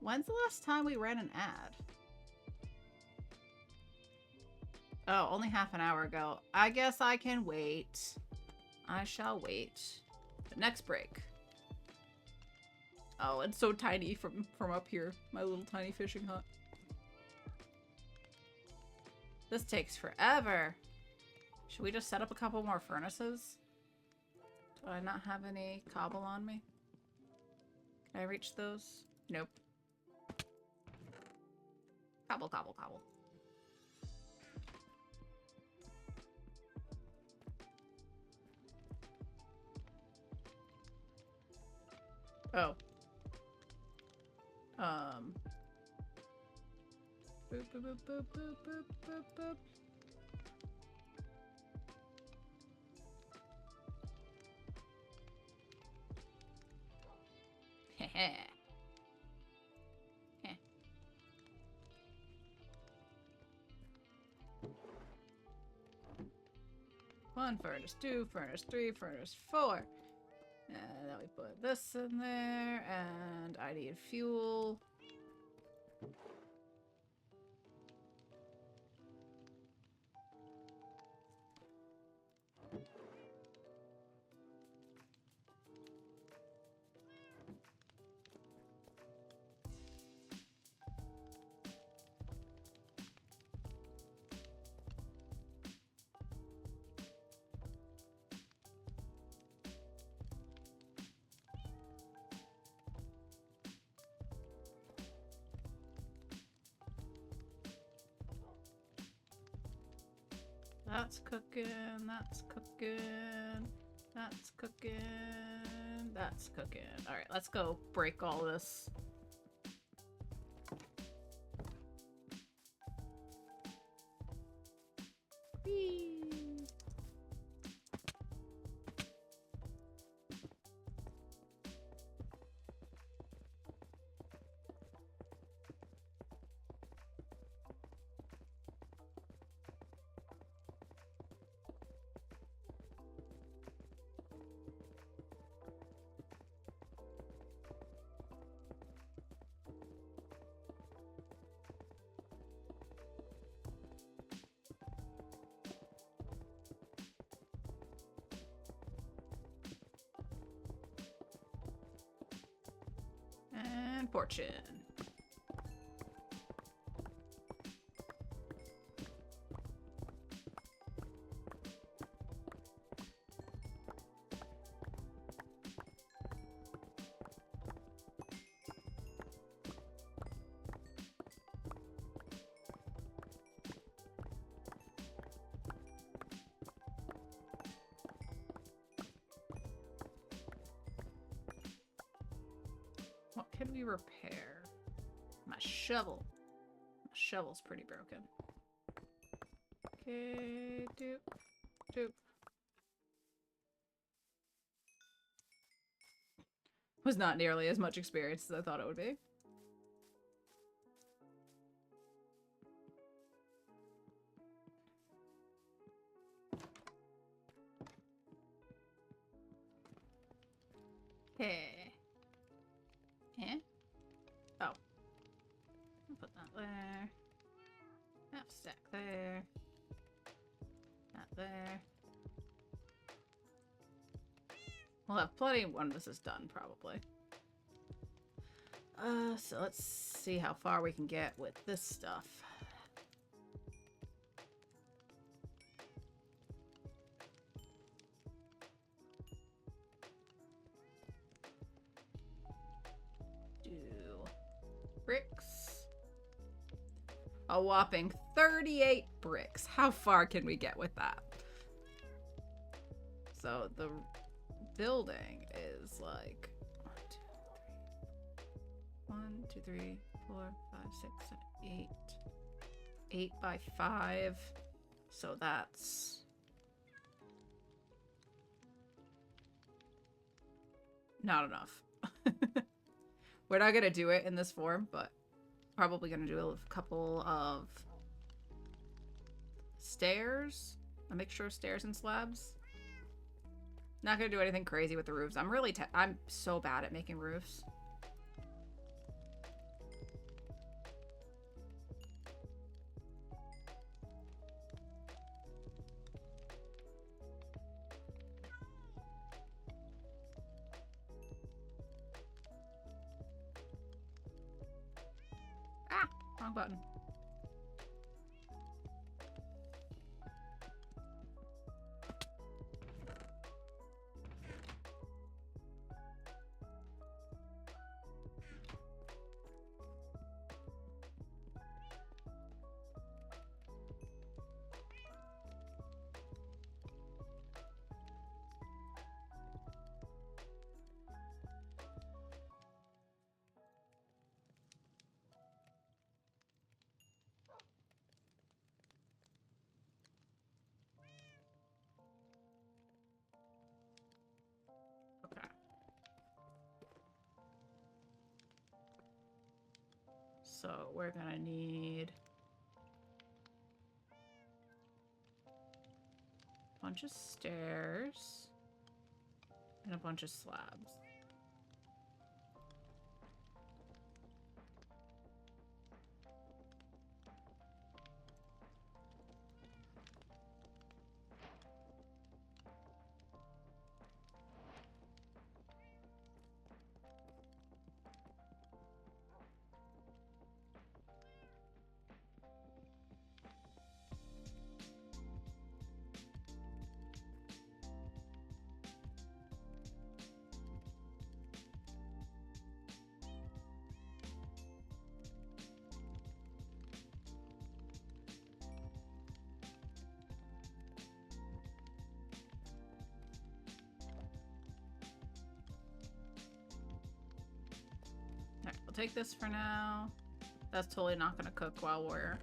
When's the last time we ran an ad? Oh, only half an hour ago. I guess I can wait. I shall wait. The next break. Oh, it's so tiny from up here. My little tiny fishing hut. This takes forever. Should we just set up a couple more furnaces? Do I not have any cobble on me? Can I reach those? Nope. Cobble, cobble, cobble. Oh. Boop, boop, boop, boop, boop, boop, boop, boop. Heh. One furnace, 2 furnace, 3 furnace, 4. And then we put this in there, and I need fuel. That's cooking. That's cooking. That's cooking. That's cooking. Alright, let's go break all this. Whee! And fortune. What can we repair? My shovel. My shovel's pretty broken. Okay, doop, doop. Was not nearly as much experience as I thought it would be. Hey. Eh? Oh. I'll put that there. Half stack there. That there. We'll have plenty when this is done, probably. So let's see how far we can get with this stuff. Bricks. A whopping 38 bricks. How far can we get with that? So the building is like 1, 2, 3, 4, 5, 6, 7, 8. 8 by 5. So that's not enough. We're not gonna do it in this form, but probably gonna do a couple of stairs. A mixture of stairs and slabs. Not gonna do anything crazy with the roofs. I'm so bad at making roofs. Ah, wrong button. Okay. So we're gonna need a bunch of stairs and a bunch of slabs. take this for now. That's totally not gonna cook while we're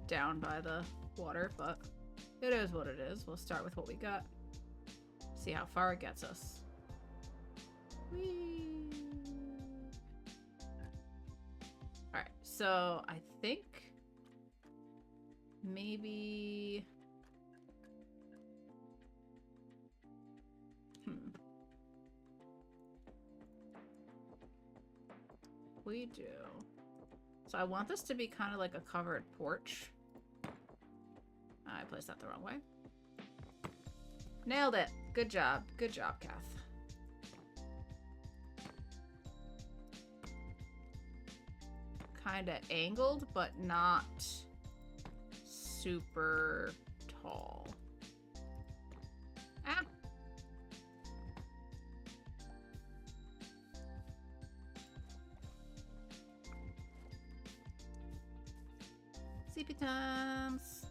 down by the water, but it is what it is. We'll start with what we got. See how far it gets us. Whee! Alright, so I think maybe... We do. So I want this to be kind of like a covered porch. I placed that the wrong way. Nailed it. Good job. Good job, Kath. Kind of angled, but not super tall. Ah. CP times.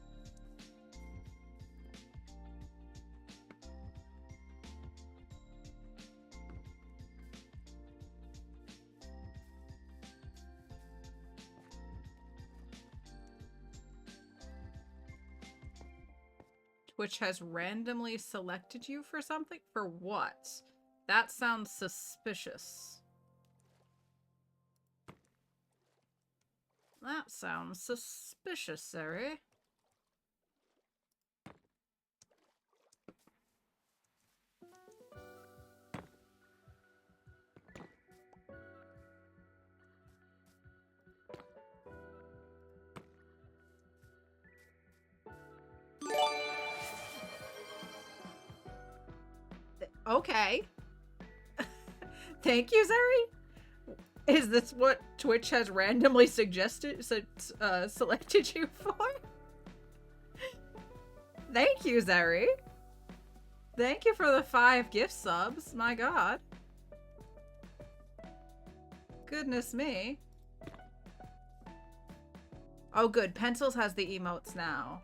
Twitch has randomly selected you for something? For what? That sounds suspicious. That sounds suspicious, Sari. Okay. Thank you, Zeri. Is this what Twitch has randomly selected you for? Thank you, Zeri. Thank you for the 5 gift subs. My god. Goodness me. Oh, good. Pencils has the emotes now.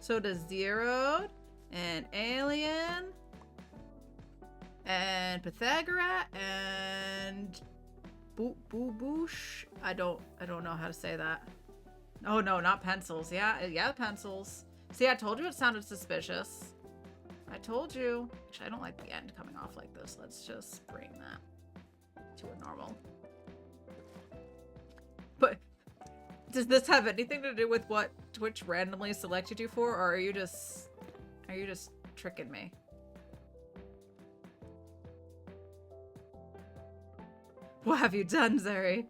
So does Zeroed and Alien. And Pythagoras and Boosh. I don't know how to say that. Oh no, not pencils. Yeah, pencils. See, I told you it sounded suspicious. I told you. Actually, I don't like the end coming off like this. Let's just bring that to a normal. But does this have anything to do with what Twitch randomly selected you for, or are you just tricking me? What have you done, Zeri?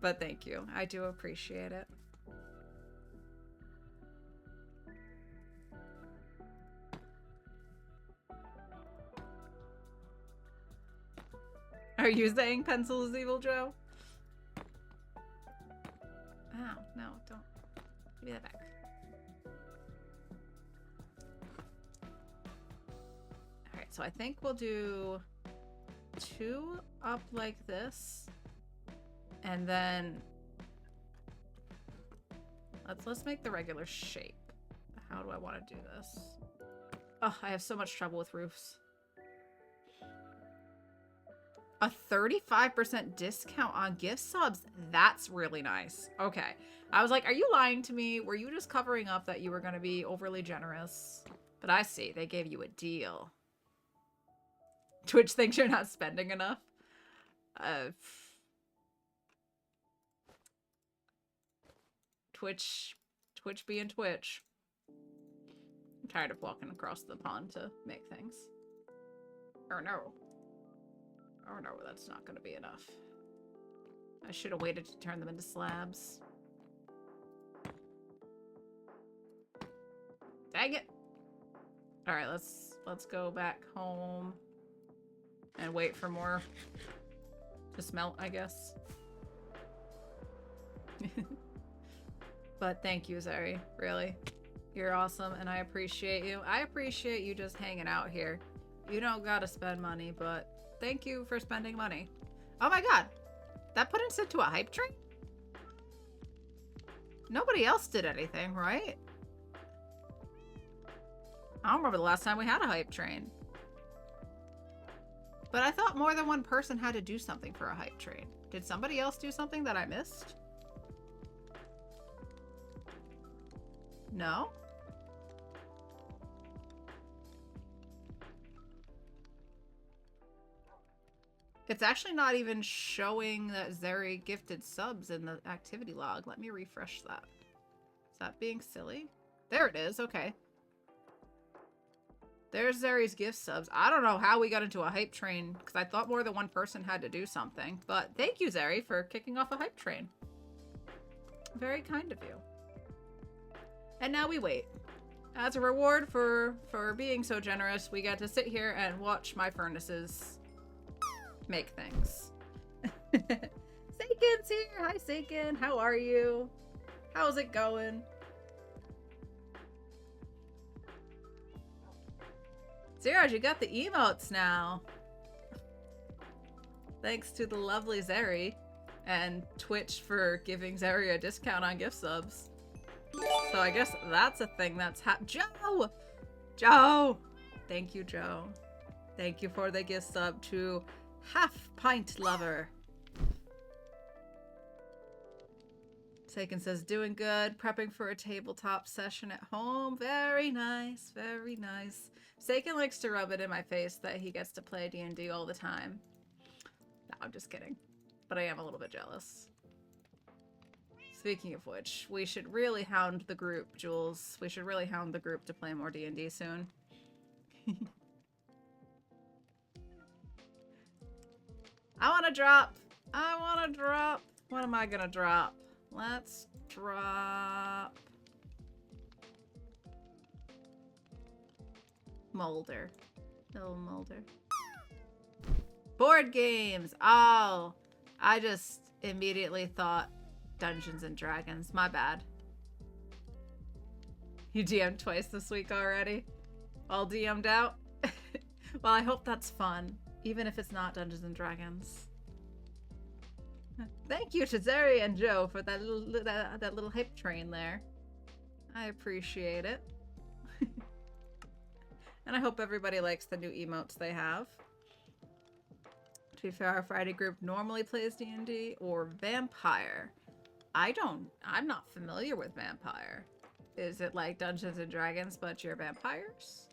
But thank you. I do appreciate it. Are you saying pencil is evil, Joe? Ow, no, don't. Give me that back. So I think we'll do 2 up like this, and then let's make the regular shape. How do I want to do this? Oh, I have so much trouble with roofs. A 35% discount on gift subs? That's really nice. Okay. I was like, are you lying to me? Were you just covering up that you were going to be overly generous? But I see. They gave you a deal. Twitch thinks you're not spending enough. Twitch being Twitch. I'm tired of walking across the pond to make things. Oh no. Oh no, that's not going to be enough. I should have waited to turn them into slabs. Dang it. All right, let's go back home. And wait for more to smelt, I guess. But thank you, Zeri. Really. You're awesome, and I appreciate you. I appreciate you just hanging out here. You don't gotta spend money, but thank you for spending money. Oh my god. That put us into a hype train? Nobody else did anything, right? I don't remember the last time we had a hype train. But I thought more than one person had to do something for a hype train. Did somebody else do something that I missed? No? It's actually not even showing that Zeri gifted subs in the activity log. Let me refresh that. Is that being silly? There it is. Okay. There's Zeri's gift subs. I don't know how we got into a hype train because I thought more than one person had to do something. But thank you, Zeri, for kicking off a hype train. Very kind of you. And now we wait. As a reward for being so generous, we get to sit here and watch my furnaces make things. Seiken's here. Hi, Seiken. How are you? How's it going? Zeraj, you got the emotes now. Thanks to the lovely Zeri and Twitch for giving Zeri a discount on gift subs. So I guess that's a thing that's Joe! Joe! Thank you, Joe. Thank you for the gift sub to Half Pint Lover. Seiken says, doing good, prepping for a tabletop session at home. Very nice, very nice. Seiken likes to rub it in my face that he gets to play D&D all the time. No, I'm just kidding. But I am a little bit jealous. Speaking of which, we should really hound the group, Jules. We should really hound the group to play more D&D soon. I want to drop. I want to drop. What am I going to drop? Let's drop Molder. Little Molder. Board games. Oh, I just immediately thought Dungeons and Dragons. My bad. You DM'd twice this week already? All DM'd out? Well, I hope that's fun, even if it's not Dungeons and Dragons. Thank you to Zeri and Joe for that little hype train there. I appreciate it. And I hope everybody likes the new emotes they have. To be fair, our Friday group normally plays D&D or Vampire. I'm not familiar with Vampire. Is it like Dungeons and Dragons, but you're vampires?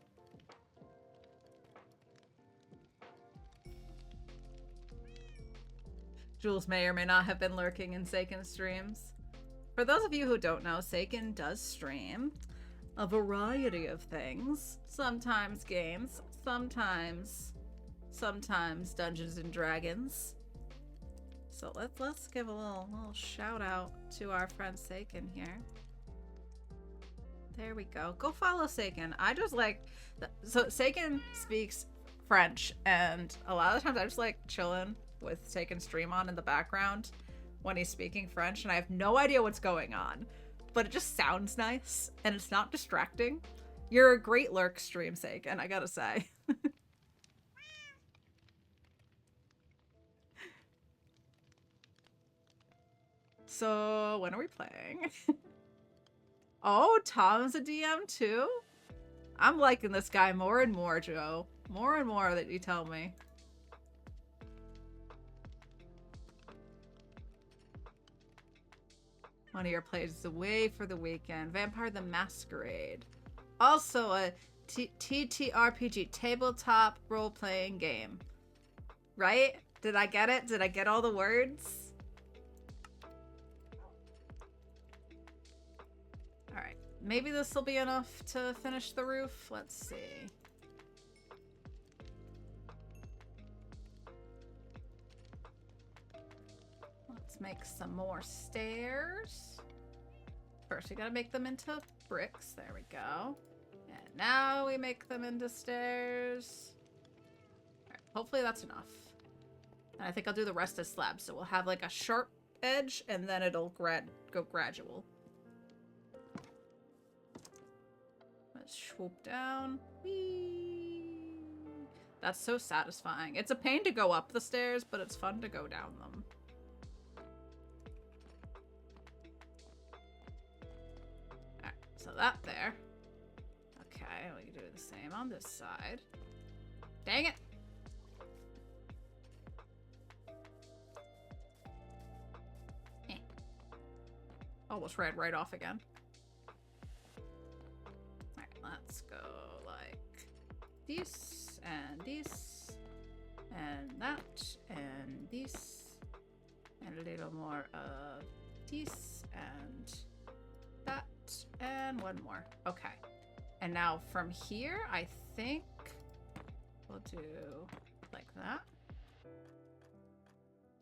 Jules may or may not have been lurking in Seiken's streams. For those of you who don't know, Seiken does stream a variety of things. Sometimes games, sometimes Dungeons and Dragons. So let's give a little shout out to our friend Seiken here. There we go. Go follow Seiken. I just like so Seiken speaks French, and a lot of the times I just like chilling with Seiken stream on in the background when he's speaking French, and I have no idea what's going on, but it just sounds nice and it's not distracting. You're a great lurk stream, Seiken, I gotta say. So when are we playing? Oh, Tom's a DM too? I'm liking this guy more and more, Joe. More and more that you tell me. One of your plays is away for the weekend. Vampire the Masquerade. Also a TTRPG, tabletop role-playing game. Right? Did I get it? Did I get all the words? Alright. Maybe this will be enough to finish the roof. Let's see. Let's make some more stairs. First, we gotta make them into bricks. There we go. And now we make them into stairs. Alright, hopefully that's enough. And I think I'll do the rest as slabs. So we'll have like a sharp edge and then it'll go gradual. Let's swoop down. Whee! That's so satisfying. It's a pain to go up the stairs, but it's fun to go down them. Alright, so that there. Okay, we can do the on this side. Dang it! Almost read right off again. Alright, let's go like this, and this, and that, and this, and a little more of this, and that, and one more. Okay. And now from here, I think we'll do like that,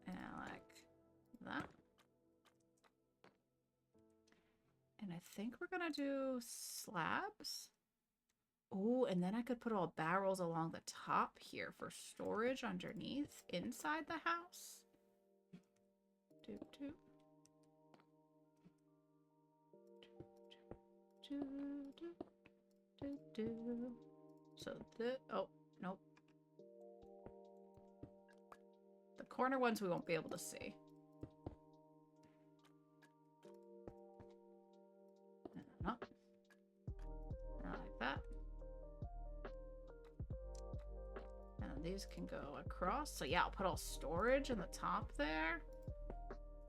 and like that. And I think we're gonna do slabs. Oh, and then I could put all barrels along the top here for storage underneath inside the house. Doop, doop. So oh, nope. The corner ones we won't be able to see. Up. Like that. And these can go across. So yeah, I'll put all storage in the top there.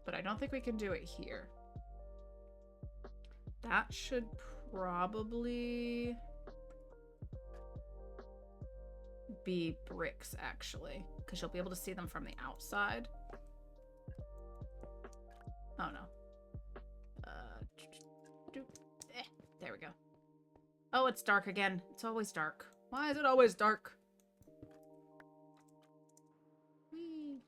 But I don't think we can do it here. That should probably be bricks, actually. Because you'll be able to see them from the outside. Oh, no. There we go. Oh, it's dark again. It's always dark. Why is it always dark? Whee.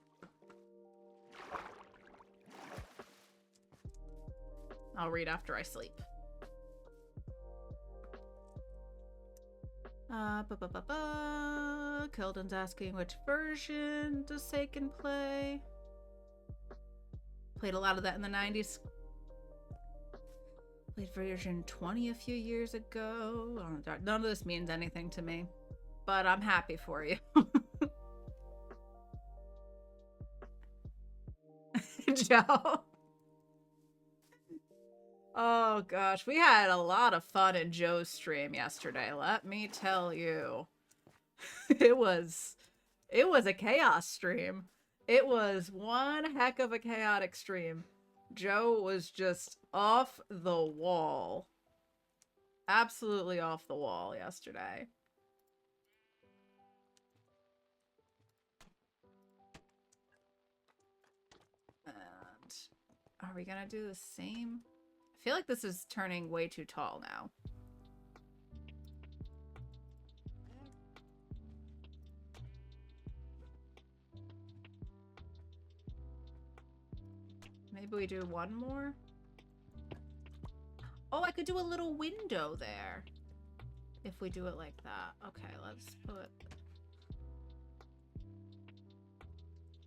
I'll read after I sleep. Keldon's asking which version does Seiken play? Played a lot of that in the 90s. Played version 20 a few years ago. None of this means anything to me, but I'm happy for you. Joe. Oh gosh, we had a lot of fun in Joe's stream yesterday, let me tell you. It was a chaos stream. It was one heck of a chaotic stream. Joe was just off the wall. Absolutely off the wall yesterday. And are we gonna do the same? I feel like this is turning way too tall now. Maybe we do one more? Oh, I could do a little window there. If we do it like that. Okay, let's put...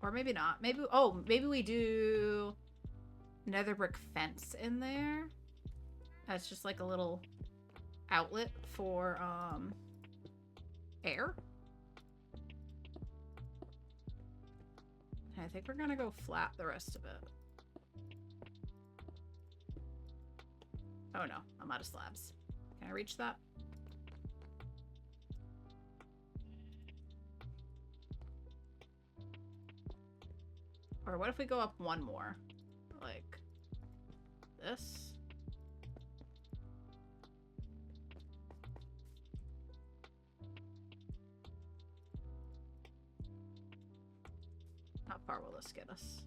Or maybe not. Maybe... Oh, maybe we do... nether brick fence in there. That's just like a little outlet for, air. I think we're gonna go flat the rest of it. Oh no, I'm out of slabs. Can I reach that? Or what if we go up one more? Like this? How far will this get us?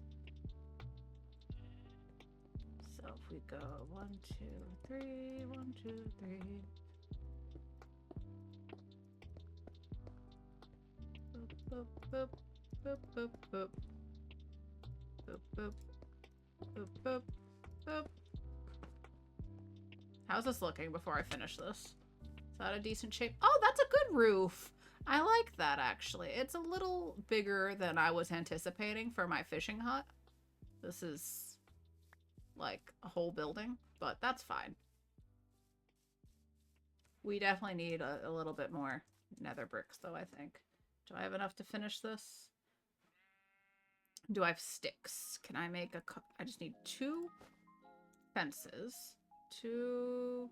So if we go 1, 2, 3, 1, 2, 3. Boop, boop, boop, boop, boop. Boop, boop. Boop, boop, boop. How's this looking before I finish this? Is that a decent shape? Oh, that's a good roof. I like that, actually. It's a little bigger than I was anticipating for my fishing hut. This is like a whole building, but that's fine. We definitely need a little bit more nether bricks, though, I think. Do I have enough to finish this? Do I have sticks? Can I make a... I just need 2 fences. 2...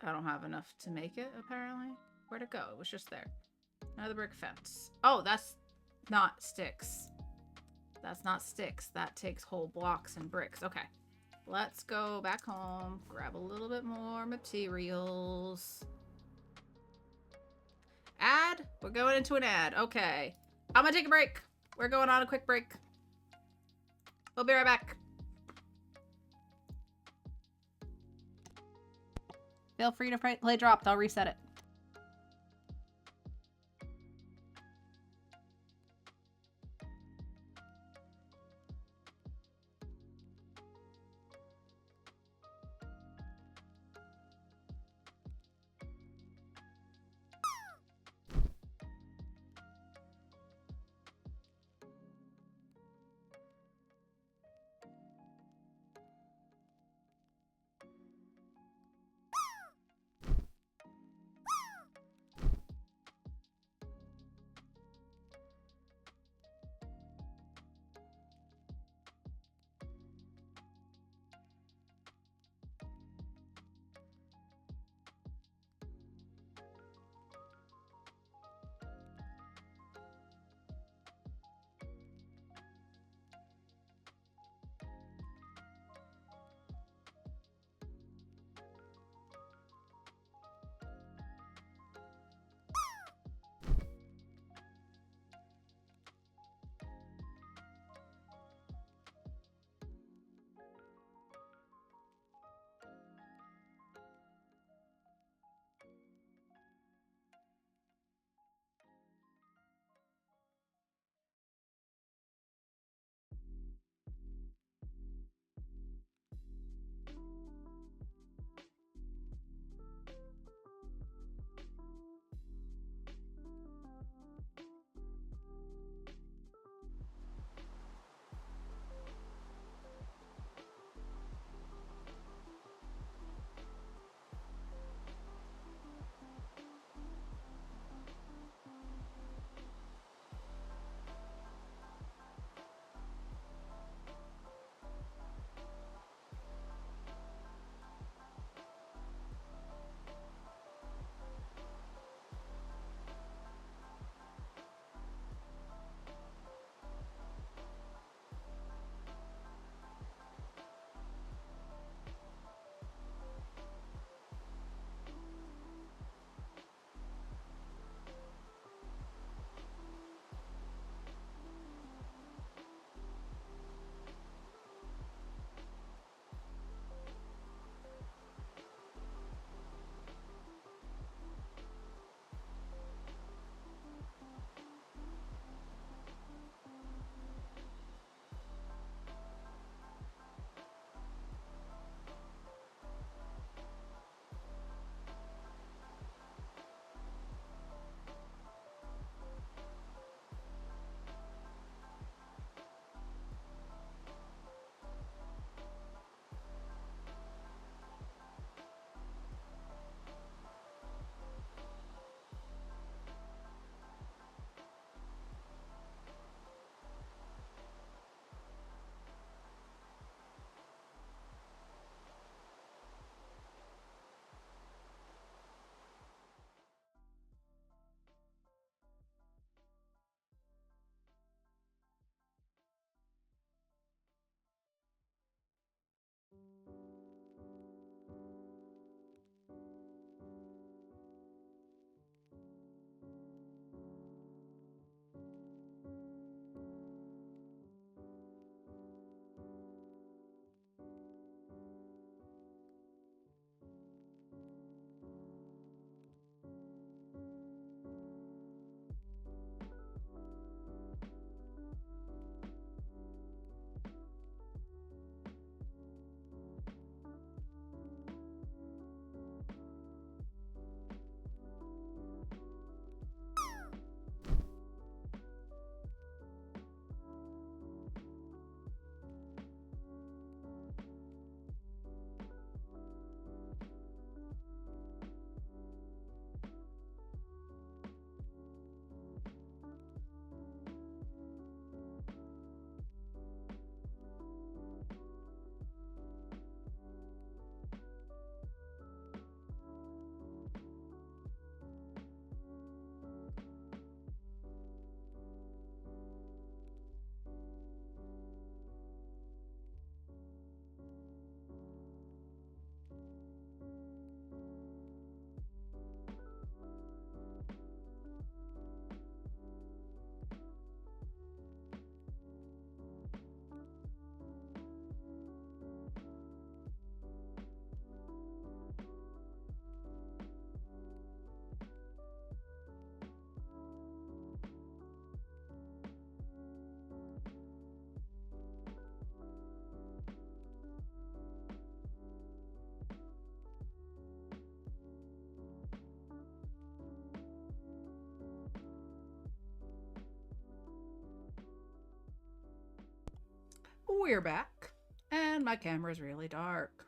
I don't have enough to make it, apparently. Where'd it go? It was just there. Another brick fence. Oh, that's not sticks. That's not sticks. That takes whole blocks and bricks. Okay. Let's go back home. Grab a little bit more materials. Ad? We're going into an ad. Okay. I'm gonna take a break. We're going on a quick break. We'll be right back. Feel free to play dropped. I'll reset it. We're back, and my camera's really dark.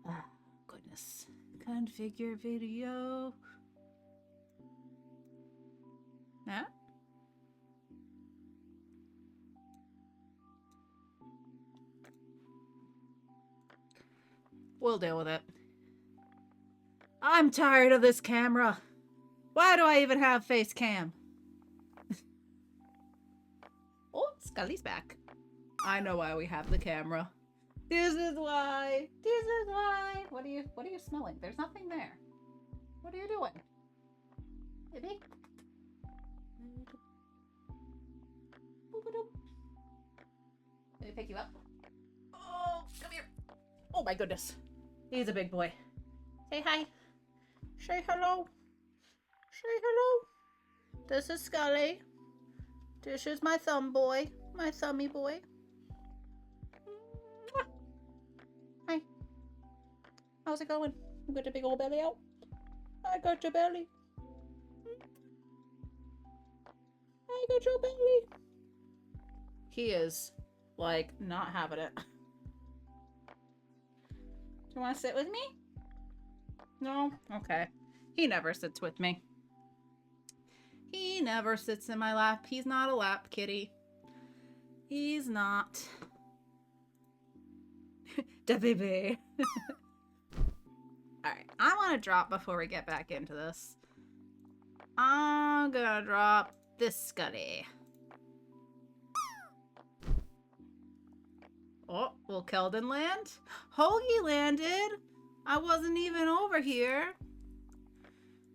Ah, goodness. Configure video. Huh? We'll deal with it. I'm tired of this camera. Why do I even have face cam? Oh, Scully's back. I know why we have the camera. This is why. This is why. What are you smelling? There's nothing there. What are you doing? Baby? Let me pick you up. Oh, come here. Oh my goodness. He's a big boy. Say hi. Say hello. Say hello. This is Scully. This is my thumb boy. My thummy boy. Hi. How's it going? You got your big old belly out? I got your belly. I got your belly. He is, like, not having it. Do you want to sit with me? No? Okay. He never sits with me. He never sits in my lap. He's not a lap kitty. He's not. Da baby. Alright, I want to drop before we get back into this. I'm gonna drop this Scuddy. Oh, will Keldon land? Hoagie landed! I wasn't even over here.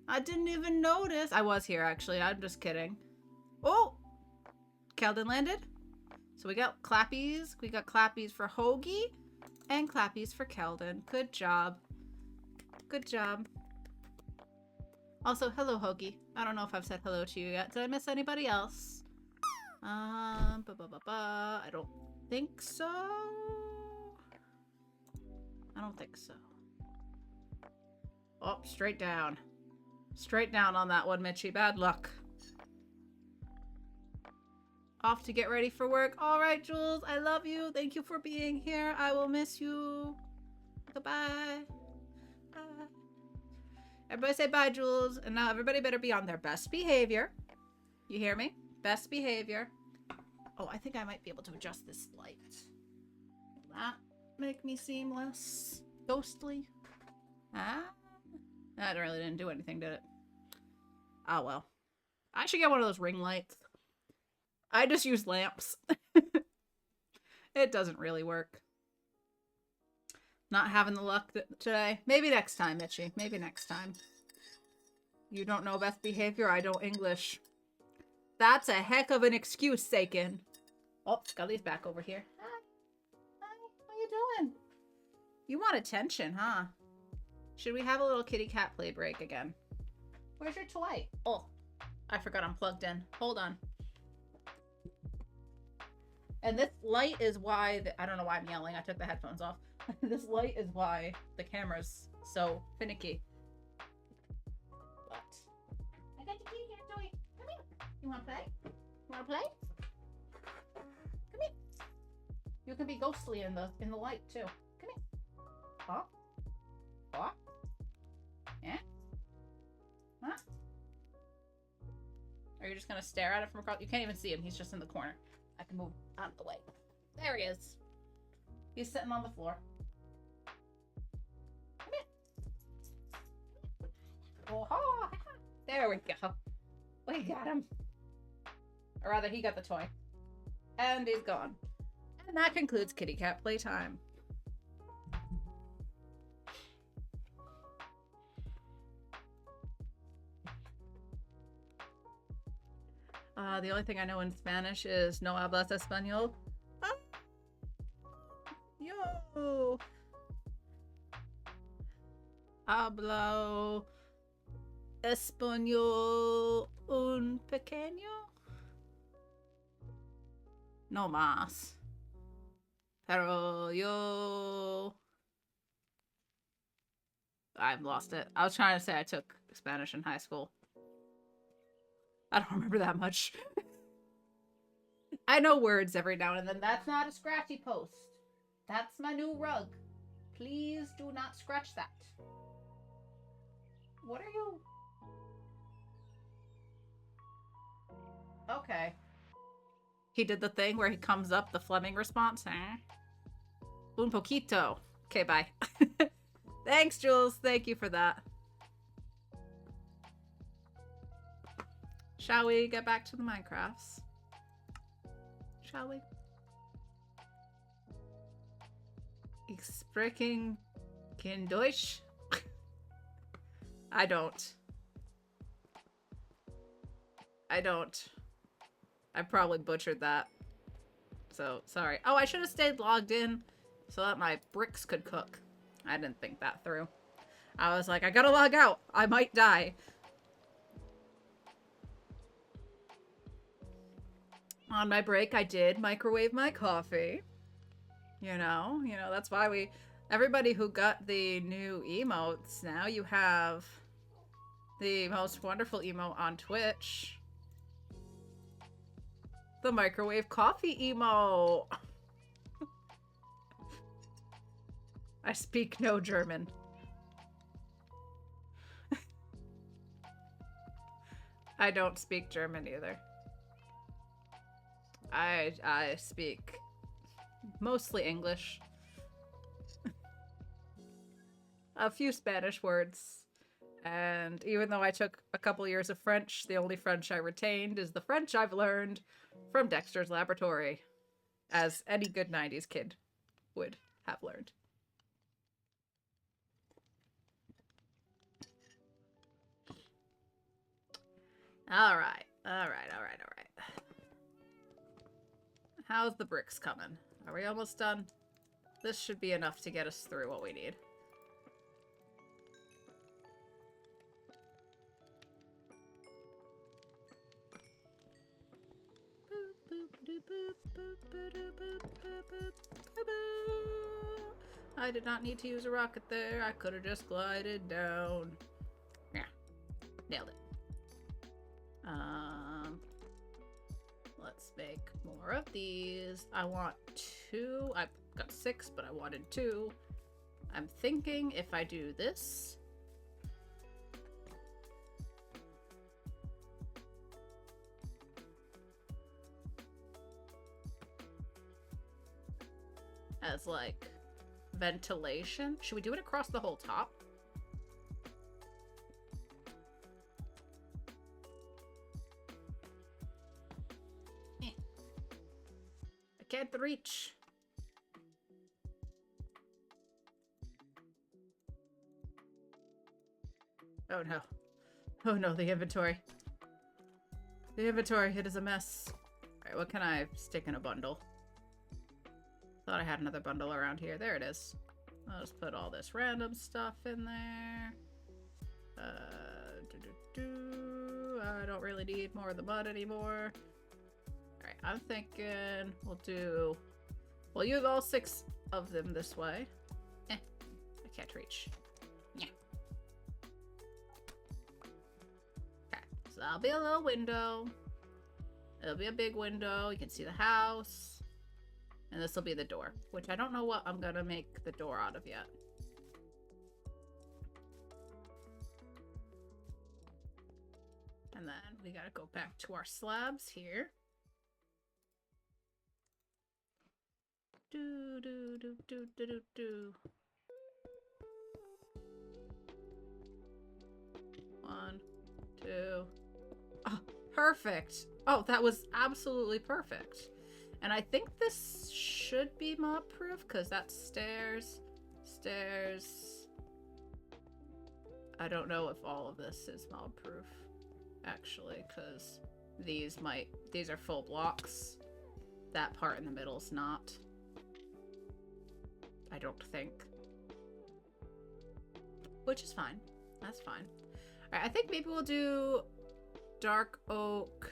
I didn't even notice. I was here, actually. I'm just kidding. Oh! Keldon landed. So we got clappies. We got clappies for Hoagie and clappies for Keldon. Good job. Good job. Also, hello, Hoagie. I don't know if I've said hello to you yet. Did I miss anybody else? I don't think so. I don't think so. Oh, straight down. Straight down on that one, Mitchie. Bad luck. Off to get ready for work. All right, Jules. I love you. Thank you for being here. I will miss you. Goodbye. Bye. Everybody say bye, Jules. And now everybody better be on their best behavior. You hear me? Best behavior. Oh, I think I might be able to adjust this light. Will that make me seem less ghostly? Ah? That really didn't do anything, did it? Oh, well. I should get one of those ring lights. I just use lamps. It doesn't really work. Not having the luck today. Maybe next time, Mitchie. Maybe next time. You don't know best behavior, I don't English. That's a heck of an excuse, Sakin. Oh, Scully's back over here. Hi. Hi. How you doing? You want attention, huh? Should we have a little kitty cat play break again? Where's your toy? Oh, I forgot I'm plugged in. Hold on. And this light is why... I don't know why I'm yelling. I took the headphones off. This light is why the camera's so finicky. But... I got your kitty cat toy. Come here. You want to play? You want to play? Come here. You can be ghostly in the light, too. Come here. Huh? What? Yeah? Huh? Are you just gonna stare at it from across? You can't even see him. He's just in the corner. I can move out of the way. There he is. He's sitting on the floor. Come here. Oh, ha. There we go. We got him. Or rather, he got the toy. And he's gone. And that concludes kitty cat playtime. The only thing I know in Spanish is no hablas español. Ah. Yo. Hablo español un pequeño. No más. Pero yo... I've lost it. I was trying to say I took Spanish in high school. I don't remember that much. I know words every now and then. That's not a scratchy post. That's my new rug. Please do not scratch that. What are you? Okay. He did the thing where he comes up, the Fleming response. Un poquito. Okay, bye. Thanks, Jules. Thank you for that. Shall we get back to the Minecrafts? Shall we? Ich sprechen kein Deutsch. I don't. I probably butchered that. So, sorry. Oh, I should have stayed logged in so that my bricks could cook. I didn't think that through. I was like, I gotta log out. I might die. On my break, I did microwave my coffee. You know, that's why everybody who got the new emotes, now you have the most wonderful emote on Twitch. The microwave coffee emote. I speak no German. I don't speak German either. I speak mostly English. A few Spanish words. And even though I took a couple years of French, the only French I retained is the French I've learned from Dexter's Laboratory, as any good 90s kid would have learned. All right. How's the bricks coming? Are we almost done? This should be enough to get us through what we need. I did not need to use a rocket there. I could have just glided down. Yeah. Nailed it. Let's make more of these. I want 2. I've got 6, but I wanted 2. I'm thinking if I do this. As like ventilation. Should we do it across the whole top? I can't reach. Oh no. Oh no, the inventory. The inventory, it is a mess. Alright, what can I stick in a bundle? Thought I had another bundle around here. There it is. I'll just put all this random stuff in there. I don't really need more of the mud anymore. Alright, I'm thinking we'll use all 6 of them this way. I can't reach. Yeah. Okay, so that'll be a little window. It'll be a big window. You can see the house. And this will be the door, which I don't know what I'm gonna make the door out of yet. And then we gotta go back to our slabs here. Do. 1, 2. Oh, perfect. Oh, that was absolutely perfect. And I think this should be mob proof because that's stairs. I don't know if all of this is mob proof actually, because these are full blocks. That part in the middle is not. I don't think. Which is fine. That's fine. Alright, I think maybe we'll do dark oak.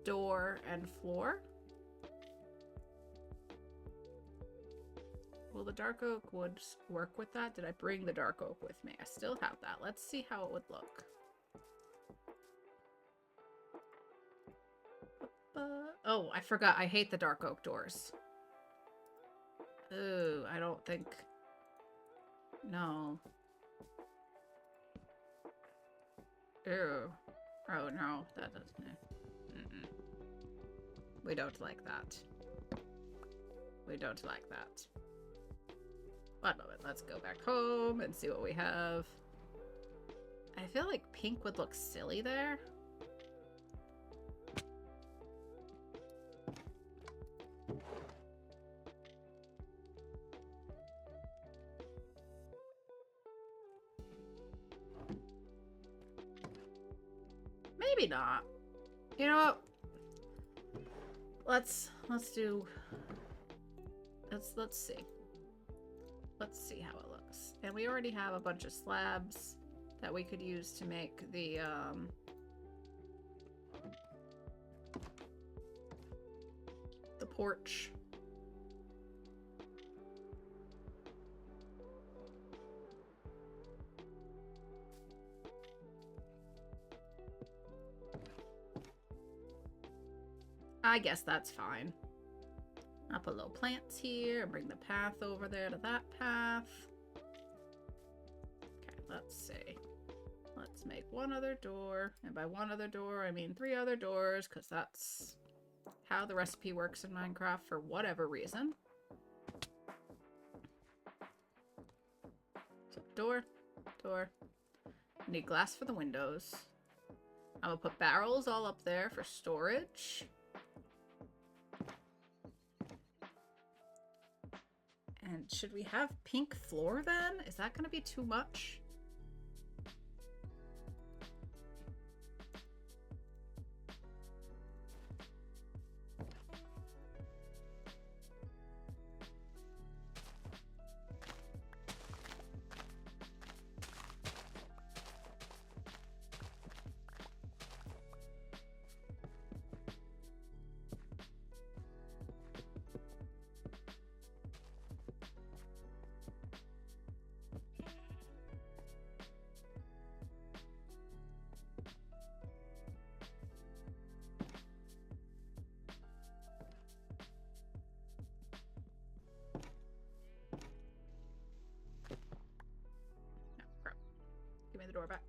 Door and floor. Will the dark oak wood work with that? Did I bring the dark oak with me? I still have that. Let's see how it would look. Oh, I forgot. I hate the dark oak doors. Ooh, I don't think... No. Ew. Oh, no. That doesn't... Mm-mm. We don't like that. We don't like that. One moment. Let's go back home and see what we have. I feel like pink would look silly there. Maybe not. You know what? Let's do... Let's see. Let's see how it looks. And we already have a bunch of slabs that we could use to make the porch. I guess that's fine. I'll put little plants here and bring the path over there to that path. Okay, let's see. Let's make one other door. And by one other door, I mean 3 other doors, because that's how the recipe works in Minecraft for whatever reason. So door, door. I need glass for the windows. I'm gonna put barrels all up there for storage. And should we have pink floor then? Is that gonna be too much? Give me the door back.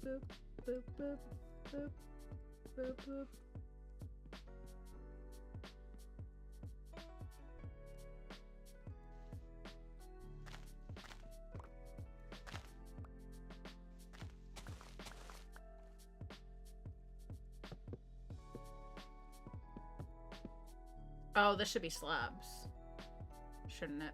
Boop, boop, boop, boop, boop, boop. Oh, this should be slabs. Shouldn't it?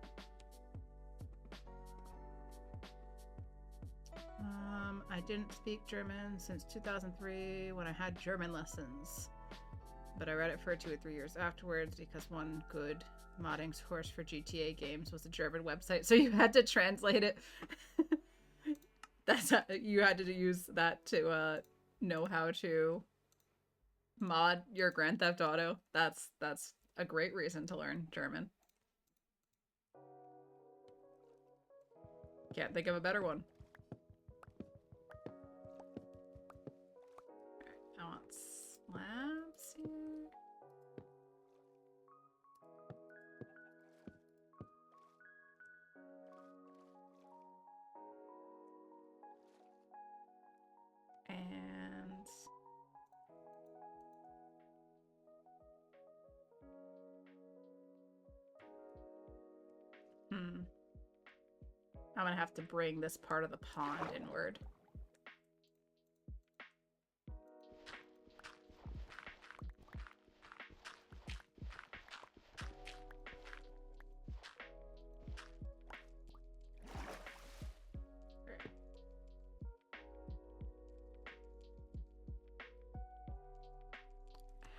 I didn't speak German since 2003 when I had German lessons. But I read it for 2 or 3 years afterwards because one good modding source for GTA games was a German website, so you had to translate it. That's how, you had to use that to know how to mod your Grand Theft Auto. That's a great reason to learn German. Can't think of a better one. I want slabs here. And I'm gonna have to bring this part of the pond inward.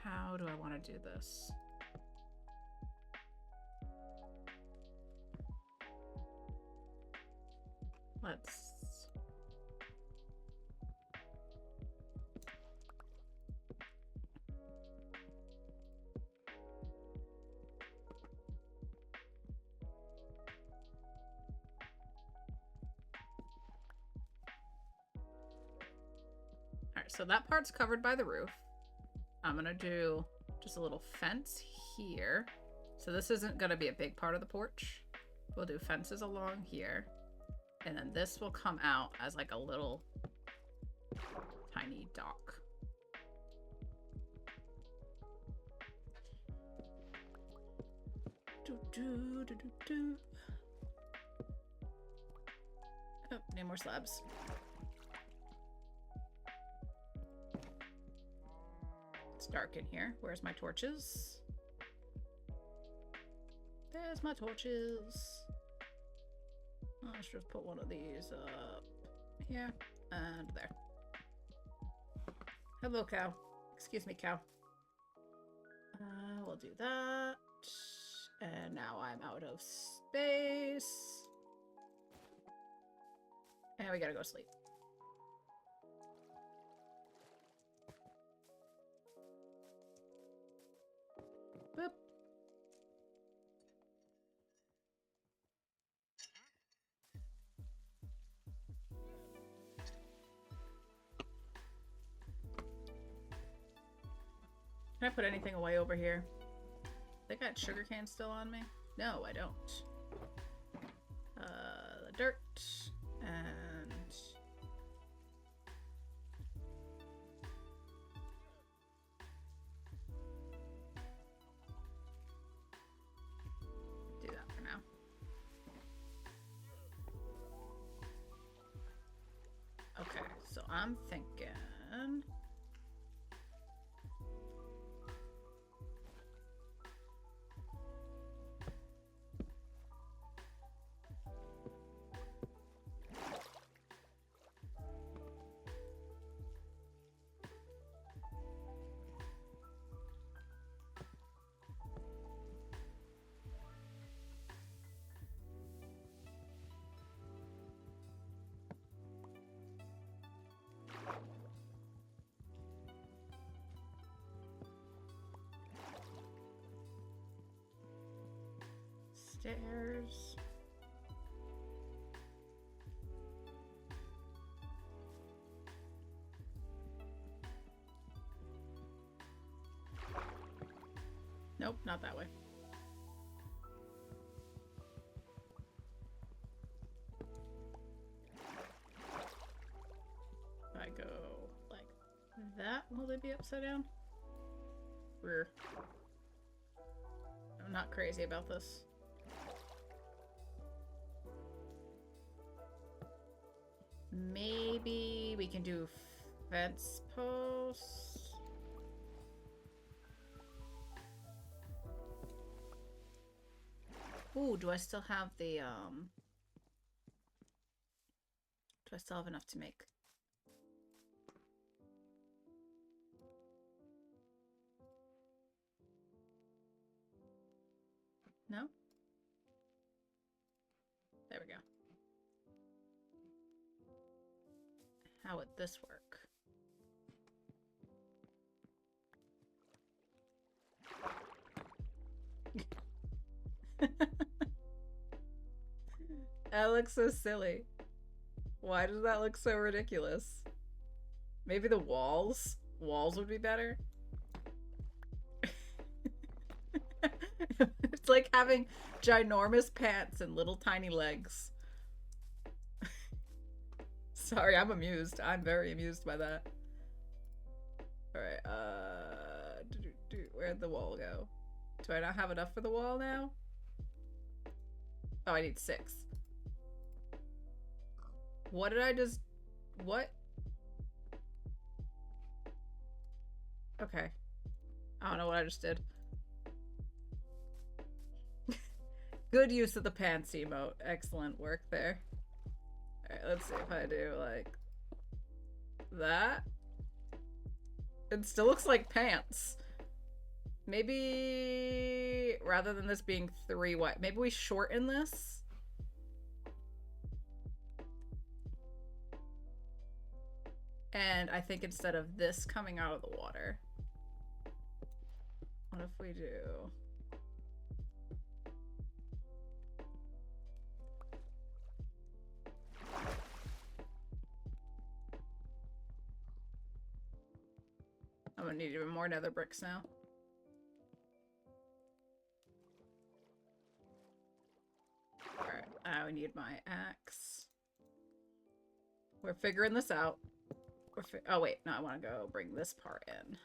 How do I want to do this? Let's... Alright, so that part's covered by the roof. I'm gonna do just a little fence here. So this isn't gonna be a big part of the porch. We'll do fences along here. And then this will come out as like a little tiny dock. Oh, need more slabs. It's dark in here. Where's my torches? There's my torches. Let's just put one of these up here and there. Hello, cow. Excuse me, cow. We'll do that. And now I'm out of space. And we gotta go to sleep. Boop. Can I put anything away over here? They got sugar cane still on me? No, I don't. The dirt and do that for now. Okay, so I'm thinking stairs. Nope, not that way. If I go like that, will they be upside down? I'm not crazy about this. Maybe we can do fence posts. Ooh, do I still have the, do I still have enough to make? No? There we go. How would this work? That looks so silly. Why does that look so ridiculous? Maybe the walls? Walls would be better? It's like having ginormous pants and little tiny legs. Sorry, I'm amused. I'm very amused by that. Alright, where'd the wall go? Do I not have enough for the wall now? Oh, I need 6. What did I just... What? Okay. I don't know what I just did. Good use of the pants emote. Excellent work there. Alright, let's see if I do, like, that. It still looks like pants. Maybe, rather than this being 3 white, maybe we shorten this? And I think instead of this coming out of the water, what if we do... I'm gonna need even more nether bricks now. Alright, I need my axe. We're figuring this out. Oh wait, no, I want to go bring this part in.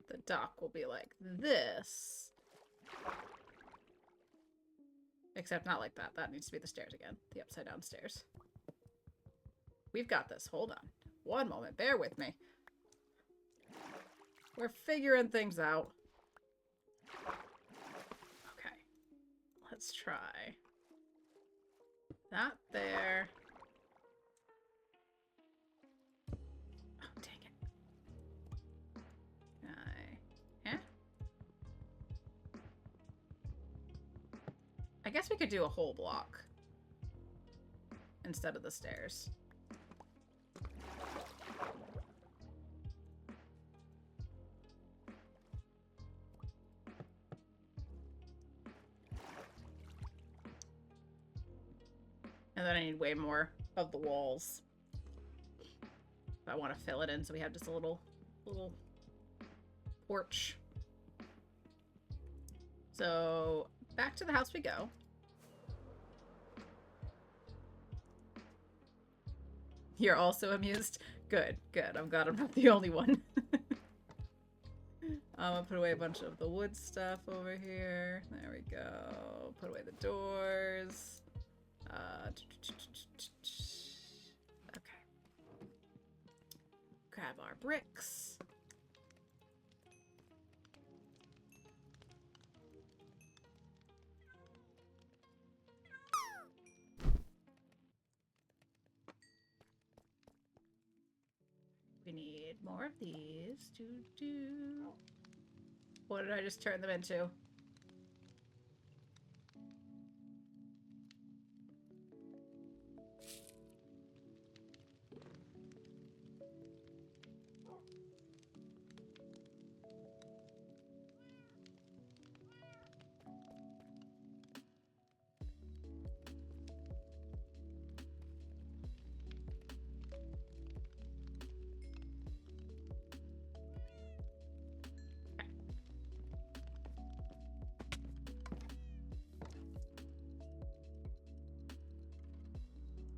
The dock will be like this. Except not like that. That needs to be the stairs again. The upside down stairs. We've got this. Hold on. One moment. Bear with me. We're figuring things out. Okay. Let's try. That there. Oh, dang it. I guess we could do a whole block instead of the stairs. And then I need way more of the walls. I want to fill it in so we have just a little porch. So back to the house we go. You're also amused? Good, good. I'm glad I'm not the only one. I'm gonna put away a bunch of the wood stuff over here. There we go. Put away the doors. Okay. Grab our bricks. We need more of these. What did I just turn them into?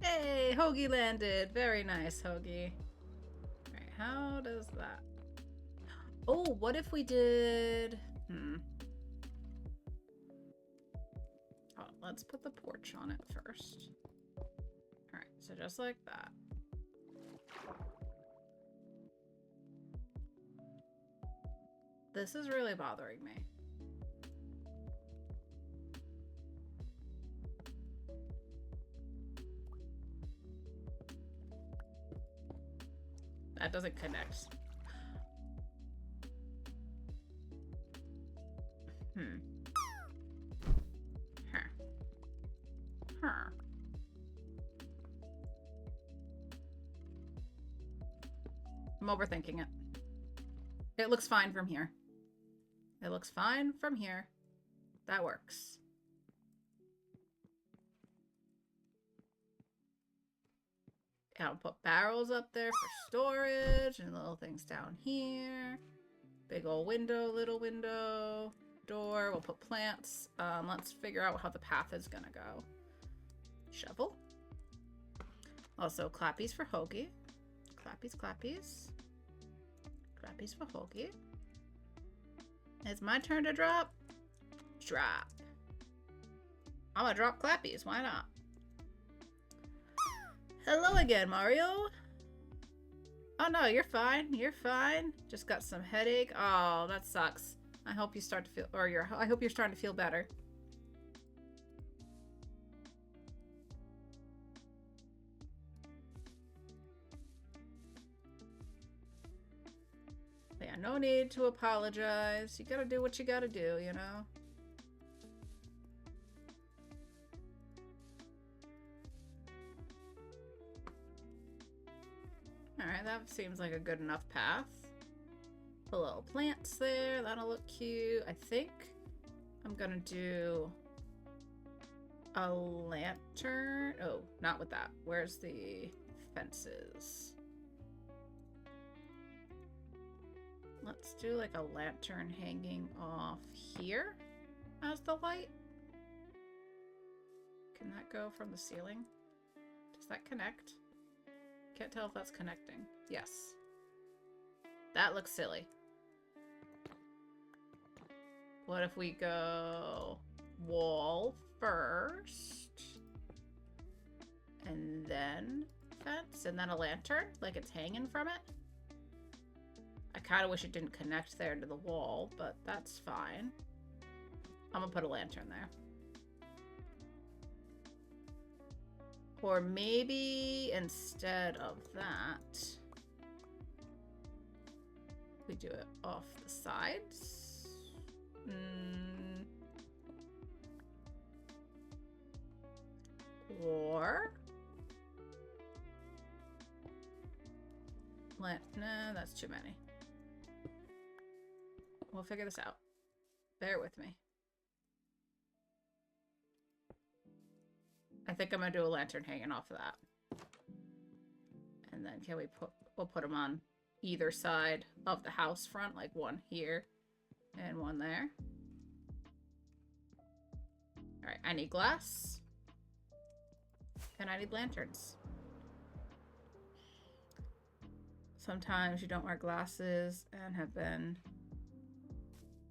Hey, Hoagie landed. Very nice, Hoagie. Alright, how does that... Oh, what if we did... Oh, let's put the porch on it first. Alright, so just like that. This is really bothering me. That doesn't connect. I'm overthinking it. It looks fine from here. It looks fine from here. That works. I'll put barrels up there for storage and little things down here. Big old window, little window, door. We'll put plants. Let's figure out how the path is gonna go. Shovel. Also, clappies for Hoagie. Clappies, clappies. Clappies for Hoagie. It's my turn to drop. Drop. I'm gonna drop clappies. Why not? Hello again, Mario. Oh no, you're fine. You're fine. Just got some headache. Oh, that sucks. I hope you start to feel, I hope you're starting to feel better. Yeah, No need to apologize. You gotta do what you gotta do, you know? Alright, that seems like a good enough path. Put little plants there. That'll look cute. I think I'm gonna do a lantern. Oh, not with that. Where's the fences? Let's do like a lantern hanging off here as the light. Can that go from the ceiling? Does that connect? Can't tell if that's connecting. Yes. That looks silly. What if we go wall first? And then fence? And then a lantern? Like it's hanging from it? I kind of wish it didn't connect there to the wall, but that's fine. I'm gonna put a lantern there. Or maybe instead of that, we do it off the sides. Or nah, that's too many. We'll figure this out. Bear with me. I think I'm gonna do a lantern hanging off of that. And then can we'll put them on either side of the house front, like one here and one there. All right, I need glass. And I need lanterns. Sometimes you don't wear glasses and have been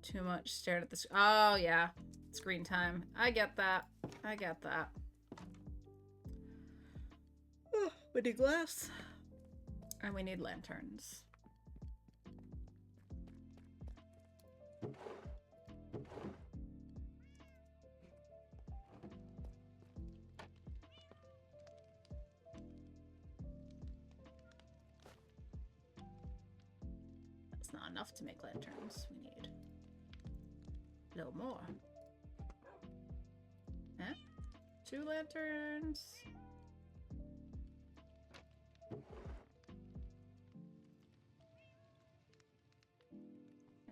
too much staring at the oh yeah, screen time. I get that. I get that. We need glass. And we need lanterns. That's not enough to make lanterns. We need a little more. Eh? 2 lanterns.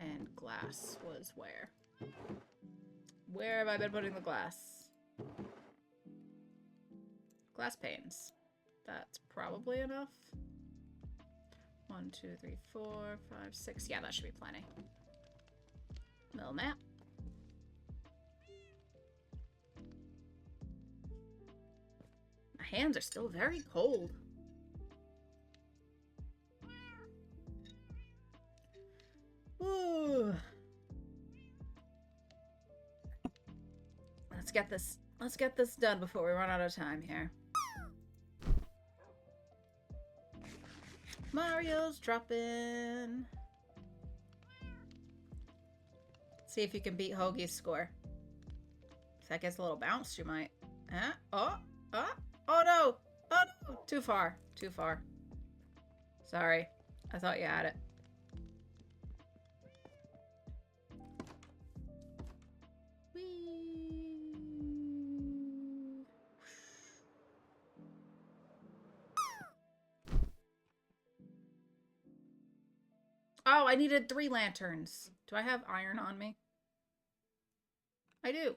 And glass was where? Where have I been putting the glass? Glass panes. That's probably enough. 1, 2, 3, 4, 5, 6. Yeah, that should be plenty. Little nap. My hands are still very cold. Ooh. Let's get this done before we run out of time here. Mario's dropping. See if you can beat Hoagie's score. If that gets a little bounced, you might. Huh? Oh no! Oh no! Too far. Too far. Sorry. I thought you had it. Oh, I needed 3 lanterns. Do I have iron on me? I do.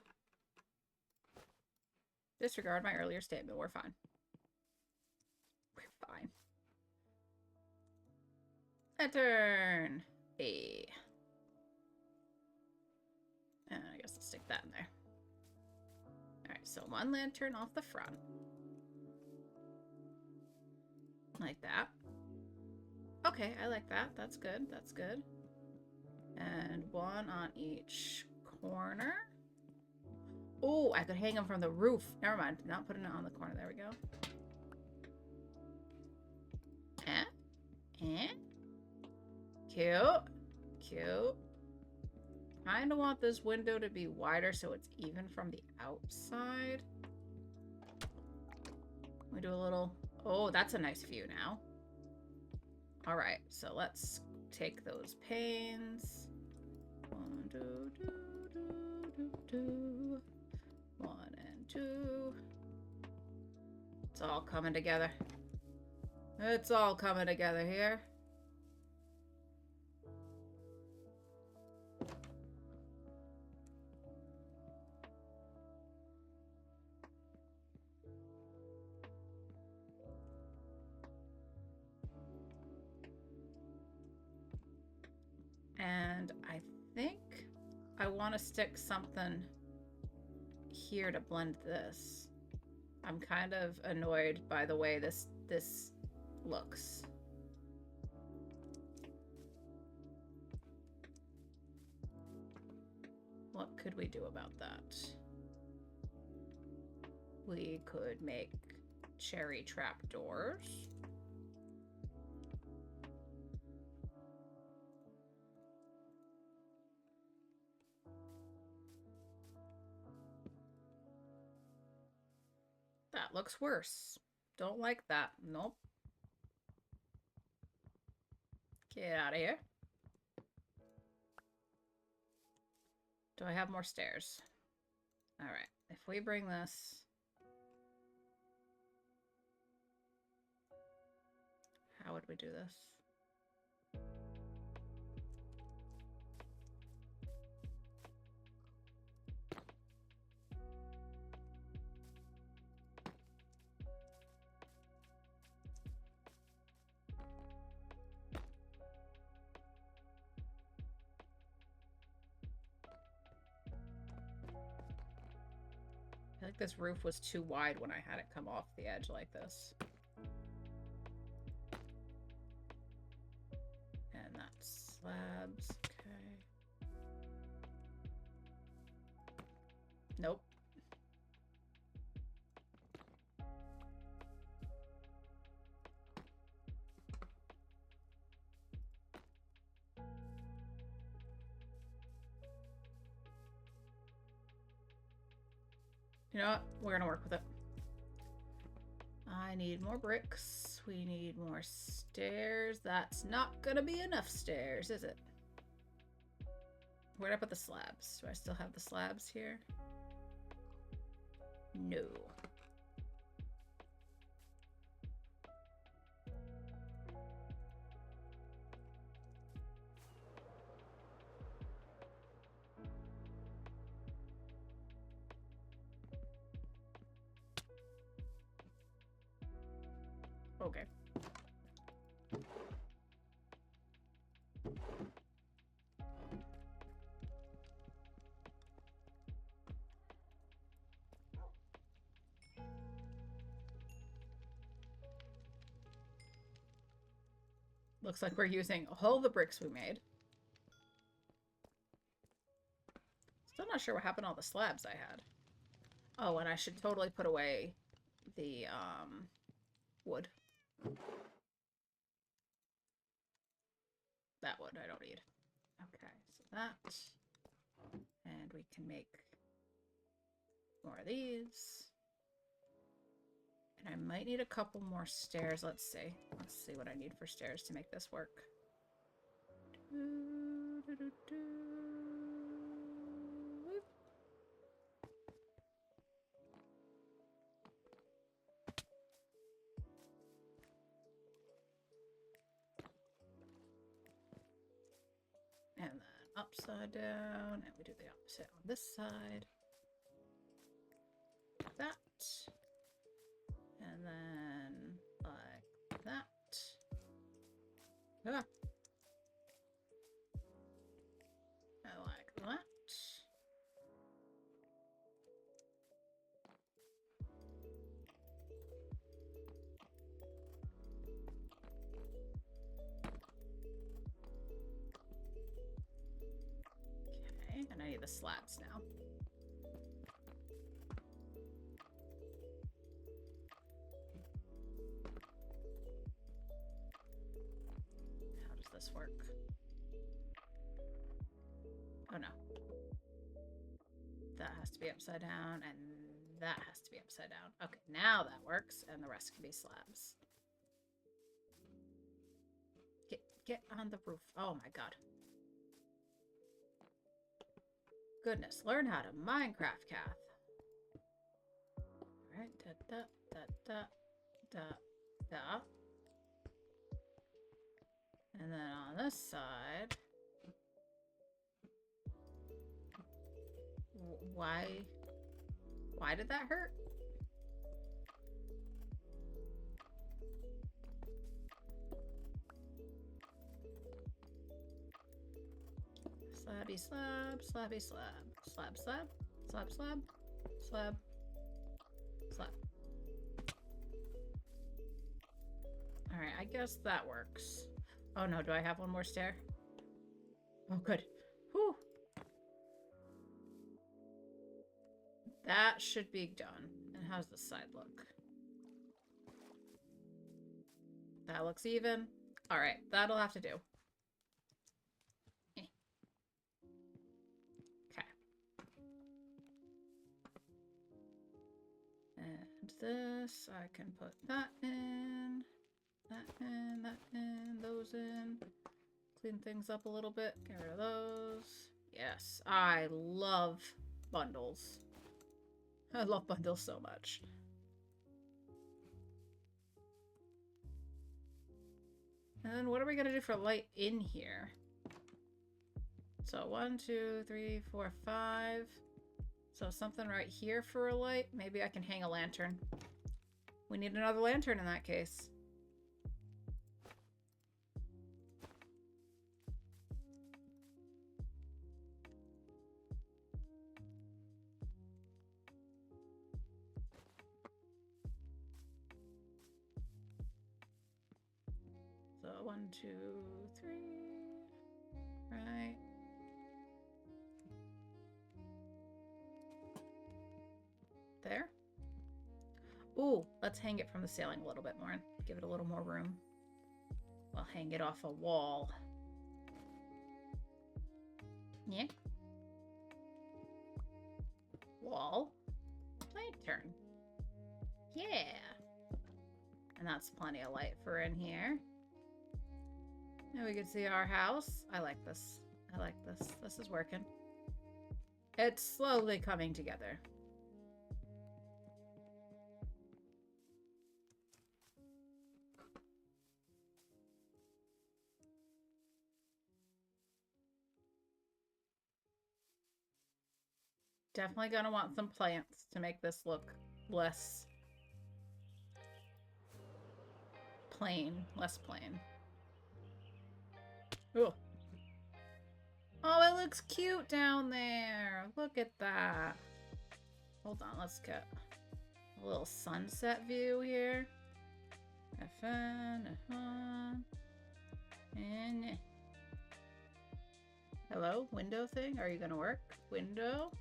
Disregard my earlier statement. We're fine. We're fine. Lantern. Hey. And I guess I'll stick that in there. Alright, so 1 lantern off the front. Like that. Okay, I like that. That's good. That's good. And 1 on each corner. Oh, I could hang them from the roof. Never mind. Not putting it on the corner. There we go. Cute. Cute. Kind of want this window to be wider so it's even from the outside. We do a little... Oh, that's a nice view now. All right, so let's take those panes. 1, 2, 2, 2, 2, 2. 1 and 2. It's all coming together. It's all coming together here. And I think I want to stick something here to blend this. I'm kind of annoyed by the way this looks. What could we do about that? We could make cherry trapdoors. That looks worse. Don't like that. Nope. Get out of here. Do I have more stairs? All right. If we bring this... How would we do this? I feel like this roof was too wide when I had it come off the edge like this. And that's slabs. Okay. Nope. You know what? We're gonna work with it. I need more bricks. We need more stairs. That's not gonna be enough stairs, is it? Where'd I put the slabs? Do I still have the slabs here? No. Okay. Looks like we're using all the bricks we made. Still not sure what happened to all the slabs I had. Oh, and I should totally put away the wood. That wood I don't need. Okay, so that. And we can make more of these. And I might need a couple more stairs. Let's see. Let's see what I need for stairs to make this work. And then upside down, and we do the opposite on this side. Like that. And then like that. Ah. I like that. Okay, and I need the slabs now. How does this work? Oh no. That has to be upside down, and that has to be upside down. Okay, now that works, and the rest can be slabs. Get Get on the roof. Oh my god. Goodness, learn how to Minecraft, Kath. Alright, da. And then on this side... Why did that hurt? Slabby slab, slabby slab, slab slab, slab slab, slab, slab. Alright, I guess that works. Oh no, do I have one more stair? Oh good. Whew. That should be done. And how's the side look? That looks even. Alright, that'll have to do. Okay. And this, I can put that in, those in. Clean things up a little bit. Get rid of those. Yes, I love bundles. I love bundles so much. And then what are we going to do for light in here? So 1, 2, 3, 4, 5. So something right here for a light. Maybe I can hang a lantern. We need another lantern in that case. So 1, 2, 3, right. There. Ooh, let's hang it from the ceiling a little bit more. Give it a little more room. We'll hang it off a wall. Yeah. Wall. Lantern. Yeah. And that's plenty of light for in here. And we can see our house. I like this. I like this. This is working. It's slowly coming together. Definitely gonna want some plants to make this look less plain. Less plain. Ooh. Oh, it looks cute down there. Look at that. Hold on, let's get a little sunset view here. And hello, window thing. Are you gonna work? Window.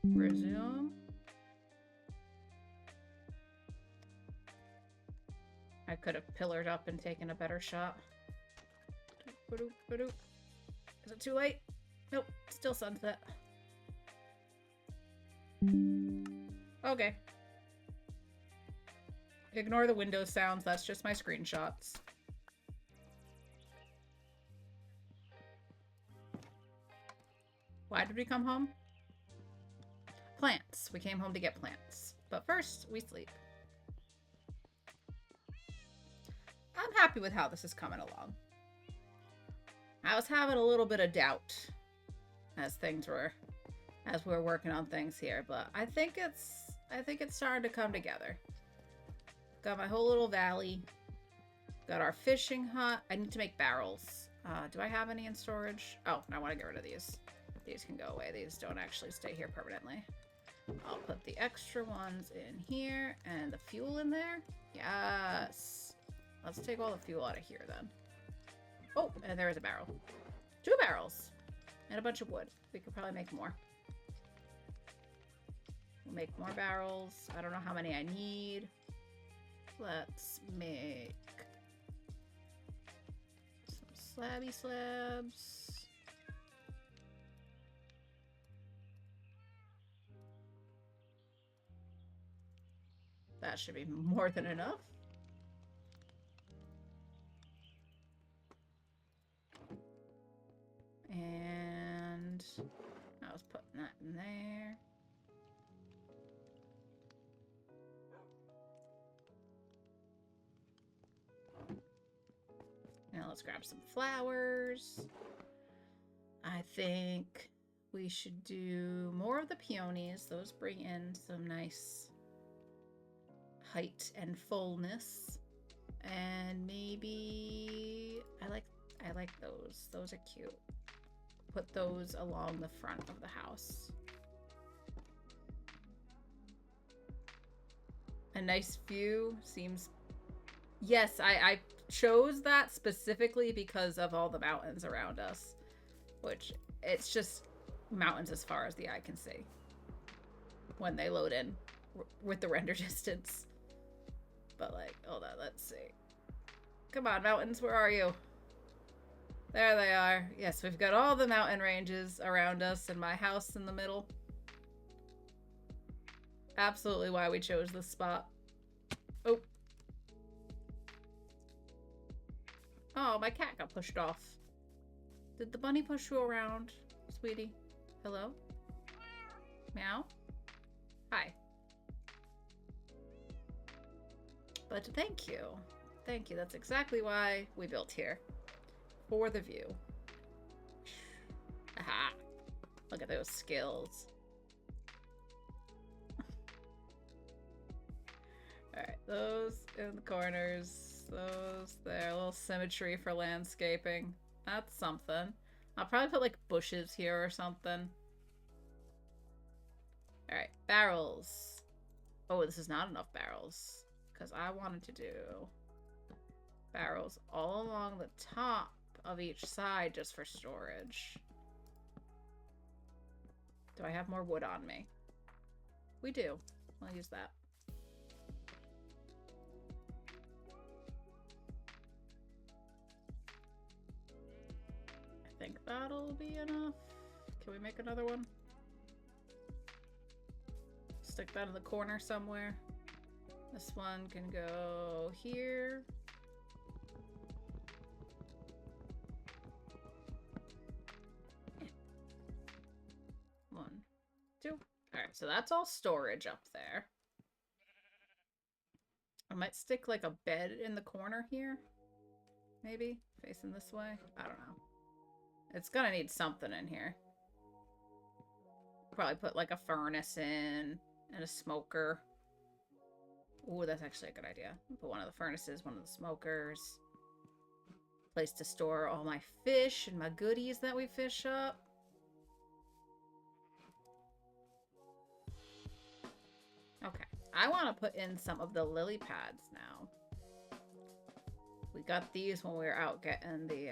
Resume. I could have pillared up and taken a better shot. Is it too late? Nope, still sunset. Okay. Ignore the window sounds, that's just my screenshots. Why did we come home? Plants. We came home to get plants. But first, we sleep. I'm happy with how this is coming along. I was having a little bit of doubt as we're working on things here, but I think it's starting to come together. Got my whole little valley. Got our fishing hut. I need to make barrels. Do I have any in storage? Oh, I want to get rid of these. These can go away. These don't actually stay here permanently. I'll put the extra ones in here and the fuel in there. Yes. Let's take all the fuel out of here then. Oh, and there is a barrel. 2 barrels. And a bunch of wood. We could probably make more. We'll make more barrels. I don't know how many I need. Let's make some slabby slabs. That should be more than enough. in there. Now let's grab some flowers. I think we should do more of the peonies. Those bring in some nice height and fullness. And maybe I like those. Those are cute. Put those along the front of the house. A nice view seems... Yes, I chose that specifically because of all the mountains around us. Which, it's just mountains as far as the eye can see. When they load in with the render distance. But like, hold on, let's see. Come on, mountains, where are you? There they are. Yes, we've got all the mountain ranges around us and my house in the middle. Absolutely why we chose this spot. Oh. Oh, my cat got pushed off. Did the bunny push you around, sweetie? Hello? Meow? Hi. But thank you. Thank you. That's exactly why we built here. For the view. Aha. Look at those skills. Alright, those in the corners. Those there. A little symmetry for landscaping. That's something. I'll probably put like bushes here or something. Alright, barrels. Oh, this is not enough barrels. Because I wanted to do barrels all along the top of each side just for storage. Do I have more wood on me? We do. I'll use that. I think that'll be enough. Can we make another one? Stick that in the corner somewhere. This one can go here. One, two. Alright, so that's all storage up there. I might stick like a bed in the corner here. Maybe. Facing this way. I don't know. It's gonna need something in here. Probably put like a furnace in and a smoker. Ooh, that's actually a good idea. Put one of the furnaces, one of the smokers. Place to store all my fish and my goodies that we fish up. Okay, I want to put in some of the lily pads now. We got these when we were out getting the,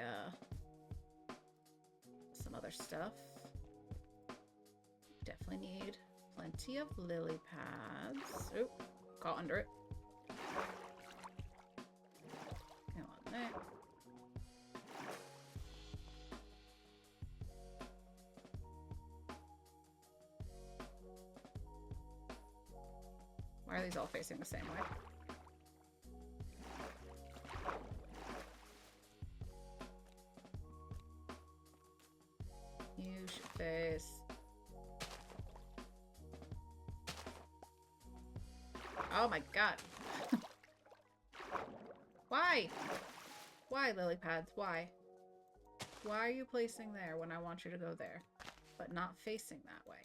some other stuff. Definitely need plenty of lily pads. Oop, caught under it. Come on there. Why are these all facing the same way? You should face... Oh my god. Why? Why, lily pads? Why? Why are you placing there when I want you to go there? But not facing that way?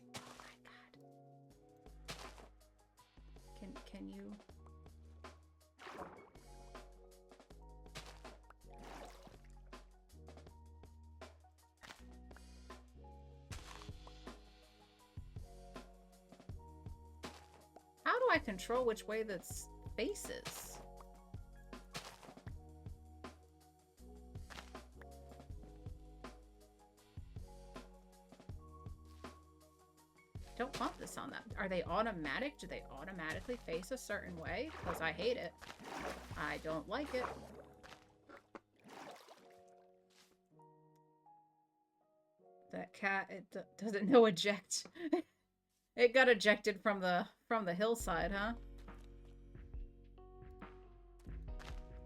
Can you... How do I control which way this faces? Don't want this on that. Are they automatic? Do they automatically face a certain way? Because I hate it. I don't like it. That cat, it doesn't know eject. It got ejected from the hillside, huh?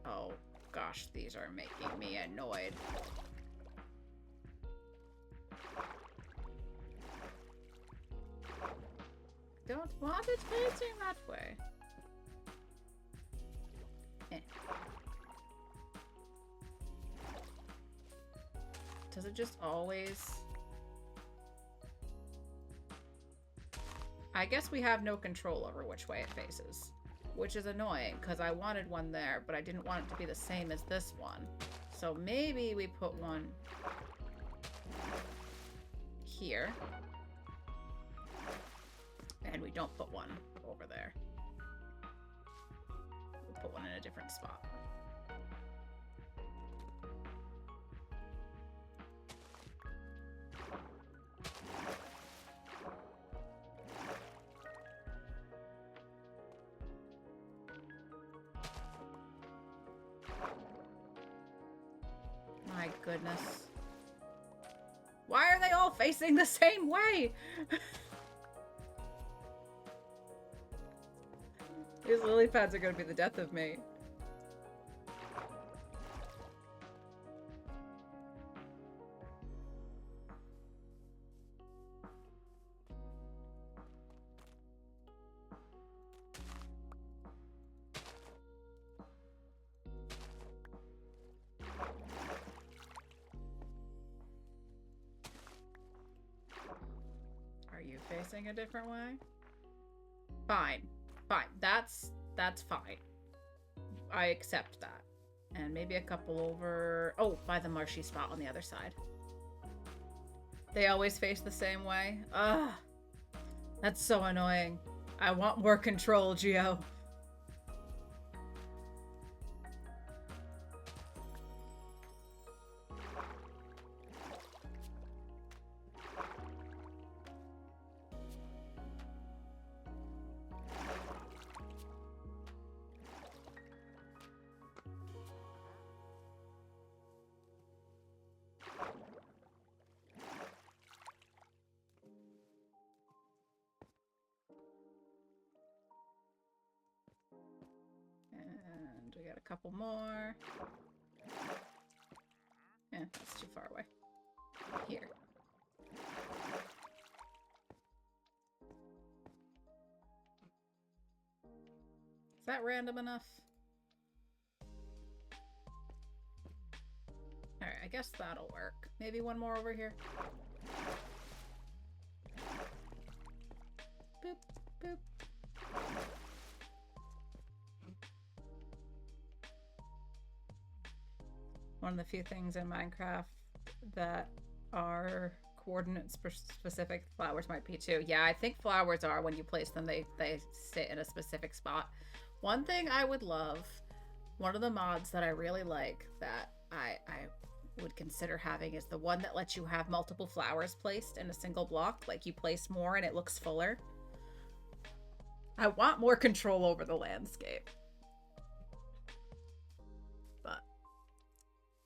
Oh gosh, these are making me annoyed. don't want it facing that way. Eh. Does it just always... I guess we have no control over which way it faces, which is annoying because I wanted one there, but I didn't want it to be the same as this one. So maybe we put one here, and we don't put one over there. We'll put one in a different spot. My goodness. Why are they all facing the same way? These lily pads are going to be the death of me. Are you facing a different way? Fine. Fine. That's fine. I accept that. And maybe a couple over... Oh, by the marshy spot on the other side. They always face the same way. Ugh. That's so annoying. I want more control, Geo. And we got a couple more. Yeah, that's too far away. Here. Is that random enough? Alright, I guess that'll work. Maybe one more over here. Boop, boop. One of the few things in Minecraft that are coordinate specific. Flowers might be too. Yeah, I think flowers are, when you place them, they sit in a specific spot. One thing I would love, one of the mods that I really like that I would consider having is the one that lets you have multiple flowers placed in a single block. Like you place more and it looks fuller. I want more control over the landscape. But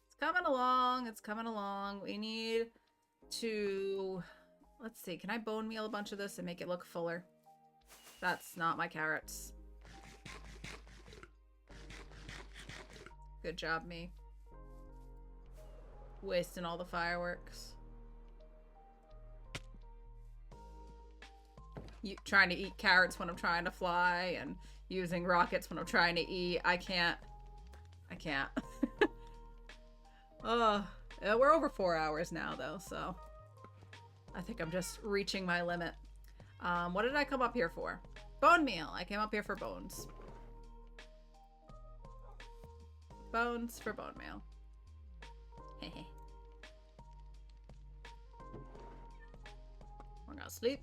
it's coming along. It's coming along. We need to... Let's see. Can I bone meal a bunch of this and make it look fuller? That's not my carrots. Good job, me. Wasting all the fireworks. You trying to eat carrots when I'm trying to fly and using rockets when I'm trying to eat. I can't. Oh, we're over 4 hours now though, so I think I'm just reaching my limit. What did I come up here for? Bone meal. I came up here for bones. Bones for bone meal. Hehe. We're gonna sleep.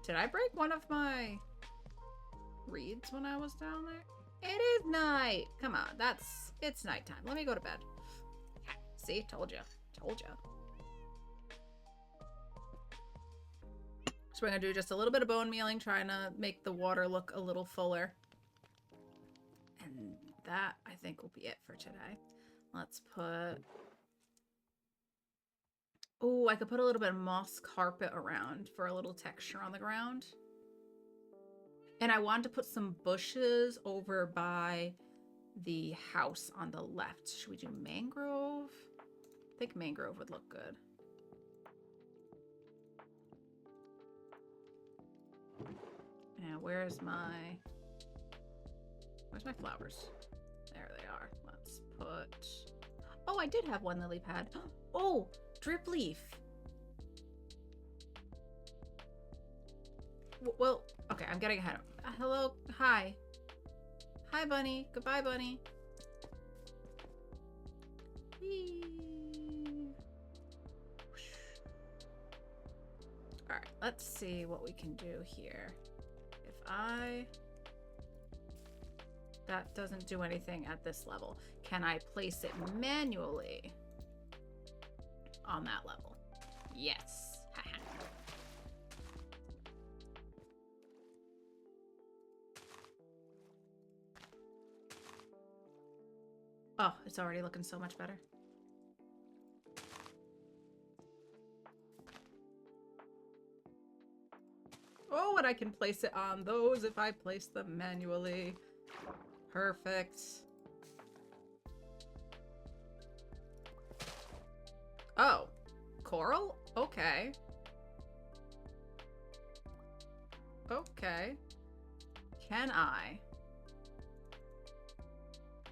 Did I break one of my reeds when I was down there? It is night. Come on, it's nighttime. Let me go to bed. See, told you. Told you. So we're gonna do just a little bit of bone mealing, trying to make the water look a little fuller. And that, I think, will be it for today. Let's put... Oh, I could put a little bit of moss carpet around for a little texture on the ground. And I wanted to put some bushes over by the house on the left. Should we do mangrove? I think mangrove would look good. And where's my flowers? There they are. Let's put... Oh, I did have one lily pad. Oh, drip leaf. Well, okay, I'm getting ahead of... hello, hi. Hi, bunny. Goodbye, bunny. Whee. Alright, let's see what we can do here. If I... That doesn't do anything at this level. Can I place it manually on that level? Yes. Oh, it's already looking so much better. Oh, and I can place it on those if I place them manually. Perfect. Oh, coral? Okay. Okay. Can I?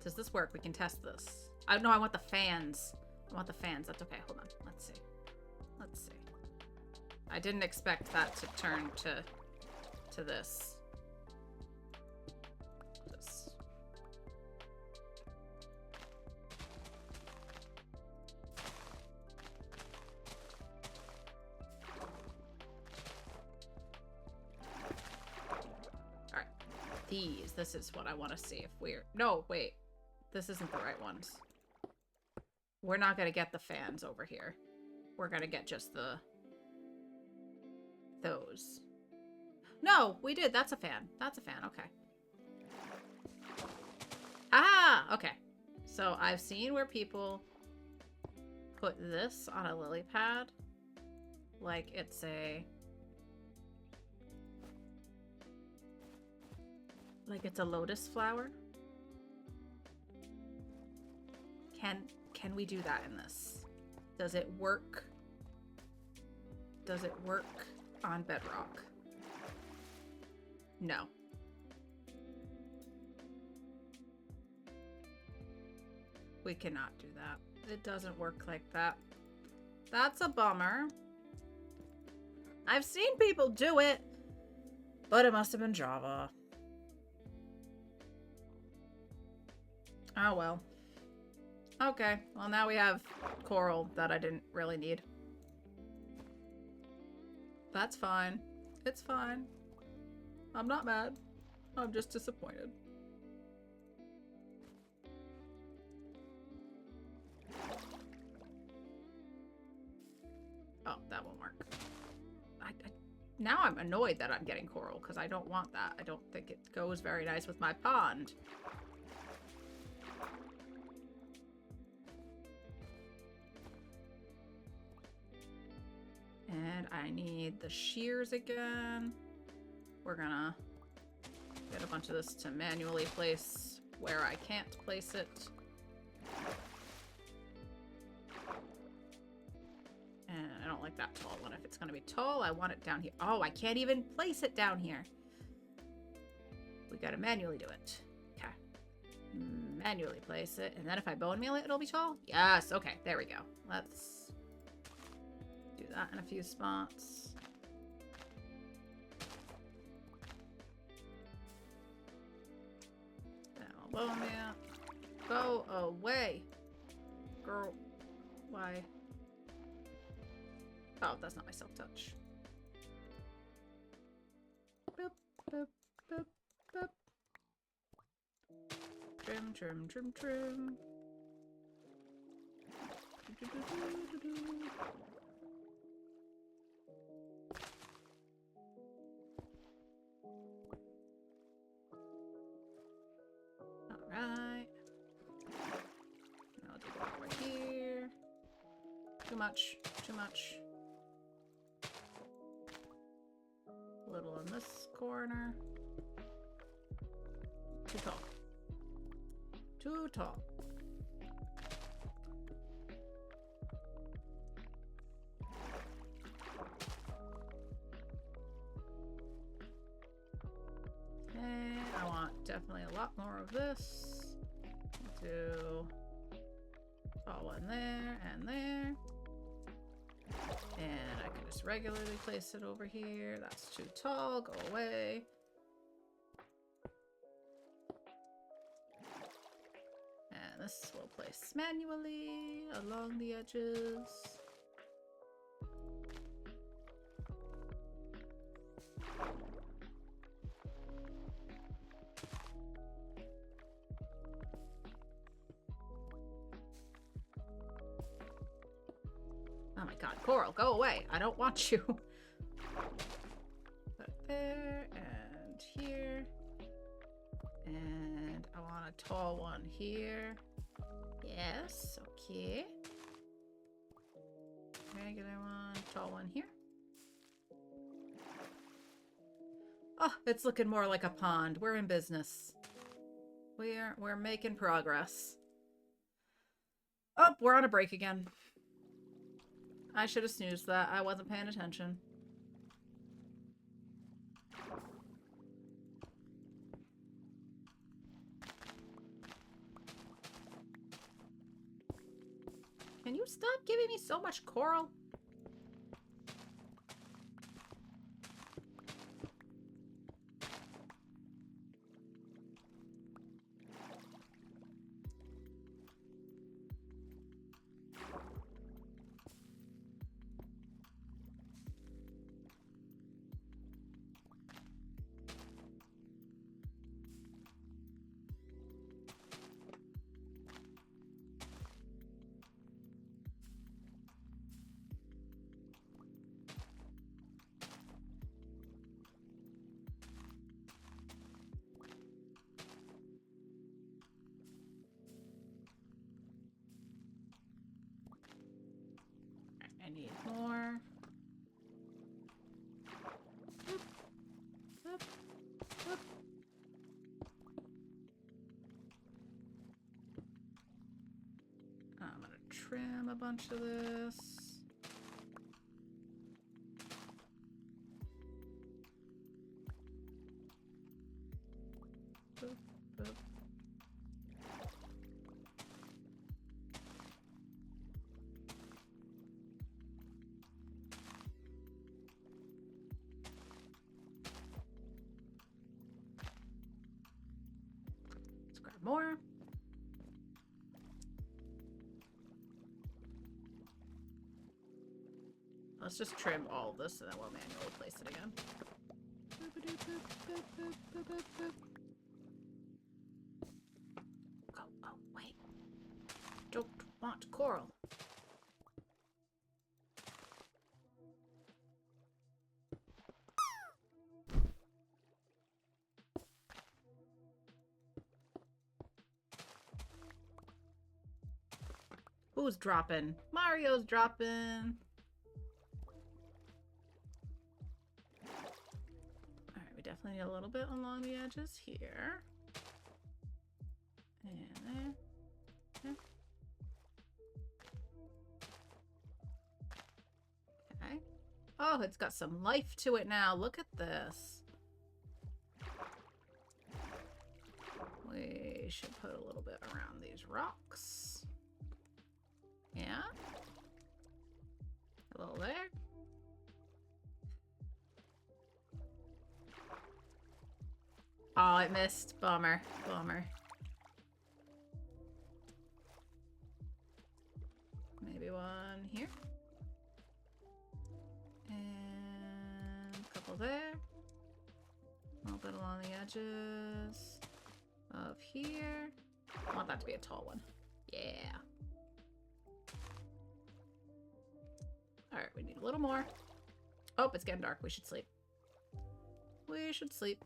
Does this work? We can test this. I don't know. I want the fans. I want the fans. That's okay. Hold on. Let's see. Let's see. I didn't expect that to turn to this. Alright. This is what I want to see if we're... No, wait. This isn't the right ones. We're not going to get the fans over here. We're going to get just the... those. No, we did. That's a fan. That's a fan. Okay. Ah! Okay. So I've seen where people put this on a lily pad. Like it's a... like it's a lotus flower. Can we do that in this? Does it work? Does it work on Bedrock? No. We cannot do that. It doesn't work like that. That's a bummer. I've seen people do it, but it must have been Java. Oh well. Okay, well now we have coral that I didn't really need. That's fine. It's fine. I'm not mad. I'm just disappointed. Oh, that won't work. Now I'm annoyed that I'm getting coral because I don't want that. I don't think it goes very nice with my pond. And I need the shears again. We're gonna get a bunch of this to manually place where I can't place it. And I don't like that tall one. If it's gonna be tall, I want it down here. Oh, I can't even place it down here. We gotta manually do it. Okay. Manually place it. And then if I bone meal it, it'll be tall? Yes. Okay, there we go. Let's do that in a few spots. Now, bone meal. Go away. Girl. Why? Oh, that's not my self-touch. Boop, boop, boop, boop. Trim, trim, trim, trim. Alright. Now I'll do that right here. Too much. Too much. A little in this corner. Too tall. Too tall. definitely a lot more of this. Do all one there and there. And I can just regularly place it over here. That's too tall. Go away. And this will place manually along the edges. Oh my god, Coral, go away. I don't want you. Put it there and here. And I want a tall one here. Yes, okay. Regular one, tall one here. Oh, it's looking more like a pond. We're in business. We're making progress. Oh, we're on a break again. I should have snoozed that. I wasn't paying attention. Can you stop giving me so much coral? I need more. Oop. Oop. Oop. I'm gonna trim a bunch of this. Boop, boop. Let's grab more. Let's just trim all of this and then we'll manually place it again. Go. Oh, wait. Don't want coral. Who's dropping? Mario's dropping. Alright, we definitely need a little bit along the edges here. And there. There. Okay. Oh, it's got some life to it now. Look at this. We should put a little bit around these rocks. Yeah. A little there. Oh, it missed. Bummer. Bummer. Maybe one here. And a couple there. A little bit along the edges of here. I want that to be a tall one. Yeah. Alright, we need a little more. Oh, it's getting dark. We should sleep. We should sleep.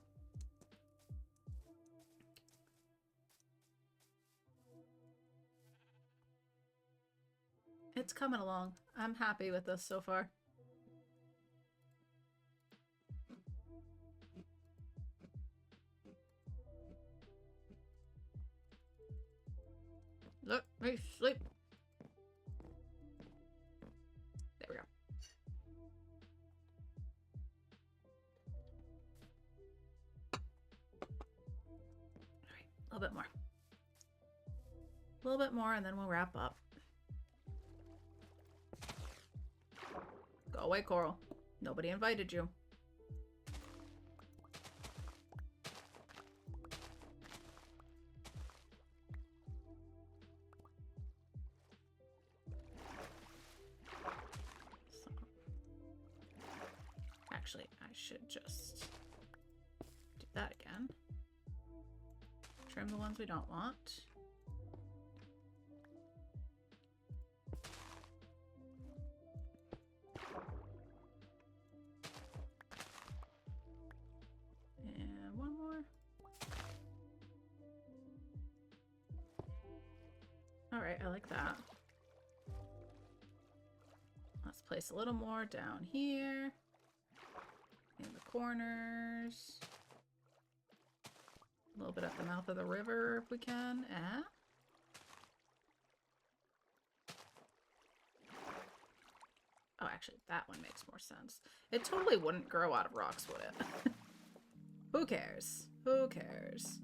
It's coming along. I'm happy with this so far. Let me sleep. There we go. A little bit more. A little bit more, and then we'll wrap up. Go away, Coral. Nobody invited you. So, actually, I should just do that again. Trim the ones we don't want. And one more. All right, I like that. Let's place a little more down here in the corners. A little bit at the mouth of the river if we can. Oh, actually, that one makes more sense. It totally wouldn't grow out of rocks, would it? Who cares? Who cares?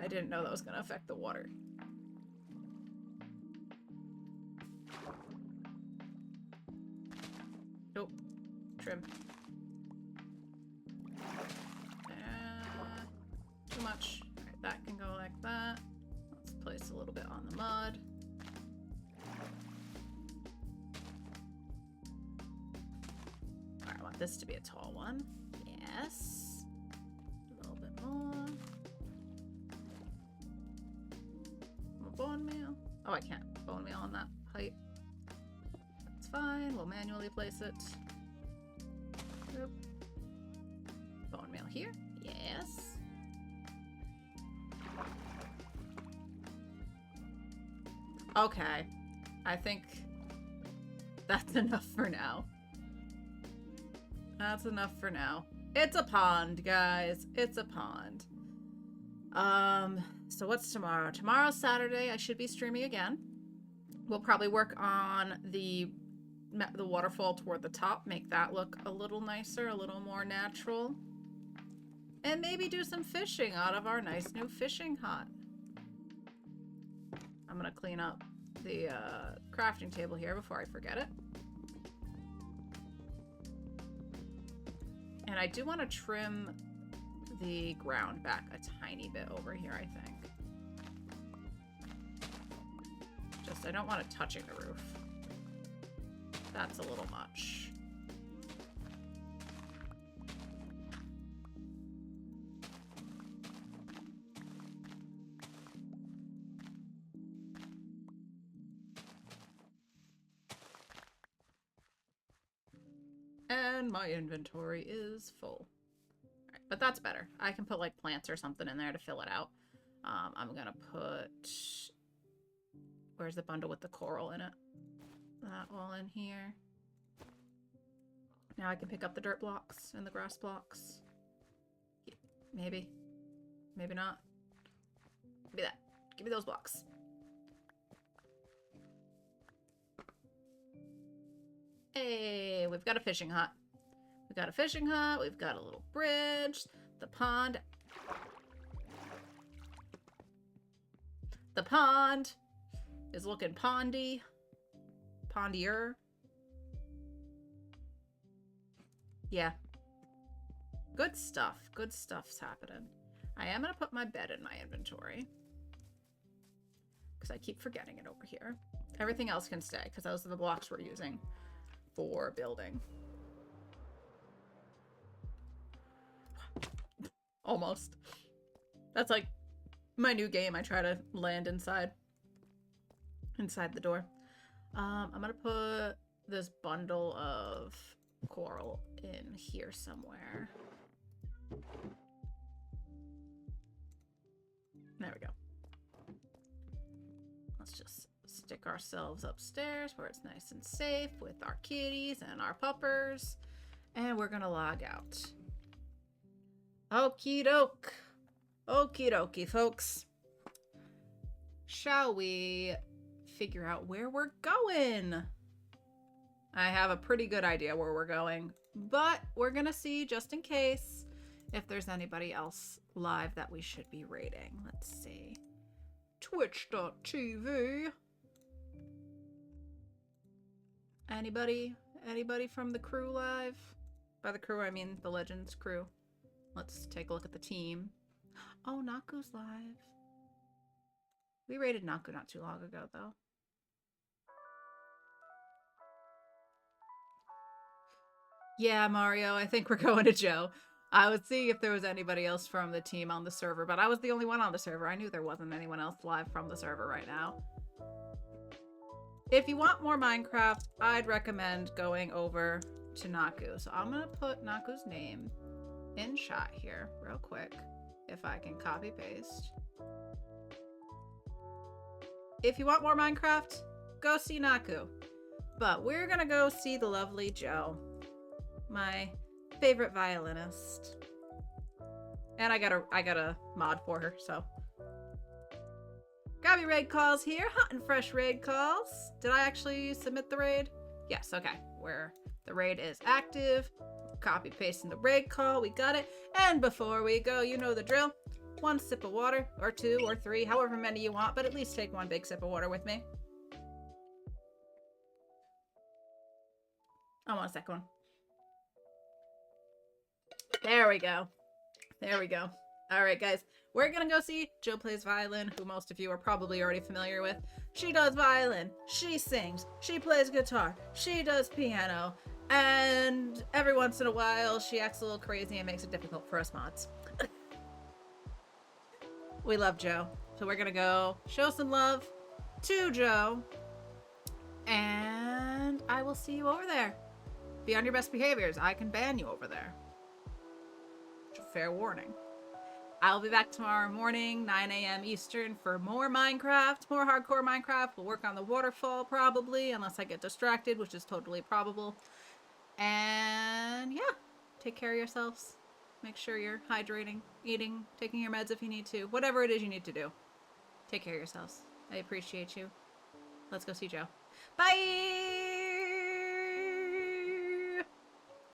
I didn't know that was going to affect the water. Nope. Trim. Too much. Alright, that can go like that. Let's place a little bit on the mud. Alright, I want this to be a tall one. Yes. A little bit more. More bone meal. Oh, I can't bone meal on that height. That's fine. We'll manually place it. Yep. Bone meal here. Yes. Okay. I think that's enough for now. That's enough for now. It's a pond, guys. It's a pond. So what's tomorrow? Tomorrow's Saturday. I should be streaming again. We'll probably work on the waterfall toward the top, make that look a little nicer, a little more natural. And maybe do some fishing out of our nice new fishing hut. I'm gonna clean up the crafting table here before I forget it. And I do want to trim the ground back a tiny bit over here, I think. Just, I don't want it touching the roof. That's a little much. And my inventory is full. All right, but that's better. I can put like plants or something in there to fill it out. I'm gonna put... Where's the bundle with the coral in it? That all in here. Now I can pick up the dirt blocks and the grass blocks. Maybe. Maybe not. Give me that. Give me those blocks. Hey, we've got a fishing hut. We've got a fishing hut. We've got a little bridge. The pond. The pond is looking pondy. Pondier. Yeah. Good stuff. Good stuff's happening. I am going to put my bed in my inventory. Because I keep forgetting it over here. Everything else can stay, because those are the blocks we're using for building. Almost. That's like my new game. I try to land inside the door. I'm gonna put this bundle of coral in here somewhere. There we go. Let's just stick ourselves upstairs where it's nice and safe with our kitties and our puppers. And we're gonna log out. Okie doke. Okie dokie, folks. Shall we figure out where we're going? I have a pretty good idea where we're going, but we're gonna see just in case. if there's anybody else live that we should be rating. Let's see. Twitch.tv. Anybody from the crew live? By the crew, I mean the Legends crew. Let's take a look at the team. Oh, Naku's live. We rated Naku not too long ago, though. Yeah, Mario, I think we're going to Joe. I was seeing if there was anybody else from the team on the server, but I was the only one on the server. I knew there wasn't anyone else live from the server right now. If you want more Minecraft, I'd recommend going over to Naku. So I'm gonna put Naku's name in chat here real quick, if I can copy paste. If you want more Minecraft, go see Naku. But we're gonna go see the lovely Joe, my favorite violinist. And I got a mod for her, so. Grab your raid calls here, hot and fresh raid calls. Did I actually submit the raid? Yes, okay. Where the raid is active. Copy paste in the raid call, we got it. And before we go, you know the drill. 1 sip of water, or 2, or 3, however many you want, but at least take 1 big sip of water with me. I want a second one. There we go. There we go. All right, guys. We're gonna go see Joe plays violin, who most of you are probably already familiar with. She does violin, she sings, she plays guitar, she does piano, and every once in a while she acts a little crazy and makes it difficult for us mods. We love Joe. So we're gonna go show some love to Joe, and I will see you over there. Be on your best behaviors. I can ban you over there. Fair warning. I'll be back tomorrow morning, 9 a.m. Eastern, for more Minecraft, more hardcore Minecraft. We'll work on the waterfall, probably, unless I get distracted, which is totally probable. And yeah, take care of yourselves. Make sure you're hydrating, eating, taking your meds if you need to. Whatever it is you need to do. Take care of yourselves. I appreciate you. Let's go see Joe. Bye!